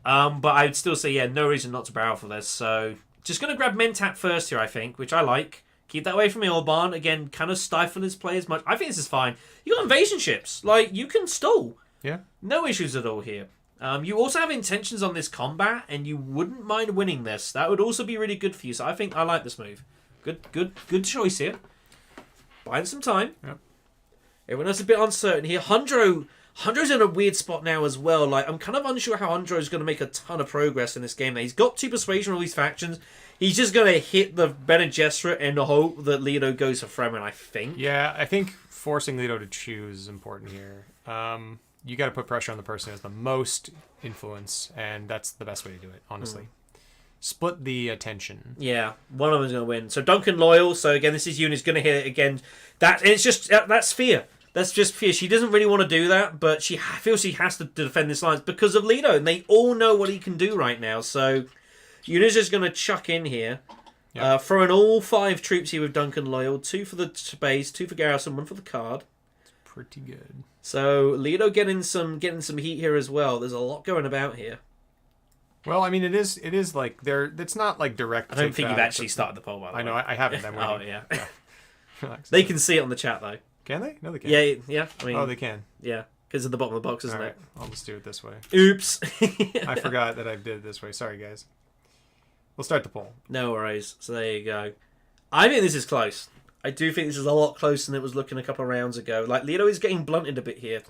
But I'd still say, yeah, no reason not to barrel for this. So just going to grab Mentat first here, I think, which I like. Keep that away from Ilban. Again, kind of stifle his play as much. I think this is fine. You got invasion ships. Like, you can stall. Yeah. No issues at all here. You also have intentions on this combat, and you wouldn't mind winning this. That would also be really good for you. So I think I like this move. Good choice here. Buying some time. Yep. Everyone else is a bit uncertain here. Hundro's in a weird spot now as well. Like, I'm kind of unsure how Hundro's going to make a ton of progress in this game. Now, he's got 2 persuasion on all these factions. He's just going to hit the Bene Gesserit and hope that Leto goes for Fremen, I think. Yeah, I think forcing Leto to choose is important here. You got to put pressure on the person who has the most influence, and that's the best way to do it, honestly. Split the attention. Yeah, one of them's going to win. So Duncan Loyal. So again, this is Eunice going to hit it again. That's fear. That's just fear. She doesn't really want to do that, but she feels she has to defend this line because of Leto, and they all know what he can do right now. So Eunice is going to chuck in here. Yep. Throwing all 5 troops here with Duncan Loyal. 2 for the base, 2 for Garrison, 1 for the card. Pretty good. So Leto getting some heat here as well. There's a lot going about here. Well, I mean, it is like it's not like direct. I don't think you've actually started the poll, by the way. I know, I haven't. I'm waiting. Oh, yeah. Relax. They can see it on the chat, though. Can they? No, they can't. Yeah. I mean, They can. Yeah, because of the bottom of the box, isn't All right, it? I'll just do it this way. Oops. I forgot that I did it this way. Sorry, guys. We'll start the poll. No worries. So there you go. I think this is close. I do think this is a lot closer than it was looking a couple of rounds ago. Like, Leto is getting blunted a bit here.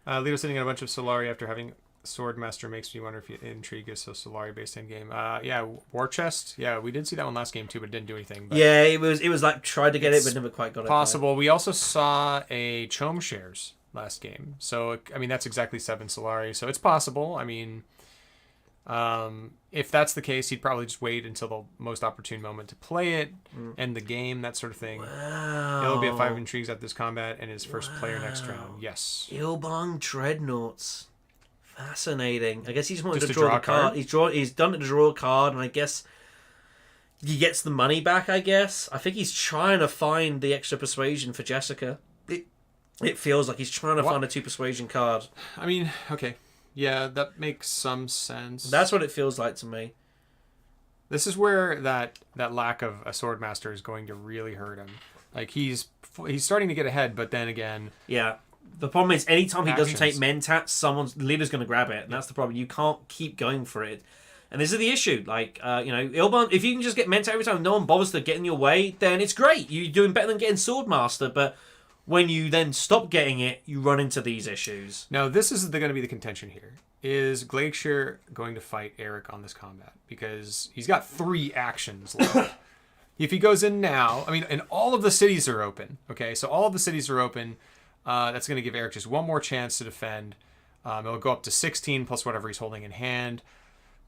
Leto sitting on a bunch of Solari after having Swordmaster makes me wonder if you intrigue is so Solari based in game. Yeah, War Chest. Yeah, we did see that one last game too, but it didn't do anything. But yeah, it was like tried to get it, but never quite got it. Possible. We also saw a Chom Shares last game, so I mean that's exactly 7 Solari, so it's possible. I mean, if that's the case, he'd probably just wait until the most opportune moment to play it, end the game, that sort of thing. Wow. He'll be at 5 intrigues at this combat and his first player next round. Yes. Ilbong Dreadnoughts. Fascinating. I guess he just wanted Just to to draw draw the card. He's done it to draw a card, and I guess he gets the money back, I guess. I think he's trying to find the extra persuasion for Jessica. It feels like he's trying to find a 2 persuasion card. I mean, okay. Yeah, that makes some sense. That's what it feels like to me. This is where that lack of a Swordmaster is going to really hurt him. Like, he's starting to get ahead, but then again... Yeah. The problem is, anytime he doesn't take Actions. Mentat, someone's leader's going to grab it, and that's the problem. You can't keep going for it. And this is the issue. Like, Ilban, if you can just get Mentat every time, no one bothers to get in your way, then it's great. You're doing better than getting Swordmaster, but when you then stop getting it, you run into these issues. Now, this is going to be the contention here. Is Glacier going to fight Eric on this combat? Because he's got 3 actions left. If he goes in now, I mean, and all of the cities are open, okay? So all of the cities are open. That's going to give Eric just one more chance to defend. It'll go up to 16 plus whatever he's holding in hand.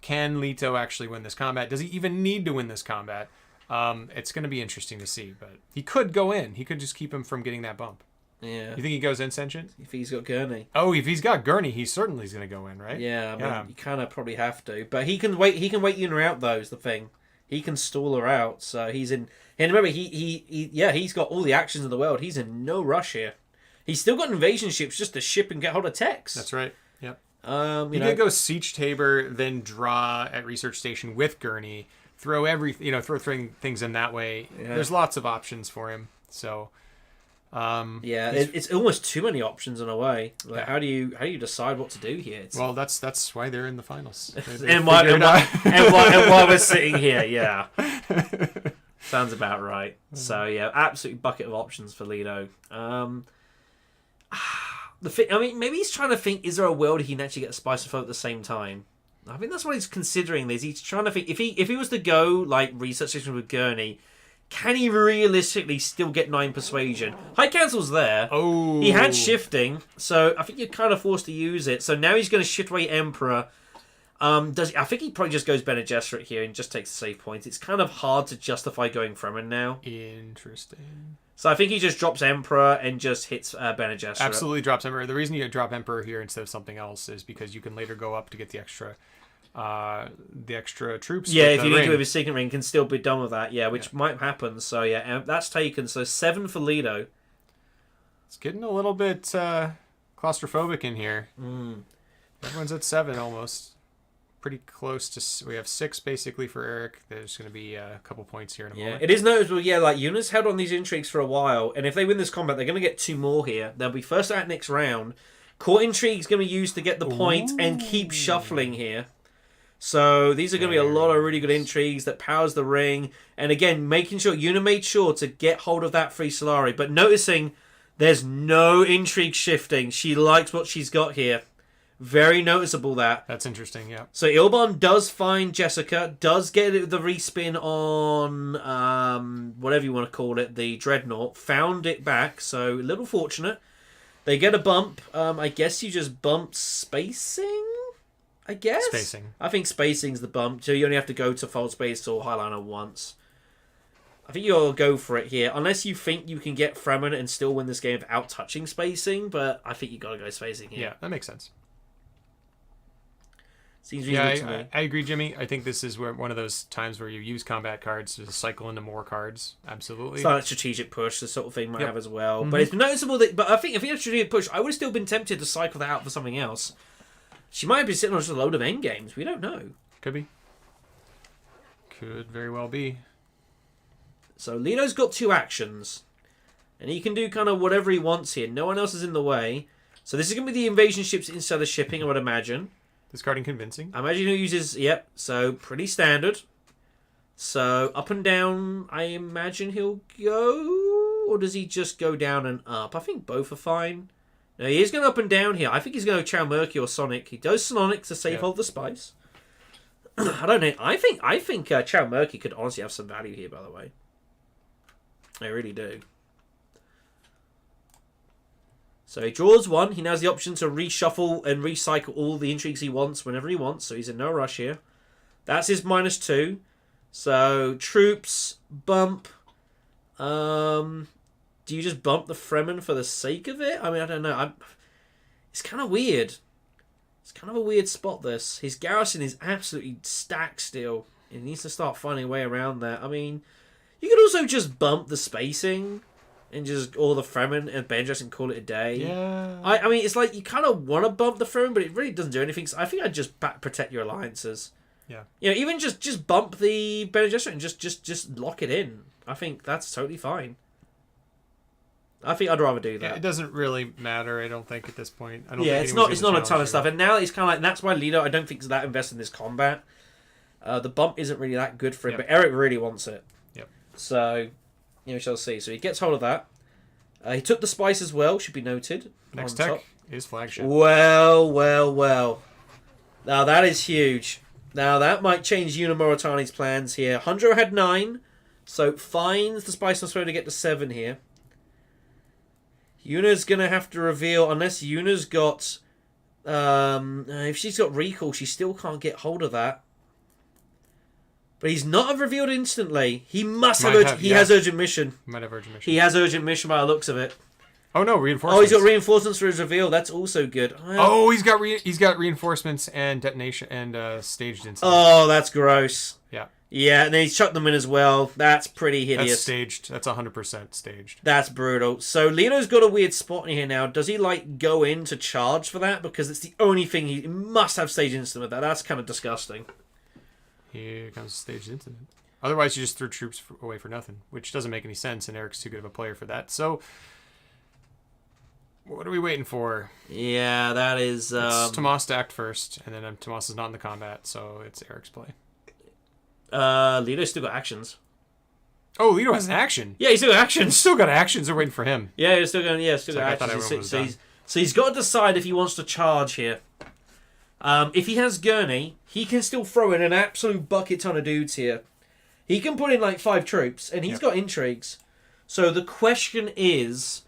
Can Leto actually win this combat? Does he even need to win this combat? It's going to be interesting to see, but he could go in. He could just keep him from getting that bump. Yeah. You think he goes in, Sentient? If he's got Gurney. Oh, if he's got Gurney, he certainly is going to go in, right? Yeah, I mean, you kind of probably have to. But he can wait in or out, though, is the thing. He can stall her out, so he's in... And remember, he's got all the actions in the world. He's in no rush here. He's still got invasion ships just to ship and get hold of techs. That's right. Yep. You could go Siege Tabor, then draw at Research Station with Gurney, throw things in that way. Yeah. There's lots of options for him. So, it's almost too many options in a way. Like, Yeah. how do you decide what to do here? well, that's why they're in the finals. and why we're sitting here, yeah. Sounds about right. So yeah, absolute bucket of options for Leto. Maybe he's trying to think: is there a world he can actually get a Spice of Hope at the same time? I think that's what he's considering. He's trying to think if he was to go like research station with Gurney, Can he realistically still get 9 persuasion? High Council's there. Oh. He had shifting, so I think you're kind of forced to use it. So now he's going to shift away Emperor. I think he probably just goes Bene Gesserit here and just takes the save points. It's kind of hard to justify going Fremen now. Interesting. So I think he just drops Emperor and just hits Bene Gesserit. Absolutely drops Emperor. The reason you drop Emperor here instead of something else is because you can later go up to get the extra troops. Yeah, if you need to with a Signet Ring, can still be done with that. Yeah, which might happen. So yeah, that's taken. So 7 for Leto. It's getting a little bit claustrophobic in here. Everyone's at 7 almost. Pretty close to. We have 6 basically for Eric. There's going to be a couple points here in a moment. It is noticeable. Yeah, like Yuna's held on these intrigues for a while, and if they win this combat, they're going to get 2 more here. They'll be first out next round. Court Intrigue's going to be used to get the point and keep shuffling here. So these are going to be a lot of really good intrigues that powers the ring. And again, making sure Yuna made sure to get hold of that free Solari, but noticing there's no intrigue shifting. She likes what she's got here. Very noticeable that. That's interesting, yeah. So Ilbon does find Jessica, does get the respin on whatever you want to call it, the Dreadnought, found it back, so a little fortunate. They get a bump. I guess you just bump spacing? I guess? Spacing. I think spacing's the bump, so you only have to go to Fold Space or Highliner once. I think you'll go for it here, unless you think you can get Fremen and still win this game without touching spacing, but I think you got to go spacing here. Yeah, that makes sense. Seems reasonable to me. I agree, Jimmy. I think this is one of those times where you use combat cards to cycle into more cards. Absolutely. It's like a strategic push, the sort of thing might have as well. But it's noticeable that. But I think if he had a strategic push, I would have still been tempted to cycle that out for something else. She might be sitting on just a load of end games. We don't know. Could be. Could very well be. So Leto's got 2 actions, and he can do kind of whatever he wants here. No one else is in the way. So this is going to be the invasion ships instead of shipping, I would imagine. Discarding convincing. I imagine he uses, so pretty standard. So up and down, I imagine he'll go, or does he just go down and up? I think both are fine. No, he is going up and down here. I think he's going to Chow Murky or Sonic. He does Sonic to save hold the spice. I don't know. I think Chow Murky could honestly have some value here, by the way. I really do. So he draws 1. He now has the option to reshuffle and recycle all the intrigues he wants whenever he wants. So he's in no rush here. That's his -2. So troops, bump. Do you just bump the Fremen for the sake of it? I mean, I don't know. It's kind of weird. It's kind of a weird spot, this. His garrison is absolutely stacked still. He needs to start finding a way around that. I mean, you could also just bump the spacing and just all the Fremen and Benjus and call it a day. Yeah. I mean, it's like you kind of want to bump the Fremen, but it really doesn't do anything. So I think I'd just protect your alliances. Yeah. You know, even just bump the Bene Gesserit and just lock it in. I think that's totally fine. I think I'd rather do that. Yeah, it doesn't really matter, I don't think, at this point. I don't yeah, think it's not a ton of stuff. And now it's kind of like, that's why Leto, I don't think is that invested in this combat. The bump isn't really that good for him, but Eric really wants it. Yep. So, we shall see. So he gets hold of that. He took the spice as well, should be noted. Next tech is flagship. Well. Now that is huge. Now that might change Yuna Moritani's plans here. Hundro had 9, so finds the spice on to get to 7 here. Yuna's going to have to reveal, unless Yuna's got... if she's got recall, she still can't get hold of that. But he's not revealed instantly. He must have... He has urgent mission. Might have urgent mission. He has urgent mission by the looks of it. Oh no, reinforcements. Oh, he's got reinforcements for his reveal. That's also good. Oh, he's got reinforcements and detonation and staged incident. Oh, that's gross. Yeah. Yeah, and then he's chucked them in as well. That's pretty hideous. That's staged. That's 100% staged. That's brutal. So Leto's got a weird spot in here now. Does he go in to charge for that? Because it's the only thing he must have staged incident with that. That's kind of disgusting. Here comes staged incident. Otherwise, you just threw troops away for nothing, which doesn't make any sense, and Eric's too good of a player for that. So, what are we waiting for? Yeah, that is... It's Tomass to act first, and then Tomass is not in the combat, so it's Eric's play. Leto's still got actions. Oh, Leto has an action. Yeah, he's still got actions. He's still got actions. They're waiting for him. Yeah, he's still going. Yeah, still got actions. So he's got to decide if he wants to charge here. If he has Gurney, he can still throw in an absolute bucket ton of dudes here. He can put in like 5 troops, and he's got intrigues. So the question is,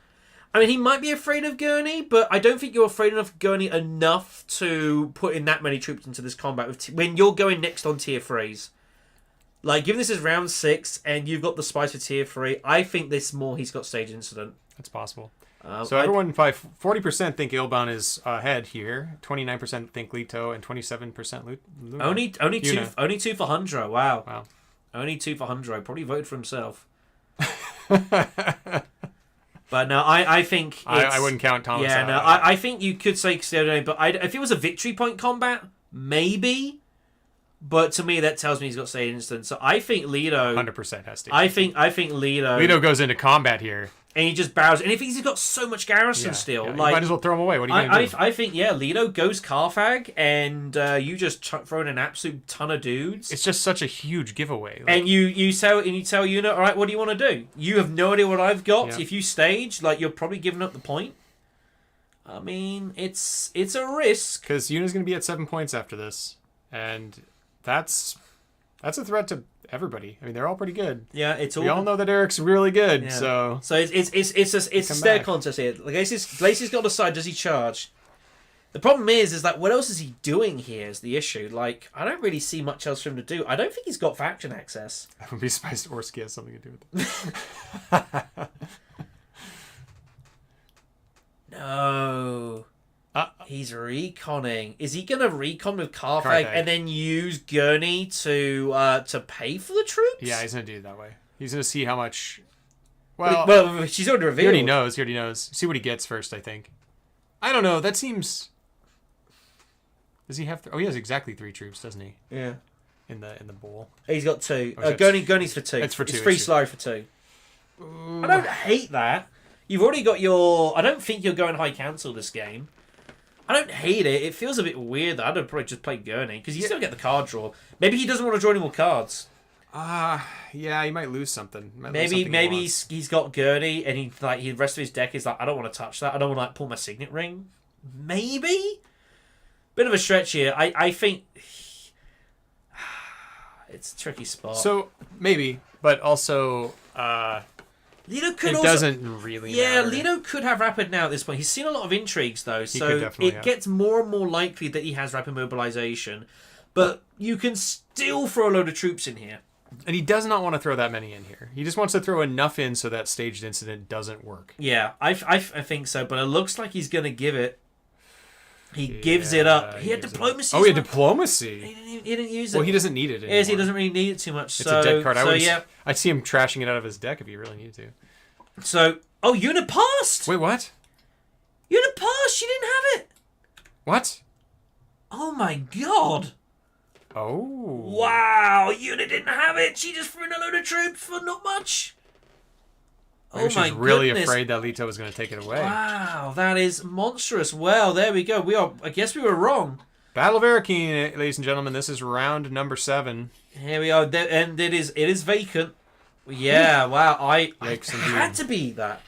I mean, he might be afraid of Gurney, but I don't think you're afraid enough of Gurney enough to put in that many troops into this combat when you're going next on tier 3s. Like, given this is round 6 and you've got the spice for tier 3, I think this more he's got stage incident. That's possible. So everyone, by 40% think Ilban is ahead here. 29% think Leto, and 27% Luna. Only two for Hundro. Wow. Only 2 for Hundro. Probably voted for himself. But no, I think I wouldn't count Tomass. Yeah, no, I think you could say Custodian, but if it was a victory point combat, maybe. But to me, that tells me he's got stage instant. So I think Leto 100% has to. I think Leto. Leto goes into combat here, and he just barrels. And if he's got so much garrison still, you like might as well throw him away. What are you going to do? I think Leto goes Carthag, and you just throw in an absolute ton of dudes. It's just such a huge giveaway. Like, and you tell Una, all right, what do you want to do? You have no idea what I've got. If you stage, like, you're probably giving up the point. I mean, it's a risk because Una's going to be at 7 points after this, and that's a threat to everybody. I mean, they're all pretty good. Yeah, we all know that Eric's really good. Yeah. So it's a stair contest here. Glacier's got to decide, does he charge? The problem is that what else is he doing here is the issue. Like, I don't really see much else for him to do. I don't think he's got faction access. I would be surprised Orski has something to do with it. No. He's reconning. Is he going to recon with Carthag and then use Gurney to pay for the troops? Yeah, he's going to do it that way. He's going to see how much... Well, she's already revealed. He already knows. See what he gets first, I think. I don't know. That seems... Does he have... he has exactly 3 troops, doesn't he? Yeah. In the bowl. He's got 2. Gurney's for 2. It's for 2. It's free slide for 2. Ooh. I don't hate that. You've already got your... I don't think you're going High Council this game. I don't hate it. It feels a bit weird that I'd probably just play Gurney because you still get the card draw. Maybe he doesn't want to draw any more cards. Yeah, he might lose something. Maybe he's got Gurney and the rest of his deck is like, I don't want to touch that. I don't want to pull my signet ring. Maybe. Bit of a stretch here. I think it's a tricky spot. So maybe, but also. Leto could doesn't really matter. Leto could have Rapid now at this point. He's seen a lot of intrigues, though, so it gets more and more likely that he has Rapid Mobilization. But you can still throw a load of troops in here. And he does not want to throw that many in here. He just wants to throw enough in so that staged incident doesn't work. Yeah, I think so, but it looks like he's going to give it. He gives it up. He had Diplomacy. He had Diplomacy. He didn't use it. Well, he doesn't need it anymore. Yes, he doesn't really need it too much. It's a dead card. I'd see him trashing it out of his deck if he really needed to. So, Una passed! Wait, what? Una passed! She didn't have it! What? Oh my god! Oh. Wow, Una didn't have it! She just threw in a load of troops for not much! Maybe she was really afraid that Leto was going to take it away. Wow, that is monstrous. Well, there we go. I guess we were wrong. Battle of Arakeen, ladies and gentlemen. This is round number 7. Here we are, and it is vacant. Yeah, wow. I had to beat that.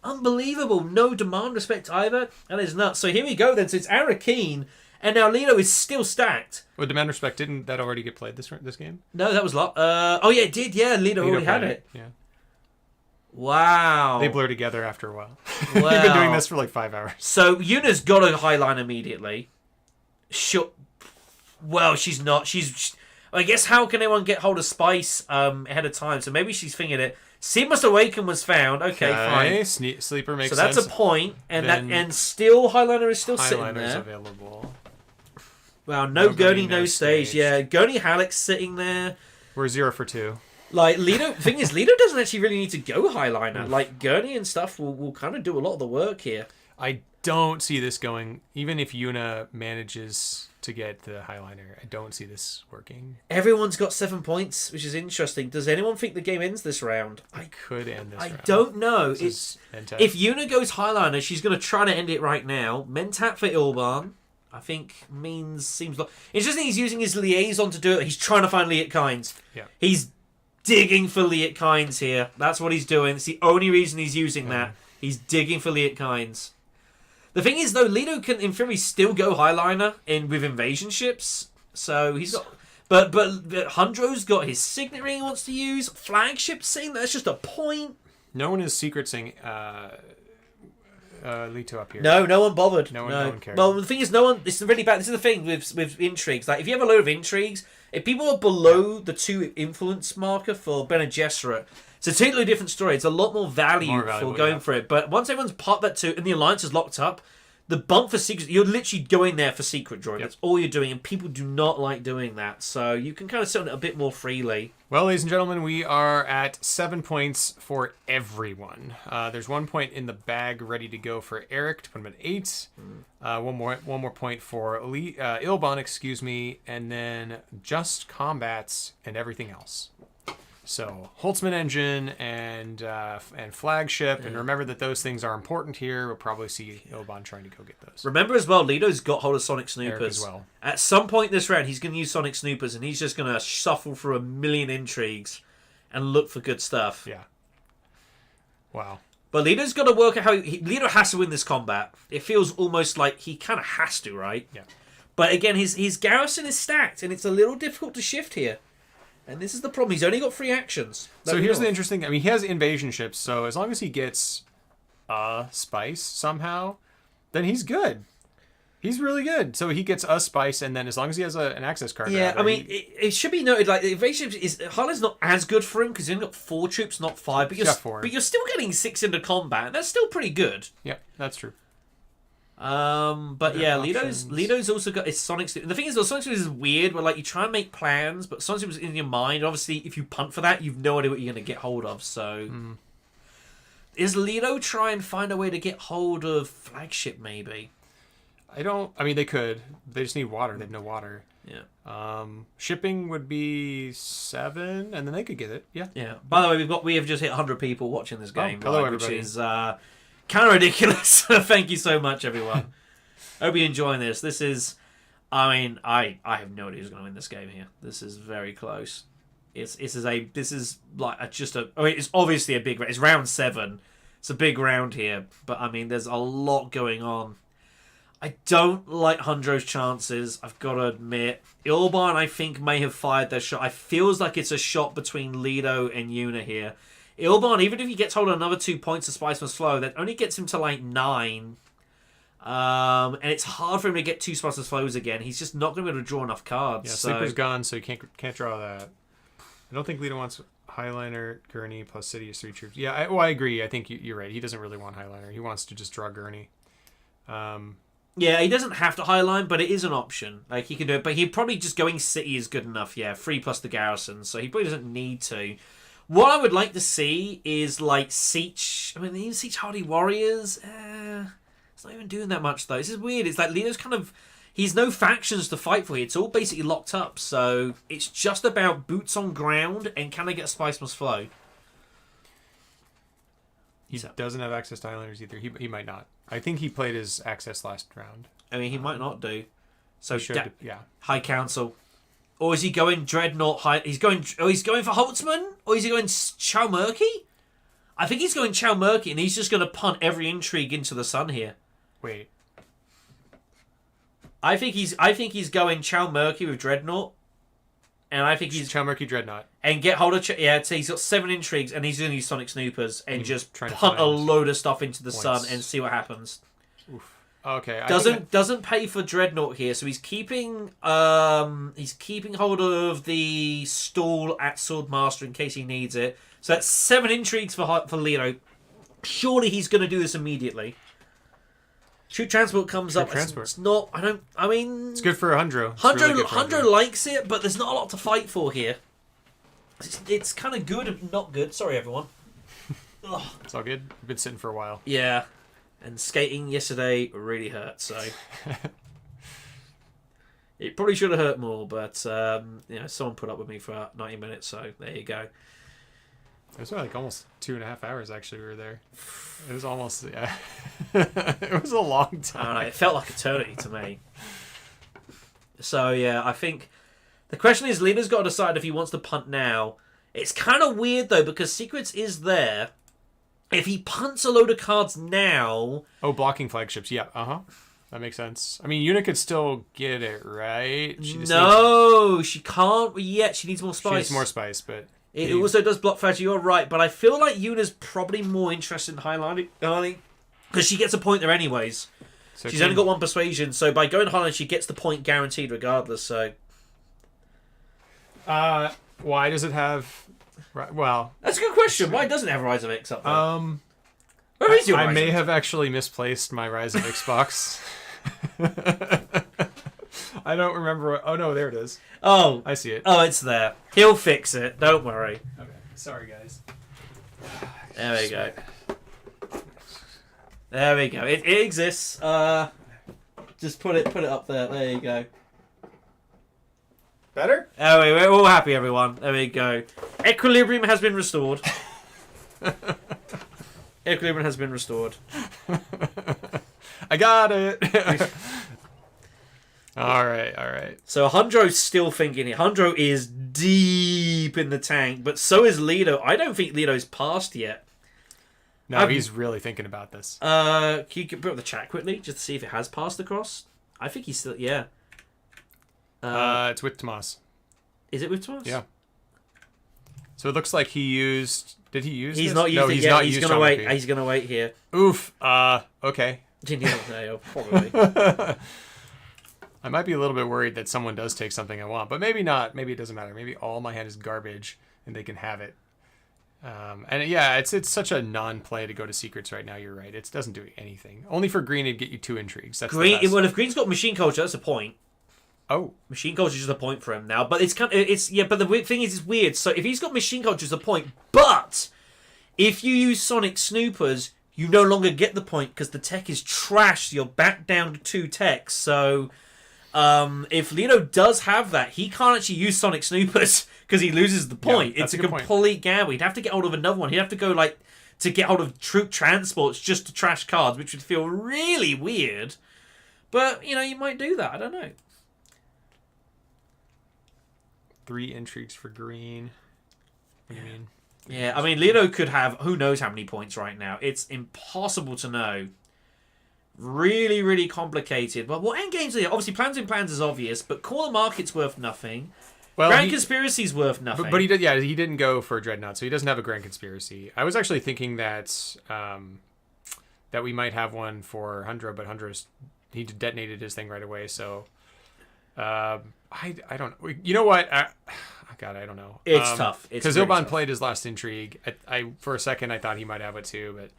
Unbelievable. No demand respect either. That is nuts. So here we go then. So it's Arakeen, and now Leto is still stacked. Well, demand respect, didn't that already get played this game? No, that was lot. Oh yeah, it did. Yeah, Leto already had it. Yeah. Wow. They blur together after a while. You've been doing this for like 5 hours. So Una's got a highline immediately. Sure. Well, she's not. I guess how can anyone get hold of Spice ahead of time? So maybe she's fingered it. Seed Must Awaken was found. Okay, fine. Sleeper makes sense. So that's a point, and still Highliner is still sitting there. Available. Wow, no Gurney, no stage. Yeah, Gurney Halleck's sitting there. We're 0 for 2. Like Leto, thing is, Leto doesn't actually really need to go Highliner. Like Gurney and stuff will kind of do a lot of the work here. I don't see this going. Even if Una manages to get the Highliner, I don't see this working. Everyone's got 7 points, which is interesting. Does anyone think the game ends this round? I could end this round. I don't know. If Una goes Highliner, she's going to try to end it right now. Mentat for Ilban, I think seems like interesting. He's using his liaison to do it. He's trying to find Liet Kynes. Yeah. He's digging for Liet Kynes here. That's what he's doing. It's the only reason he's using that. He's digging for Liet Kynes. The thing is, though, Leto can, in theory, still go Highliner with invasion ships. So he's got But Hundro's got his signet ring he wants to use. Flagship saying that's just a point. No one is secreting Leto up here. No one bothered. No one cared. Well, the thing is, no one. This is really bad. This is the thing with intrigues. Like, if you have a load of intrigues, if people are below the 2 influence marker for Bene Gesserit, it's a totally different story. It's a lot more value for going for it. But once everyone's part that 2 and the alliance is locked up, the bump for secret, you're literally going there for secret drawing. Yep. That's all you're doing, and people do not like doing that. So you can kind of sit on it a bit more freely. Well, ladies and gentlemen, we are at 7 points for everyone. There's 1 point in the bag ready to go for Eric to put him at 8. One more point for Ilbon, excuse me, and then just combats and everything else. So Holtzman engine and flagship, and remember that those things are important here. We'll probably see Ilbon trying to go get those. Remember as well, Leto's got hold of Sonic Snoopers Eric as well. At some point this round, he's going to use Sonic Snoopers, and he's just going to shuffle through a million intrigues and look for good stuff. Yeah. Wow. But Leto's got to work out how Leto has to win this combat. It feels almost like he kind of has to, right? Yeah. But again, his garrison is stacked, and it's a little difficult to shift here. And this is the problem. He's only got 3 actions. So here's the interesting thing. I mean, he has invasion ships, so as long as he gets a spice somehow, then he's good. He's really good. So he gets a spice, and then as long as he has an access card. Yeah, I mean, it should be noted, like, the invasion is Harlan's not as good for him because he's only got 4 troops, not 5. But you're still getting 6 into combat. That's still pretty good. Yeah, that's true. But yeah, Leto's also got his Sonic Snoopers. The thing is, though, Sonic Snoopers is weird, where like you try and make plans, but Sonic Snoopers is in your mind. Obviously, if you punt for that, you've no idea what you're going to get hold of. So, is Leto try and find a way to get hold of flagship? Maybe. I mean, they could. They just need water. They have no water. Yeah. Shipping would be 7, and then they could get it. Yeah. Yeah. By the way, we have just hit 100 people watching this game. Hello, which everybody. is kind of ridiculous. Thank you so much, everyone. Hope you're enjoying this. This is, I mean, I have no idea who's going to win this game here. This is very close. This is like I mean, it's obviously a big. It's round 7. It's a big round here, but I mean, there's a lot going on. I don't like Hundro's chances, I've got to admit. Ilbon, I think, may have fired their shot. It feels like it's a shot between Leto and Yuna here. Ilbon, even if he gets hold of another 2 points of Spice Must Flow, that only gets him to like 9. And it's hard for him to get 2 Spice Must Flows again. He's just not going to be able to draw enough cards. Yeah, Sleeper's gone, so he can't draw that. I don't think Leto wants Highliner, Gurney, plus Sidious 3 troops. Yeah, I agree. I think you're right. He doesn't really want Highliner. He wants to just draw Gurney. Yeah, he doesn't have to highline, but it is an option. Like, he can do it, but he'd probably just going City is good enough. Yeah, 3 plus the garrison, so he probably doesn't need to. What I would like to see is, like, Siege. I mean, even Siege Hardy Warriors. It's not even doing that much, though. This is weird. It's like Leto's kind of. He's no factions to fight for here. It's all basically locked up, so it's just about boots on ground and can I get a Spice Must Flow? He doesn't have access to Highlanders either. He might not. I think he played his access last round. I mean, he might not do. So yeah. High Council, or is he going Dreadnought? He's going for Holtzman, or is he going Chow Murky? I think he's going Chow Murky, and he's just going to punt every intrigue into the sun here. Wait. I think he's going Chow Murky with Dreadnought, and I think he's Chow Murky Dreadnought and get hold of so he's got 7 intrigues, and he's going to use Sonic Snoopers and just punt a find load of stuff into the points. sun and see what happens. Oof. Okay. Doesn't pay for Dreadnought here, so he's keeping hold of the stall at Swordmaster in case he needs it. So that's 7 intrigues for Leto. Surely he's going to do this immediately. Troop transport comes up. It's not. It's good for Hundro. Hundro likes it, but there's not a lot to fight for here. It's kind of good and not good. Sorry, everyone. It's all good. We've been sitting for a while. Yeah, and skating yesterday really hurt. So it probably should have hurt more, but someone put up with me for 90 minutes. So there you go. It was like almost 2.5 hours. Actually, we were there. It was almost it was a long time. I don't know, it felt like eternity to me. So yeah, I think the question is, Lena's got to decide if he wants to punt now. It's kind of weird though because Secrets is there. If he punts a load of cards now, blocking flagships. Yeah. that makes sense. I mean, Yuna could still get it, right? She can't yet. She needs more spice. She needs more spice, but... It also does block fragile, you're right, but I feel like Yuna's probably more interested in highlighting, because she gets a point there anyways. So She's only got 1 persuasion, so by going highlight, she gets the point guaranteed regardless, so... Why does it have... Well... That's a good question. Why doesn't it have Rise of X up there? Where is your I Rise may of X? have actually misplaced my Rise of Xbox. I don't remember. Oh, no, there it is. Oh. I see it. Oh, it's there. He'll fix it. Don't worry. Okay. Sorry, guys. There we go. There we go. It exists. Just put it up there. There you go. Better? Oh, we're all happy, everyone. There we go. Equilibrium has been restored. Equilibrium has been restored. I got it. All right. So Hundro's still thinking it. Hundro is deep in the tank, but so is Lido. I don't think Lido's passed yet. No, he's really thinking about this. Can you put up the chat quickly just to see if it has passed across? I think he's still, yeah. It's with Tomass. Is it with Tomass? Yeah. So it looks like he used. Did he use? He's this? not used no, it he's yet. not He's used gonna wait. geometry. He's gonna wait here. Oof. Okay. Yeah, probably. I might be a little bit worried that someone does take something I want, but maybe not. Maybe it doesn't matter. Maybe all my hand is garbage and they can have it. And yeah, it's such a non-play to go to secrets right now. You're right. It doesn't do anything. Only for green it'd get you 2 intrigues. That's Green. the best. Well, if Green's got machine culture, that's a point. Oh, Machine culture is just a point for him now. But it's kind of, But the weird thing is, it's weird. So if he's got machine culture, it's a point. But if you use Sonic Snoopers, you no longer get the point because the tech is trash. You're back down to 2 techs. So if Lido does have that, he can't actually use Sonic Snoopers because he loses the point. Yeah, it's a that's a good complete gamble. He'd have to get hold of another one. He'd have to go to get hold of troop transports just to trash cards, which would feel really weird. But you might do that. I don't know. 3 intrigues for green. What do you mean? Yeah, I mean, Lido could have who knows how many points right now. It's impossible to know. Really, really complicated. But what endgames are there? Obviously, Plans in Plans is obvious, but Corner Market's worth nothing. Well, Grand Conspiracy's worth nothing. But he did. Yeah, he didn't go for Dreadnought, so he doesn't have a Grand Conspiracy. I was actually thinking that that we might have one for Hundra, but he detonated his thing right away. So I don't know. You know what? God, I don't know. It's tough. It's because really Ilban tough. played his last intrigue. I for a second I thought he might have it too, but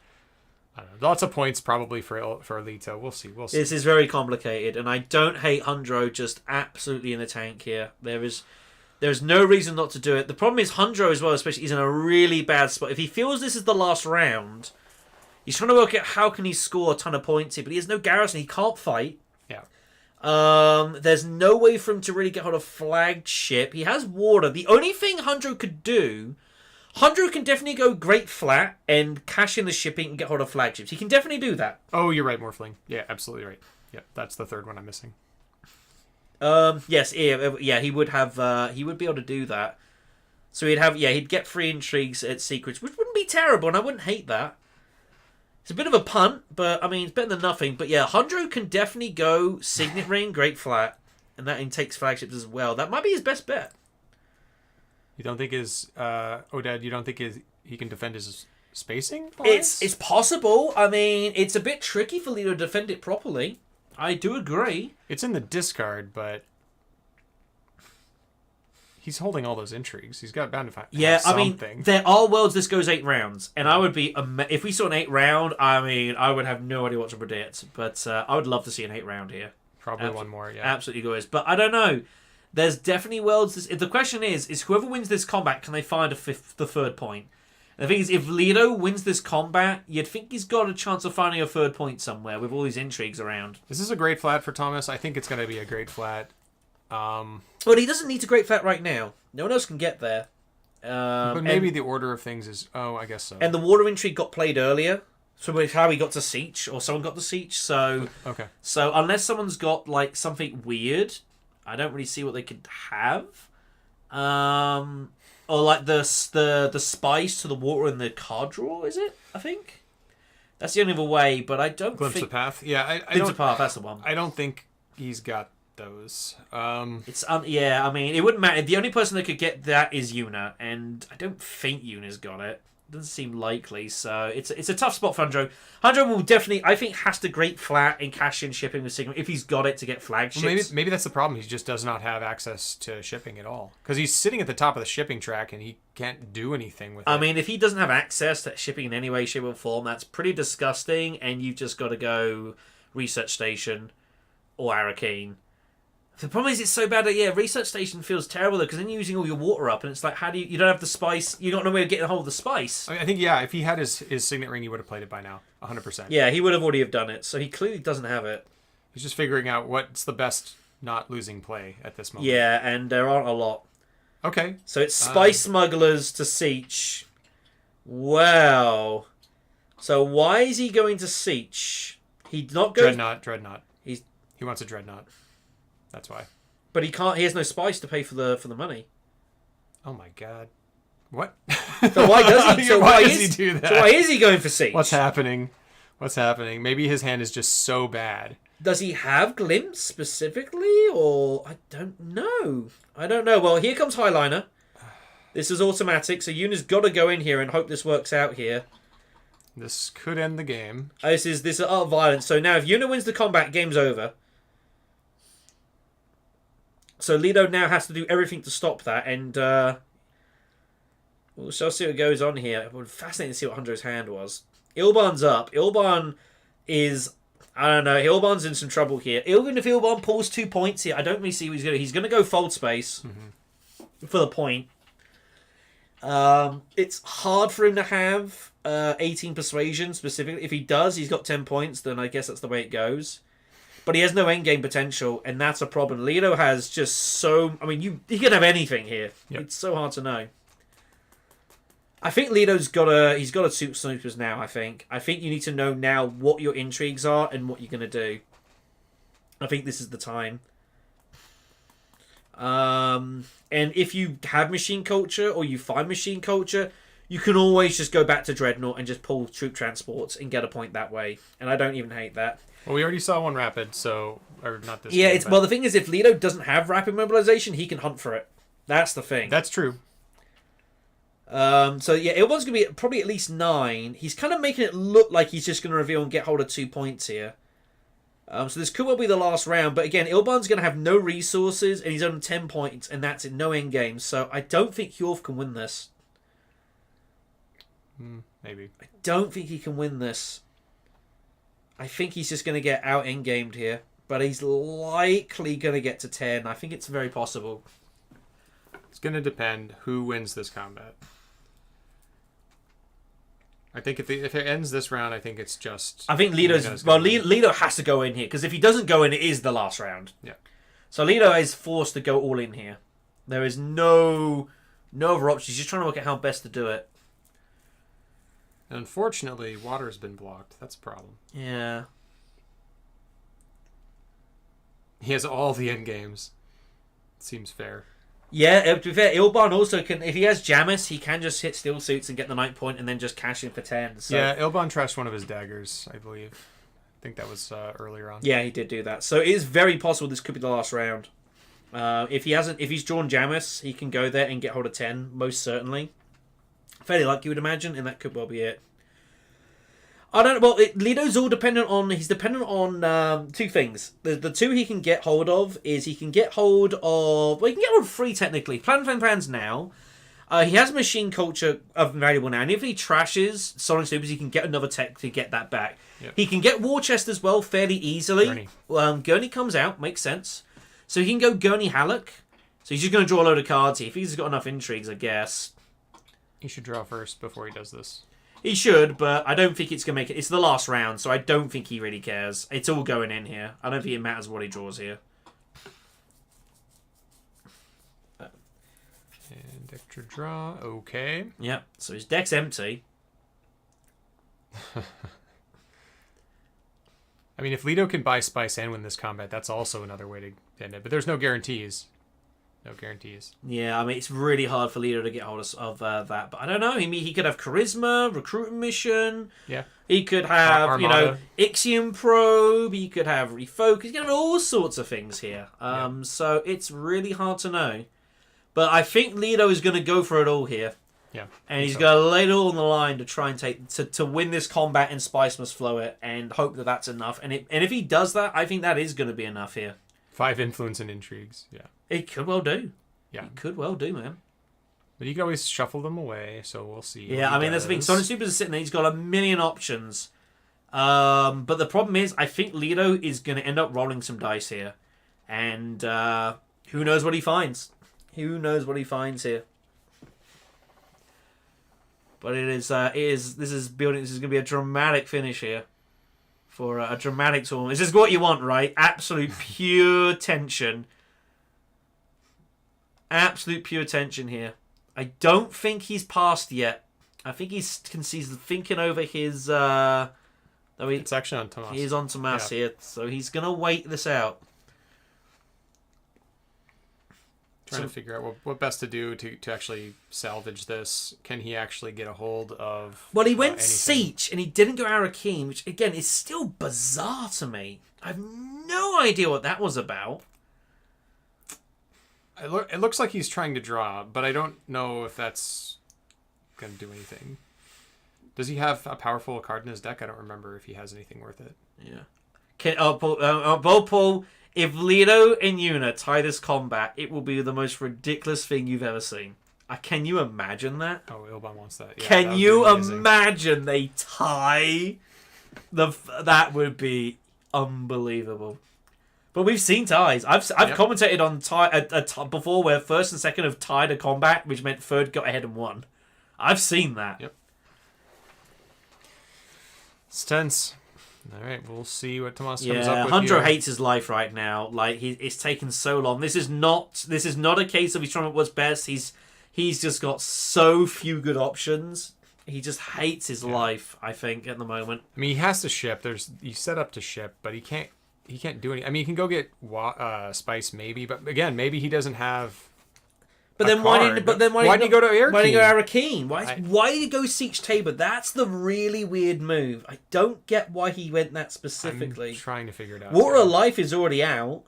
I don't know. Lots of points probably for Alito. We'll see. This is very complicated, and I don't hate Hundro just absolutely in the tank here. There's no reason not to do it. The problem is Hundro as well, especially, is in a really bad spot. If he feels this is the last round, he's trying to work out how can he score a ton of points here, but he has no garrison. He can't fight. Yeah. There's no way for him to really get hold of flagship. He has water. The only thing Hundro could do, Hundro can definitely go Great Flat and cash in the shipping and get hold of flagships. He can definitely do that. Oh, you're right, Morphling. Yeah, absolutely right. Yeah, that's the third one I'm missing. Yes, yeah, he would have. He would be able to do that. So he'd get 3 intrigues at secrets, which wouldn't be terrible, and I wouldn't hate that. It's a bit of a punt, but I mean, it's better than nothing. But yeah, Hundro can definitely go Signet Ring, Great Flat, and that takes flagships as well. That might be his best bet. You don't think Oded? You don't think he can defend his spacing? It's possible. I mean, it's a bit tricky for Lido to defend it properly. I do agree. It's in the discard, but he's holding all those intrigues. He's got bound to find. Yeah, I something. mean, there are worlds this goes 8 rounds, and I would be if we saw an 8 round. I mean, I would have no idea what to predict, but I would love to see an 8 round here. Probably one more. Yeah, absolutely gorgeous. But I don't know. There's definitely worlds. The question is whoever wins this combat, can they find the third point? And the thing is, if Lido wins this combat, you'd think he's got a chance of finding a third point somewhere with all these intrigues around. This is a great flat for Tomass. I think it's going to be a great flat. But he doesn't need a great flat right now. No one else can get there. But maybe the order of things is... Oh, I guess so. And the water intrigue got played earlier. So it's how he got to Siege, or someone got to Siege. So okay. So unless someone's got like something weird, I don't really see what they could have. Or like the spice to the water in the card draw, is it? I think. That's the only other way, but I don't Glimpse think... of Path. Yeah, I Glimpse don't. of Path, that's the one. I don't think he's got those. Yeah, I mean, it wouldn't matter. The only person that could get that is Yuna, and I don't think Yuna's got it. Doesn't seem likely, so it's a tough spot for Hundro. Hundro will definitely, I think, has to great flat and cash in shipping with Sigma if he's got it to get flagships. Well, maybe that's the problem. He just does not have access to shipping at all because he's sitting at the top of the shipping track and he can't do anything with it. I mean, if he doesn't have access to shipping in any way, shape, or form, that's pretty disgusting, and you've just got to go Research Station or Arakeen. The problem is it's so bad that, Research Station feels terrible, though, because then you're using all your water up, and it's like, how do you don't have the spice, you don't know where to get a hold of the spice. I think, if he had his signet ring, he would have played it by now, 100%. Yeah, he would have already have done it, so he clearly doesn't have it. He's just figuring out what's the best not losing play at this moment. Yeah, and there aren't a lot. Okay. So it's Spice Smugglers to Siege. Wow. So why is he going to Siege? He not go Dreadnought. He wants a Dreadnought. That's why. But he can't. He has no spice to pay for the money. Oh my god. What? So why does he? So why does he do that? So why is he going for Siege? What's happening? Maybe his hand is just so bad. Does he have Glimpse specifically, or I don't know. Well, here comes Highliner. This is automatic, so Yuna's got to go in here and hope this works out here. This could end the game. This is art of violence. So now, if Yuna wins the combat, game's over. So Lido now has to do everything to stop that, and we'll see what goes on here. It would be fascinating to see what Hunter's hand was. Ilban's up. Ilban is... I don't know. Ilban's in some trouble here. Even if Ilban pulls 2 points here, I don't really see what he's going to do. He's going to go fold space for the point. It's hard for him to have 18 persuasion specifically. If he does, he's got 10 points, then I guess that's the way it goes. But he has no endgame potential, and that's a problem. Lido has just so... I mean, he could have anything here. Yep. It's so hard to know. I think Lido's got to suit snoopers now, I think. I think you need to know now what your intrigues are and what you're going to do. I think this is the time. And if you have machine culture or you find machine culture, you can always just go back to Dreadnought and just pull troop transports and get a point that way. And I don't even hate that. Well, we already saw one rapid, so... Or not this Yeah, game, well, the thing is, if Lido doesn't have rapid mobilization, he can hunt for it. That's the thing. That's true. So, yeah, Ilban's going to be probably at least 9. He's kind of making it look like he's just going to reveal and get hold of 2 points here. So this could well be the last round. But again, Ilban's going to have no resources, and he's on 10 points, and that's it, no end game. So I don't think Hjorth can win this. Maybe. I don't think he can win this. I think he's just going to get out endgamed here. But he's likely going to get to 10. I think it's very possible. It's going to depend who wins this combat. I think if it ends this round, I think it's just... I think Lido's... Well, Lido has to go in here, because if he doesn't go in, it is the last round. Yeah. So Lido is forced to go all in here. There is no other option. He's just trying to work out how best to do it. Unfortunately, water's been blocked. That's a problem. Yeah. He has all the end games. Seems fair. Yeah, to be fair, Ilban also can... If he has Jamis, he can just hit Steel Suits and get the night point and then just cash in for 10. So. Yeah, Ilban trashed one of his daggers, I believe. I think that was earlier on. Yeah, he did do that. So it is very possible this could be the last round. If he's drawn Jamis, he can go there and get hold of 10, most certainly. Fairly like you would imagine, and that could well be it. I don't know. Well, Lido's all dependent on... He's dependent on 2 things. The 2 he can get hold of is he can get hold of... Well, he can get hold of 3, technically. Plans now. He has machine culture valuable now. And if he trashes Sonic Supers, he can get another tech to get that back. Yep. He can get War Chest as well fairly easily. Gurney comes out. Makes sense. So he can go Gurney Halleck. So he's just going to draw a load of cards here. If he's got enough intrigues, I guess. He should draw first before he does this. He should, but I don't think it's going to make it. It's the last round, so I don't think he really cares. It's all going in here. I don't think it matters what he draws here. And extra draw. Okay. Yep. So his deck's empty. I mean, if Lido can buy Spice and win this combat, that's also another way to end it. But there's no guarantees. No guarantees. Yeah, I mean, it's really hard for Lido to get hold of that. But I don't know. He could have charisma, recruiting mission. Yeah. He could have, Armada. Ixion probe. He could have refocus. He could have all sorts of things here. So it's really hard to know. But I think Lido is going to go for it all here. Yeah. And he's going to lay it all on the line to try and to win this combat and Spice Must Flow it and hope that that's enough. And if he does that, I think that is going to be enough here. 5 influence and intrigues. Yeah. It could well do. Yeah. It could well do, man. But you can always shuffle them away, so we'll see. Yeah, I mean, that's the thing. Sonic Supers is sitting there. He's got a million options. But the problem is, I think Lido is going to end up rolling some dice here. And who knows what he finds. Who knows what he finds here. But this is going to be a dramatic finish here. For a dramatic tournament. This is what you want, right? Absolute pure tension. Absolute pure tension here. I don't think he's passed yet. I think he's thinking over his... it's actually on Tomass. He is on Tomass here, so he's going to wait this out. Trying to figure out what best to do to actually salvage this. Can he actually get a hold of Well, he went anything? Siege, and he didn't go Arakeen, which, again, is still bizarre to me. I have no idea what that was about. It looks like he's trying to draw, but I don't know if that's going to do anything. Does he have a powerful card in his deck? I don't remember if he has anything worth it. Yeah. Paul, if Lido and Yuna tie this combat, it will be the most ridiculous thing you've ever seen. Can you imagine that? Oh, Ilban wants that. Yeah, Can that would you be amazing. imagine they tie? That would be unbelievable. But we've seen ties. I've commentated on tie before where first and second have tied a combat, which meant third got ahead and won. I've seen that. Yep. It's tense. All right, we'll see what Tomass comes up with. Hundro here. hates his life right now. Like it's taken so long. This is not a case of he's trying to what's best. He's just got so few good options. He just hates his life, I think, at the moment. I mean, he has to ship. He's set up to ship, but he can't do anything. I mean, he can go get Spice maybe, but again, maybe he doesn't have. But then why didn't he go to Arakeen? Why didn't he go Arakeen? Why did he go Siege Tabor? That's the really weird move. I don't get why he went that specifically. I'm trying to figure it out. Water of Life is already out.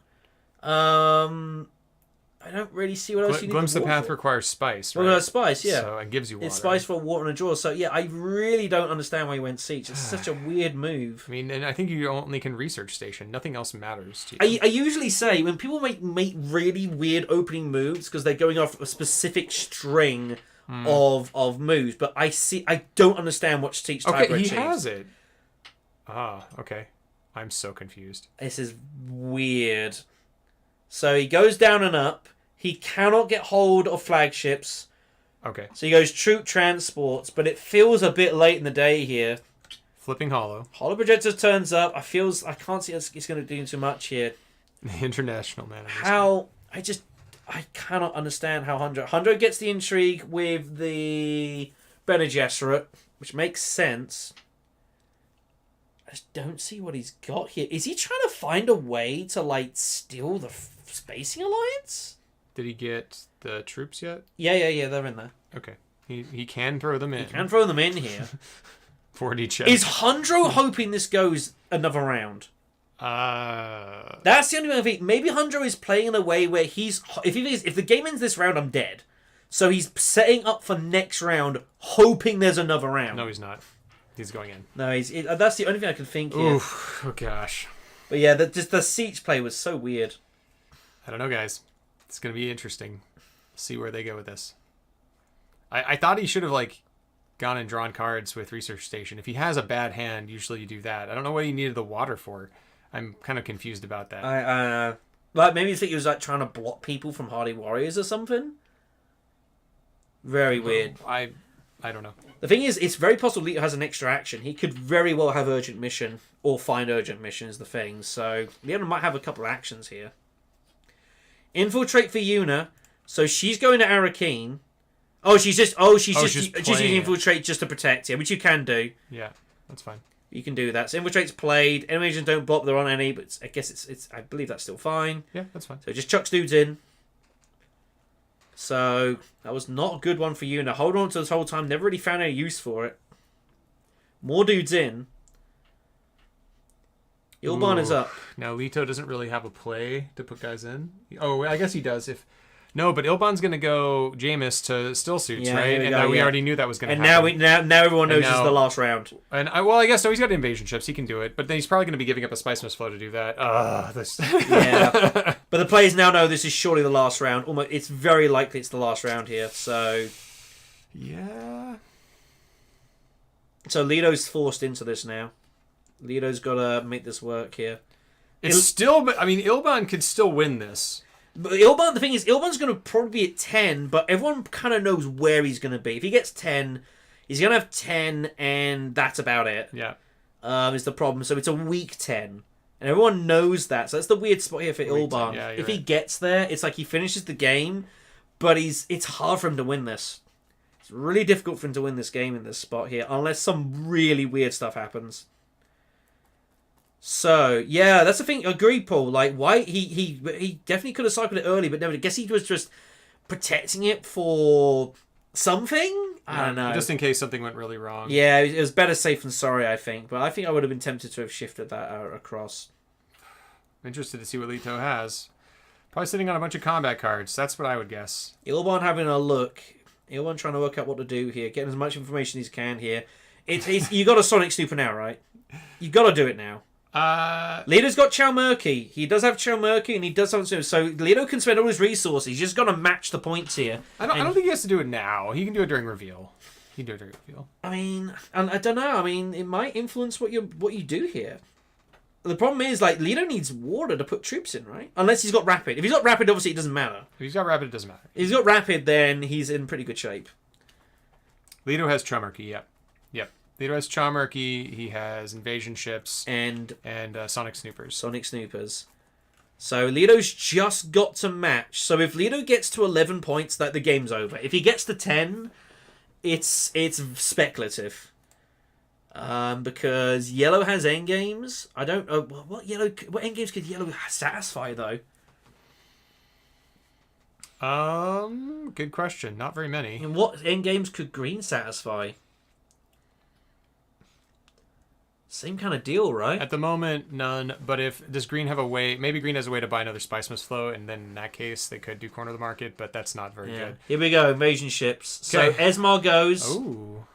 I don't really see what else you need Glimpse to the Path for. requires Spice, right? Well, Spice, yeah. So it gives you water. It's Spice for water and a draw. So, yeah, I really don't understand why he went Siege. It's such a weird move. I mean, and I think you only can research station. Nothing else matters to you. I usually say when people make really weird opening moves because they're going off a specific string of moves, but I don't understand what Siege Tiber Okay, he achieves. has it. Ah, okay. I'm so confused. This is weird. So he goes down and up. He cannot get hold of flagships. Okay. So he goes troop transports, but it feels a bit late in the day here. Flipping Hollow. Hollow Projector turns up. I can't see it's going to do too much here. International man. I cannot understand how Hundred gets the intrigue with the Bene Gesserit, which makes sense. I just don't see what he's got here. Is he trying to find a way to steal the Spacing Alliance? Did he get the troops yet? Yeah, they're in there. Okay. He can throw them in. He can throw them in here. 4D check. Is Hundro hoping this goes another round? That's the only thing I think. Maybe Hundro is playing in a way where if the game ends this round, I'm dead. So he's setting up for next round, hoping there's another round. No, he's not. He's going in. No, that's the only thing I can think here. Oof. Oh, gosh. But yeah, the Siege play was so weird. I don't know, guys. It's going to be interesting. See where they go with this. I thought he should have, gone and drawn cards with Research Station. If he has a bad hand, usually you do that. I don't know what he needed the water for. I'm kind of confused about that. Maybe you think he was trying to block people from Hardy Warriors or something? Very weird. I don't know. The thing is, it's very possible Leto has an extra action. He could very well have Urgent Mission or find Urgent Mission is the thing. So Leto might have a couple of actions here. Infiltrate for Yuna. So she's going to Arakeen. She's using Infiltrate just to protect, yeah, which you can do. Yeah, that's fine. You can do that. So Infiltrate's played. Enemy agents don't block, they're on any, but I guess it's I believe that's still fine. Yeah, that's fine. So it just chucks dudes in. So that was not a good one for you. Now hold on to this whole time. Never really found any use for it. More dudes in. Ilban is up. Now Leto doesn't really have a play to put guys in. Oh, I guess he does. No, but Ilban's going to go Jameis to still suits, Yeah, right? And we already knew that was going to happen. And now everyone knows it's the last round. And I guess so. He's got invasion ships. He can do it, but then he's probably going to be giving up a Spice Mist Flow to do that. Yeah, but the players now know this is surely the last round. Almost, it's very likely it's the last round here. So yeah. So Leto's forced into this now. Leto's got to make this work here. Ilban could still win this. But Ilban, the thing is, Ilban's going to probably be at 10, but everyone kind of knows where he's going to be. If he gets 10, he's going to have 10, and that's about it. Yeah. Is the problem. So it's a weak 10. And everyone knows that. So that's the weird spot here for Ilban. Yeah, if he gets there, it's like he finishes the game, but it's hard for him to win this. It's really difficult for him to win this game in this spot here, unless some really weird stuff happens. So, yeah, that's the thing. Agreed, Paul. Like, why he definitely could have cycled it early, but no, I guess he was just protecting it for something. I don't know. Just in case something went really wrong. Yeah, it was better safe than sorry, I think. But I think I would have been tempted to have shifted that across. I'm interested to see what Leto has. Probably sitting on a bunch of combat cards. That's what I would guess. Ilban having a look. Ilban trying to work out what to do here. Getting as much information as he can here. You got a Sonic Snooper now, right? You got to do it now. Leto's got Chalmurky. He does have Chalmurky, and he does have so Leto can spend all his resources. He's just got to match the points here. I don't think he has to do it now. He can do it during reveal. He can do it during reveal. I mean, and I don't know. I mean, it might influence what you do here. The problem is, like, Leto needs water to put troops in, right? Unless he's got rapid. If he's got rapid, obviously it doesn't matter. If he's got rapid, it doesn't matter. If he's got rapid, then he's in pretty good shape. Leto has Chalmurky. Yep. Leto has Chalmurky, he has invasion ships, and Sonic Snoopers. So Leto's just got to match. So if Leto gets to 11 points, that the game's over. If he gets to 10, it's speculative. Because Yellow has endgames. I don't know what endgames could Yellow satisfy though. Good question. Not very many. And what endgames could Green satisfy? Same kind of deal, right? At the moment, none. But does Green have a way? Maybe Green has a way to buy another Spice Mist Flow, and then in that case, they could do corner of the market. But that's not very good. Here we go, invasion ships. Okay. So Esmar goes. Ooh.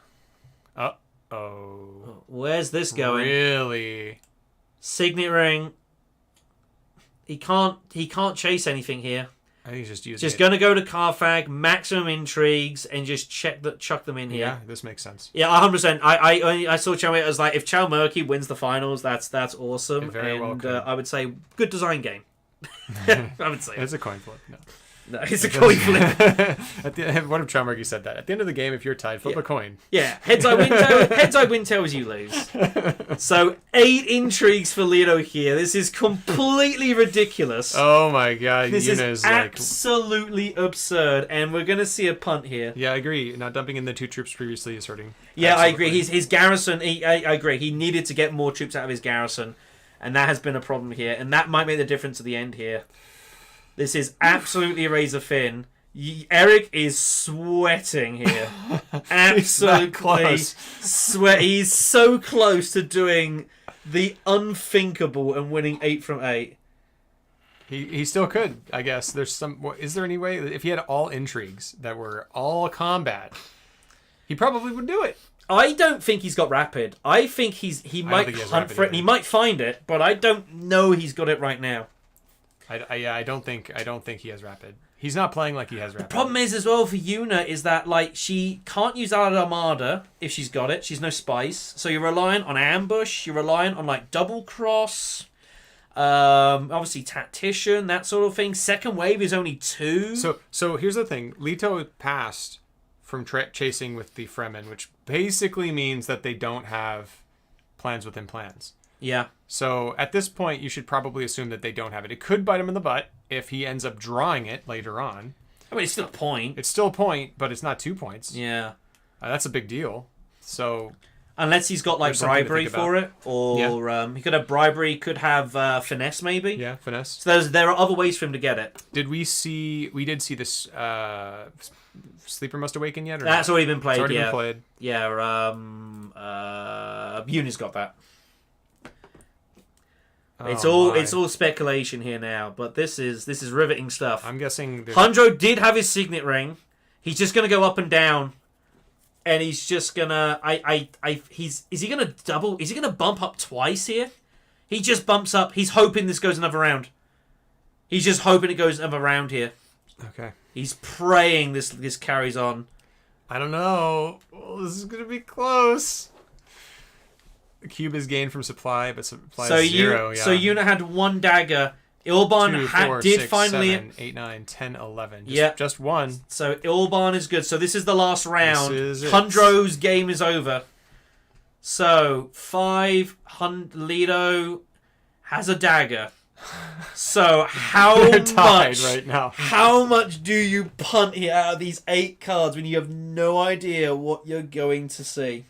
Uh-oh. Where's this going? Really? Signet ring. He can't chase anything here. I think he's just using Just going to go to Carthag, maximum intrigues, and just chuck them in here. Yeah, this makes sense. Yeah, 100%. I saw Chalmurky as like, if Chalmurky wins the finals, that's awesome. It very well could. I would say good design game. I would say it's a coin flip. No, it's a coin flip. What if Chalmurky said that? At the end of the game, if you're tied, flip a coin. Yeah, heads I win, tails you lose. So 8 intrigues for Leto here. This is completely ridiculous. Oh my god, this is absolutely absurd, and we're gonna see a punt here. Yeah, I agree. Not dumping in the 2 troops previously is hurting. Yeah, absolutely. I agree. His garrison. I agree. He needed to get more troops out of his garrison, and that has been a problem here, and that might make the difference at the end here. This is absolutely razor thin. Eric is sweating here. Absolutely sweat. He's so close to doing the unthinkable and winning 8 from 8. He still could, I guess. Is there any way if he had all intrigues that were all combat, he probably would do it. I don't think he's got rapid. I think he might hunt for it and he might find it, but I don't know he's got it right now. I don't think he has rapid. He's not playing like he has rapid. The problem is as well for Yuna is that like she can't use Armada if she's got it. She's no spice, so you're relying on ambush. You're relying on like double cross, obviously tactician, that sort of thing. Second wave is only 2. So here's the thing: Leto passed from chasing with the Fremen, which basically means that they don't have plans within plans. Yeah. So at this point, you should probably assume that they don't have it. It could bite him in the butt if he ends up drawing it later on. I mean, it's still a point. It's still a point, but it's not 2 points. Yeah. That's a big deal. So Unless he's got like There's something to bribery think about. for it, or he could have bribery, could have finesse maybe. Yeah, finesse. So there are other ways for him to get it. Did we see? We did see this. Sleeper Must Awaken yet? Or That's not? already been played. It's already Yeah, been played. yeah. Uni's got that. Oh, It's all speculation here now, but this is riveting stuff. I'm guessing. Hundro did have his signet ring. He's just gonna go up and down, and he's just gonna. Is he gonna double? Is he gonna bump up twice here? He just bumps up. He's hoping this goes another round. He's just hoping it goes another round here. Okay. He's praying this carries on. I don't know. Oh, this is gonna be close. The cube is gained from supply, but supply is 0. Yeah. So Yuna had one dagger. Ilban 2, 4, did 6, finally. 7, 8, 9, 10, 11. Just one. So Ilban is good. So this is the last round. This is it. Hundro's game is over. So 500 Lido has a dagger. So They're tied much right now. how much do you punt here out of these 8 cards when you have no idea what you're going to see?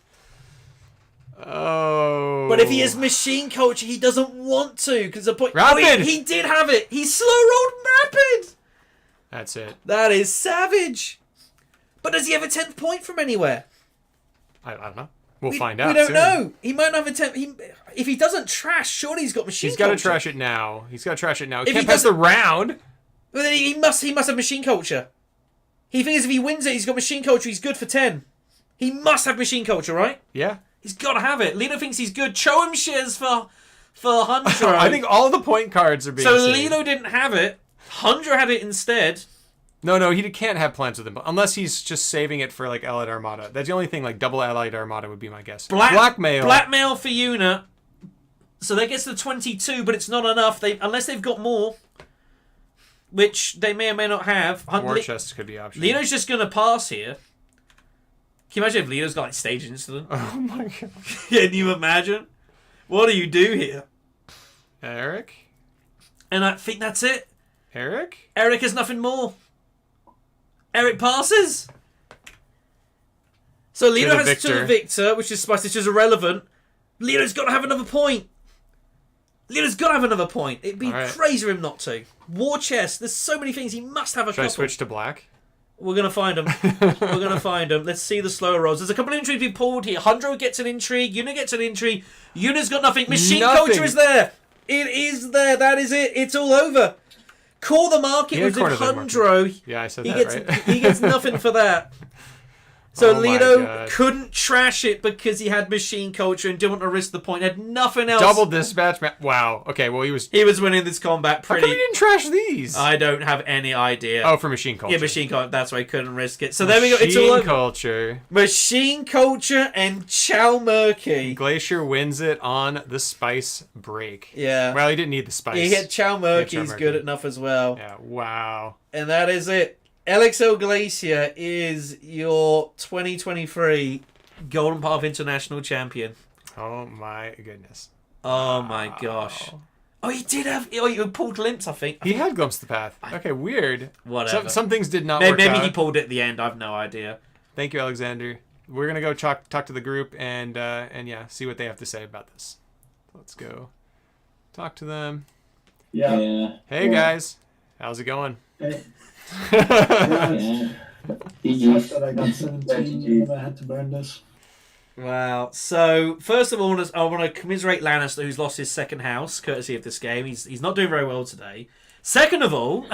Oh. But if he is machine culture, he doesn't want to because the point. Rapid! Oh, he did have it. He slow rolled rapid. That's it. That is savage. But does he have a 10th point from anywhere? I don't know. We'll find out. We don't soon. know. He might not have a 10th. If he doesn't trash, surely he's got machine. He's got to culture. trash it now. He If can't he pass the doesn't- round. But then he must have machine culture. He figures if he wins it, he's got machine culture. He's good for 10. He must have machine culture, right? Yeah. He's got to have it. Lido thinks he's good. Show him shares for Hundro. I think all the point cards are being so. saved. Lido didn't have it. Hundro had it instead. No, he can't have plans with him unless he's just saving it for like Allied Armada. That's the only thing. Like double Allied Armada would be my guess. Blackmail. Blackmail for Yuna. So that gets to 22, but it's not enough. Unless they've got more, which they may or may not have. War chest could be optional. Lido's just going to pass here. Can you imagine if Lido's got like stage incident? Oh my god. Can you imagine? What do you do here? Eric. And I think that's it. Eric has nothing more. Eric passes. So Lido has to the victor, which is spicy, which is irrelevant. Lido's got to have another point. Lido's got to have another point. It'd be crazy for him not to. War chest. There's so many things. He must have a couple. Should I switch to black? We're going to find him. We're going to find him. Let's see the slower rolls. There's a couple of intrigues being pulled here. Hundro gets an intrigue. Yuna gets an intrigue. Yuna's got nothing. Machine culture is there. It is there. That is it. It's all over. Call the market with Hundro. Yeah, I said that right. He gets nothing for that. So Oh my Lido God. couldn't trash it because he had machine culture and didn't want to risk the point. Had nothing else. Double dispatch. Wow. Okay. Well, he was winning this combat How pretty. come he didn't trash these? I don't have any idea. Oh, for machine culture. Yeah, machine culture. That's why he couldn't risk it. So there we go. It's all Machine over. culture. Machine culture and Chow Murky. Glacier wins it on the spice break. Yeah. Well, he didn't need the spice. He hit Chow Murky. He's Murky. good enough as well. Yeah. Wow. And that is it. lxlGlacier is your 2023 Golden Path International Champion. Oh my goodness. Oh my gosh. Oh, he did have. Oh, you pulled glimpse, I think. He had glimpsed the path. Okay, weird. Whatever. Some things did not work Maybe out. he pulled it at the end. I've no idea. Thank you, Alexander. We're gonna go talk to the group and yeah, see what they have to say about this. Let's go talk to them. Yeah. Hey guys, how's it going? Hey. Yeah. Sucks that I got 17 and I had to burn this. Wow. So, first of all, I want to commiserate Lannister, who's lost his second house, courtesy of this game. He's not doing very well today. Second of all,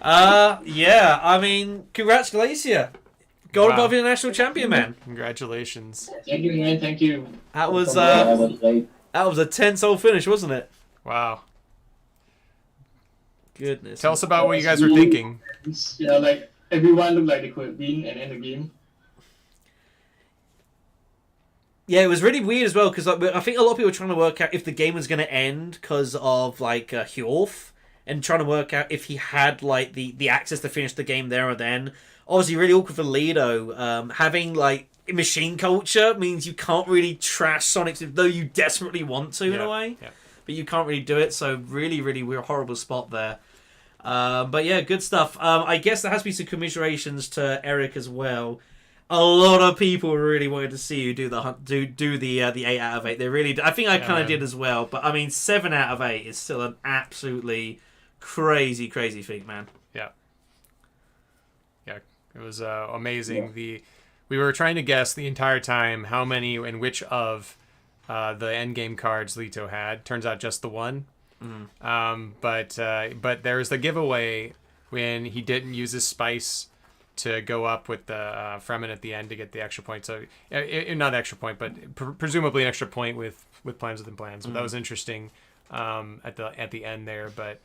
yeah, I mean, congrats, Glacier. Golden Path International Champion, man. Congratulations. Thank you, man. Thank you. That was Like, a 10-soul finish, wasn't it? Wow. Goodness. Tell us about what you guys were thinking. Yeah, like everyone looked like they could win and end the game. Yeah, it was really weird as well because like, I think a lot of people were trying to work out if the game was going to end because of like Hjorth and trying to work out if he had like the access to finish the game there or then. Obviously, really awkward for Lido. Having like machine culture means you can't really trash Sonic, though you desperately want to in a way, but you can't really do it. So really, really weird, horrible spot there. But yeah, good stuff. I guess there has to be some commiserations to Eric as well. a lot of people really wanted to see you do the 8 out of 8. They really did. I think I kind of did as well. But I mean, 7 out of 8 is still an absolutely crazy feat, man. Yeah. It was amazing. Yeah. We were trying to guess the entire time how many and which of the endgame cards Leto had. Turns out just the one. But there's the giveaway when he didn't use his spice to go up with the Fremen at the end to get the extra point. So not extra point, but presumably an extra point with Plans Within Plans. So that was interesting at the end there. But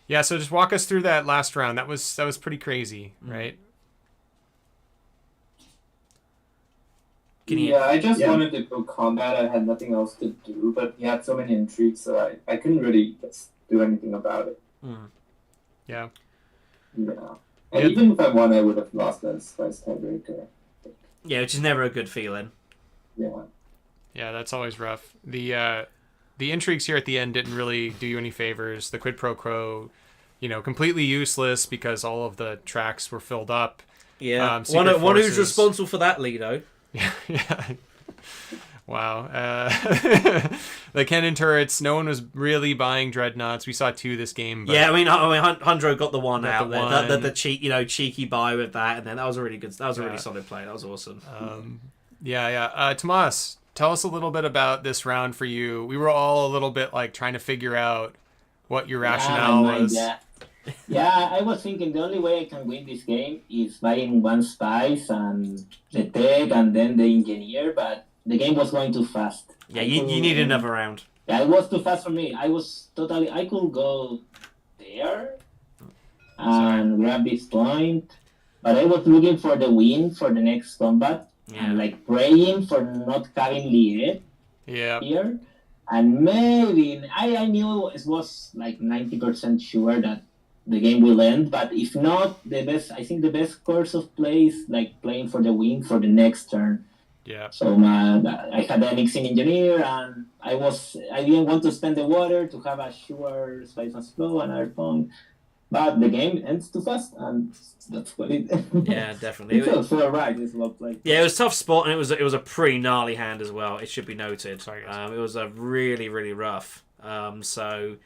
yeah, so just walk us through that last round. That was pretty crazy, right? I just wanted to go combat. I had nothing else to do, but he had so many intrigues, so I couldn't really do anything about it. Yeah. And even if I won, I would have lost that spice tiebreaker. Yeah, which is never a good feeling. Yeah. Yeah, that's always rough. The intrigues here at the end didn't really do you any favors. The quid pro quo, completely useless because all of the tracks were filled up. Yeah. One who's responsible for that, Lido. Yeah. Wow. The cannon turrets, no one was really buying dreadnoughts. We saw 2 this game. But yeah, I mean, Hundro got the one out there. The cheeky buy with that, and then that was a really good. That was a really solid play. That was awesome. Tomass, tell us a little bit about this round for you. We were all a little bit trying to figure out what your rationale was. Yeah, I was thinking the only way I can win this game is buying one spice and the tech and then the engineer, but the game was going too fast. Yeah, you need another round. Yeah, it was too fast for me. I could go there and grab this point, but I was looking for the win for the next combat and praying for not having Liet here. And maybe I knew it was 90% sure that the game will end, but if not, I think the best course of play is playing for the win for the next turn. Yeah. So I had a mixing engineer, and I didn't want to spend the water to have a sure spice and flow and another point. But the game ends too fast, and that's what it. Yeah, definitely. It's so right. It's well played. Yeah, it was a tough spot, and it was a pretty gnarly hand as well. It should be noted. Sorry, it was a really rough. So.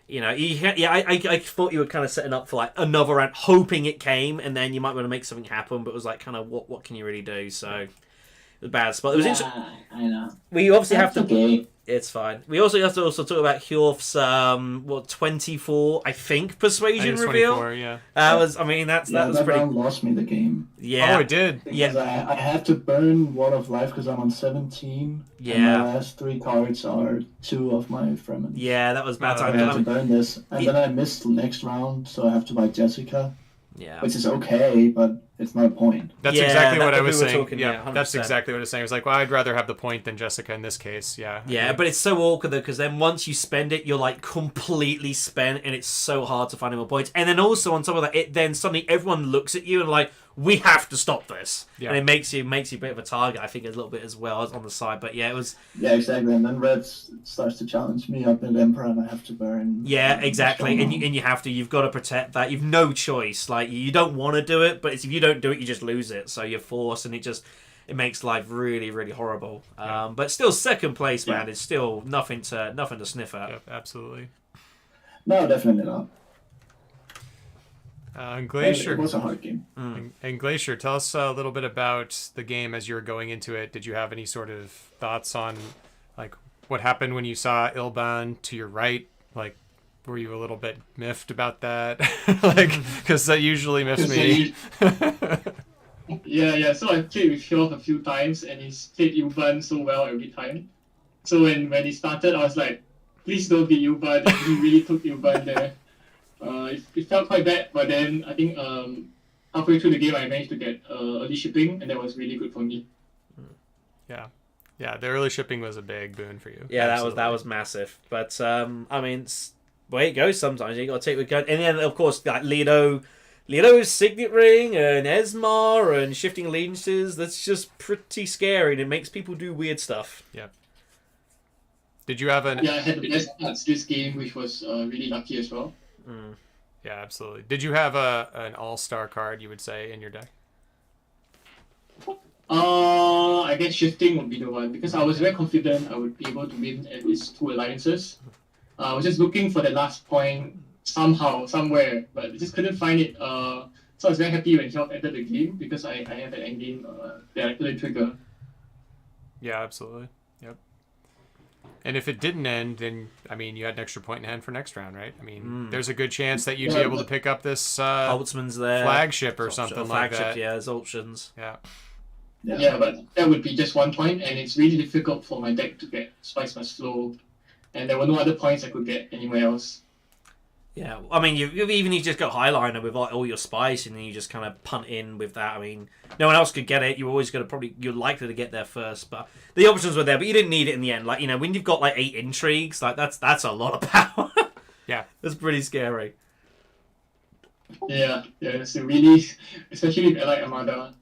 I thought you were kind of setting up for another round, hoping it came, and then you might want to make something happen. But it was kind of what can you really do? So it was a bad spot. It was I know. We obviously have to. Okay. It's fine. We also have to talk about Hjorth's 24, I think, persuasion reveal. 24, yeah. That was pretty. Round lost me the game. Yeah. Oh, it did. Because I had to burn Wall of Life because I'm on 17. Yeah. And my last 3 cards are 2 of my Fremen. Yeah, that was bad I time. had to burn this, and then I missed the next round, so I have to buy Jessica. Yeah. Which is okay, but it's not a point. That's exactly what I was saying. Talking, that's exactly what I was saying. I was I'd rather have the point than Jessica in this case. Yeah. Yeah, but it's so awkward though, because then once you spend it, you're completely spent, and it's so hard to find any more points. And then also on top of that, then suddenly everyone looks at you and we have to stop this. Yeah. And it makes you a bit of a target, I think, a little bit as well on the side. But yeah, it was. Yeah, exactly. And then Red starts to challenge me up in Emperor, and I have to burn. Yeah, exactly. And you have to. You've got to protect that. You've no choice. You don't want to do it, but if you don't do it, you just lose it. So you're forced, and it makes life really horrible. But still, second place, man, is still nothing to sniff at. Yep, absolutely. No, definitely not. Glacier. It was a hard game. And Glacier, tell us a little bit about the game as you were going into it. Did you have any sort of thoughts on what happened when you saw Ilban to your right? Were you a little bit miffed about that? Because that usually miffs me. Yeah. So I played with Hjorth a few times, and he's played Ilban so well every time. So when he started, I was like, please don't be Ilban. And he really took Ilban there. It felt quite bad, but then I think halfway through the game I managed to get early shipping, and that was really good for me. Yeah, the early shipping was a big boon for you. Yeah, that was massive. But way it goes sometimes. You got to take with gun, and then of course Leo's Signet Ring and Esmar and shifting allegiances. That's just pretty scary, and it makes people do weird stuff. Yeah. Did you have I had the best parts this game, which was really lucky as well. Yeah, absolutely. Did you have an all-star card, you would say, in your deck? I guess shifting would be the one because I was very confident I would be able to win at least 2 alliances. I was just looking for the last point somehow, somewhere, but I just couldn't find it. So I was very happy when Hjorth entered the game because I have an endgame directly trigger. Yeah, absolutely. Yep. And if it didn't end, then I mean, you had an extra point in hand for next round, right? I mean, there's a good chance that you'd be able to pick up this Holtzman's there, flagship or something like flagship, that. Yeah, there's options. Yeah. Yeah, but that would be just 1 point, and it's really difficult for my deck to get Spice Must Flow, and there were no other points I could get anywhere else. Yeah, I mean, you just got Highliner with like all your spice, and then you just kind of punt in with that. I mean, no one else could get it. You're always going to you're likely to get there first, but the options were there, but you didn't need it in the end. Like, you know, when you've got like 8 intrigues, like that's a lot of power. Yeah, that's pretty scary. Yeah, so really, especially with Allied Armada.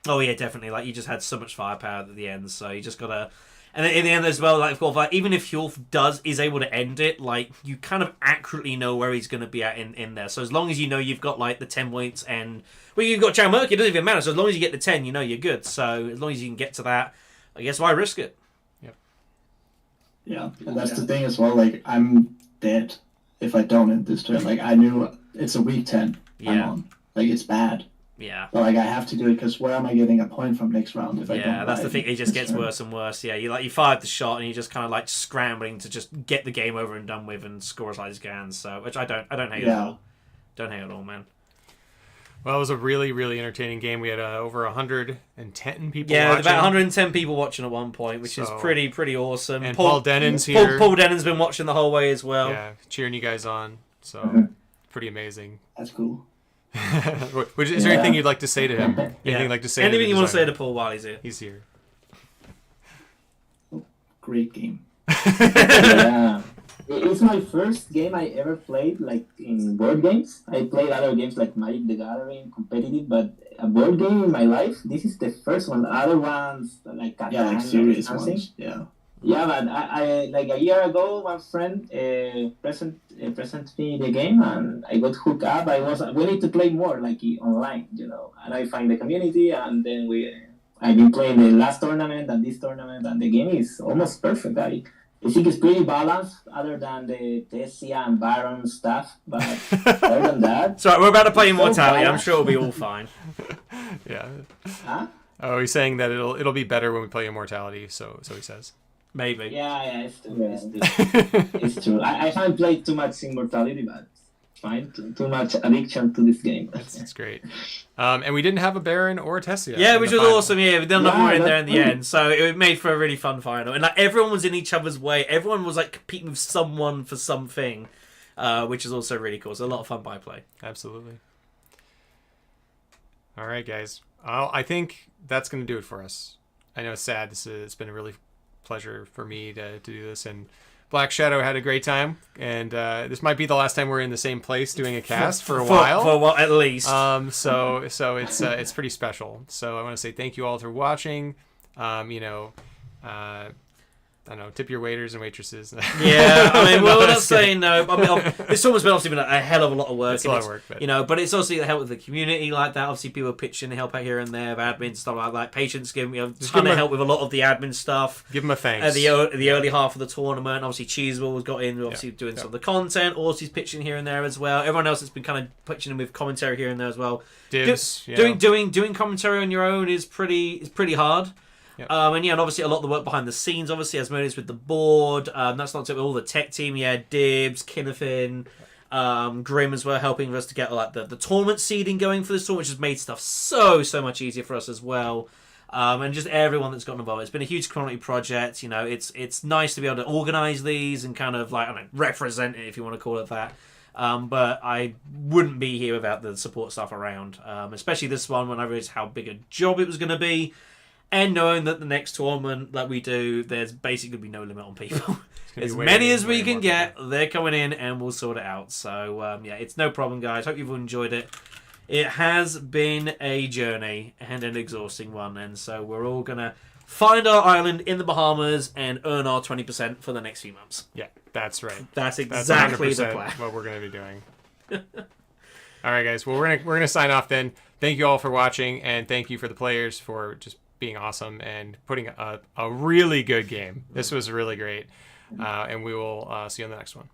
Oh yeah, definitely. Like, you just had so much firepower at the end, so you just gotta. And in the end as well, like, of course, like, even if Hjorth is able to end it, like, you kind of accurately know where he's going to be at in there. So as long as you know you've got like the 10 points and you've got Chow Murky, it doesn't even matter. So as long as you get the 10, you know you're good. So as long as you can get to that, I guess why risk it? Yep. Yeah, and that's the thing as well. Like, I'm dead if I don't end this turn. Like, I knew it's a week 10 I'm on. Like, it's bad. Yeah. But like, I have to do it because where am I getting a point from next round if I don't? Yeah, that's the thing. It just gets worse and worse. Yeah, you fired the shot and you're just kind of like scrambling to just get the game over and done with and score as high as you can. So, which I don't hate at all. Don't hate at all, man. Well, it was a really, really entertaining game. We had over 110 people. Yeah, watching. about 110 people watching at one point, which is pretty awesome. And Paul Dennon's here. Paul Dennon's been watching the whole way as well. Yeah, cheering you guys on. So pretty amazing. That's cool. Is there anything you'd like to say to him? Anything you'd like to say? Anything you want to say to Paul while he's here? He's here. Great game. Yeah. It's my first game I ever played, like, in board games. I played other games like Magic the Gathering, competitive, but a board game in my life, this is the first one. The other ones, like Catan, like serious something. ones. Yeah. Yeah, but I like a year ago, one friend presented me the game, and I got hooked up. We need to play more, like, online, you know. And I find the community, and then I've been playing the last tournament and this tournament, and the game is almost perfect. I think it's pretty balanced, other than the Tessia and Baron stuff. But other than that, so we're about to play it's Immortality. so I'm sure it'll be all fine. Yeah. huh? Oh, he's saying that it'll be better when we play Immortality. So he says. Maybe. Yeah, it's true. It's true. I haven't played too much Immortality, but it's fine. Too much addiction to this game. That's great. And we didn't have a Baron or a Tessia. Yeah, which was awesome. Yeah, we did enough more in there in the that's end, so it made for a really fun final. And like, everyone was in each other's way. Everyone was like competing with someone for something, which is also really cool. So a lot of fun by play. Absolutely. All right, guys. I think that's going to do it for us. I know it's sad. It's been a really pleasure for me to do this, and Black Shadow had a great time, and this might be the last time we're in the same place doing a cast for a while. For a while, at least. So it's pretty special. So I want to say thank you all for watching. I don't know, tip your waiters and waitresses. Yeah, I mean, we're not saying no. I mean, it's almost been obviously been a hell of a lot of work. It's a lot of work, but... but it's also the help with the community like that. Obviously, people pitching to help out here and there, admin stuff like that. Patients giving me a ton of help with a lot of the admin stuff. Give them a thanks. At the early half of the tournament, obviously Cheeseball got in, obviously doing some of the content. Orsi's pitching here and there as well. Everyone else has been kind of pitching in with commentary here and there as well. Dibs, doing commentary on your own is pretty hard. Yep. And obviously a lot of the work behind the scenes, obviously, as Asmodeus with the board. That's not all the tech team. Yeah, Dibs, Kinnafin, Grim as well, helping us to get like the tournament seeding going for this tournament, which has made stuff so much easier for us as well. And just everyone that's gotten involved. It's been a huge quality project. You know, it's nice to be able to organise these and kind of like, I don't know, represent it, if you want to call it that. But I wouldn't be here without the support staff around, especially this one when I realised how big a job it was going to be. And knowing that the next tournament that we do, there's basically going to be no limit on people. As many as we can get, they're coming in and we'll sort it out. So, it's no problem, guys. Hope you've enjoyed it. It has been a journey and an exhausting one. And so we're all going to find our island in the Bahamas and earn our 20% for the next few months. Yeah, that's right. That's exactly the 100% plan. what we're going to be doing. All right, guys. Well, we're gonna sign off then. Thank you all for watching, and thank you for the players for just being awesome and putting a really good game. This was really great, and we will see you on the next one.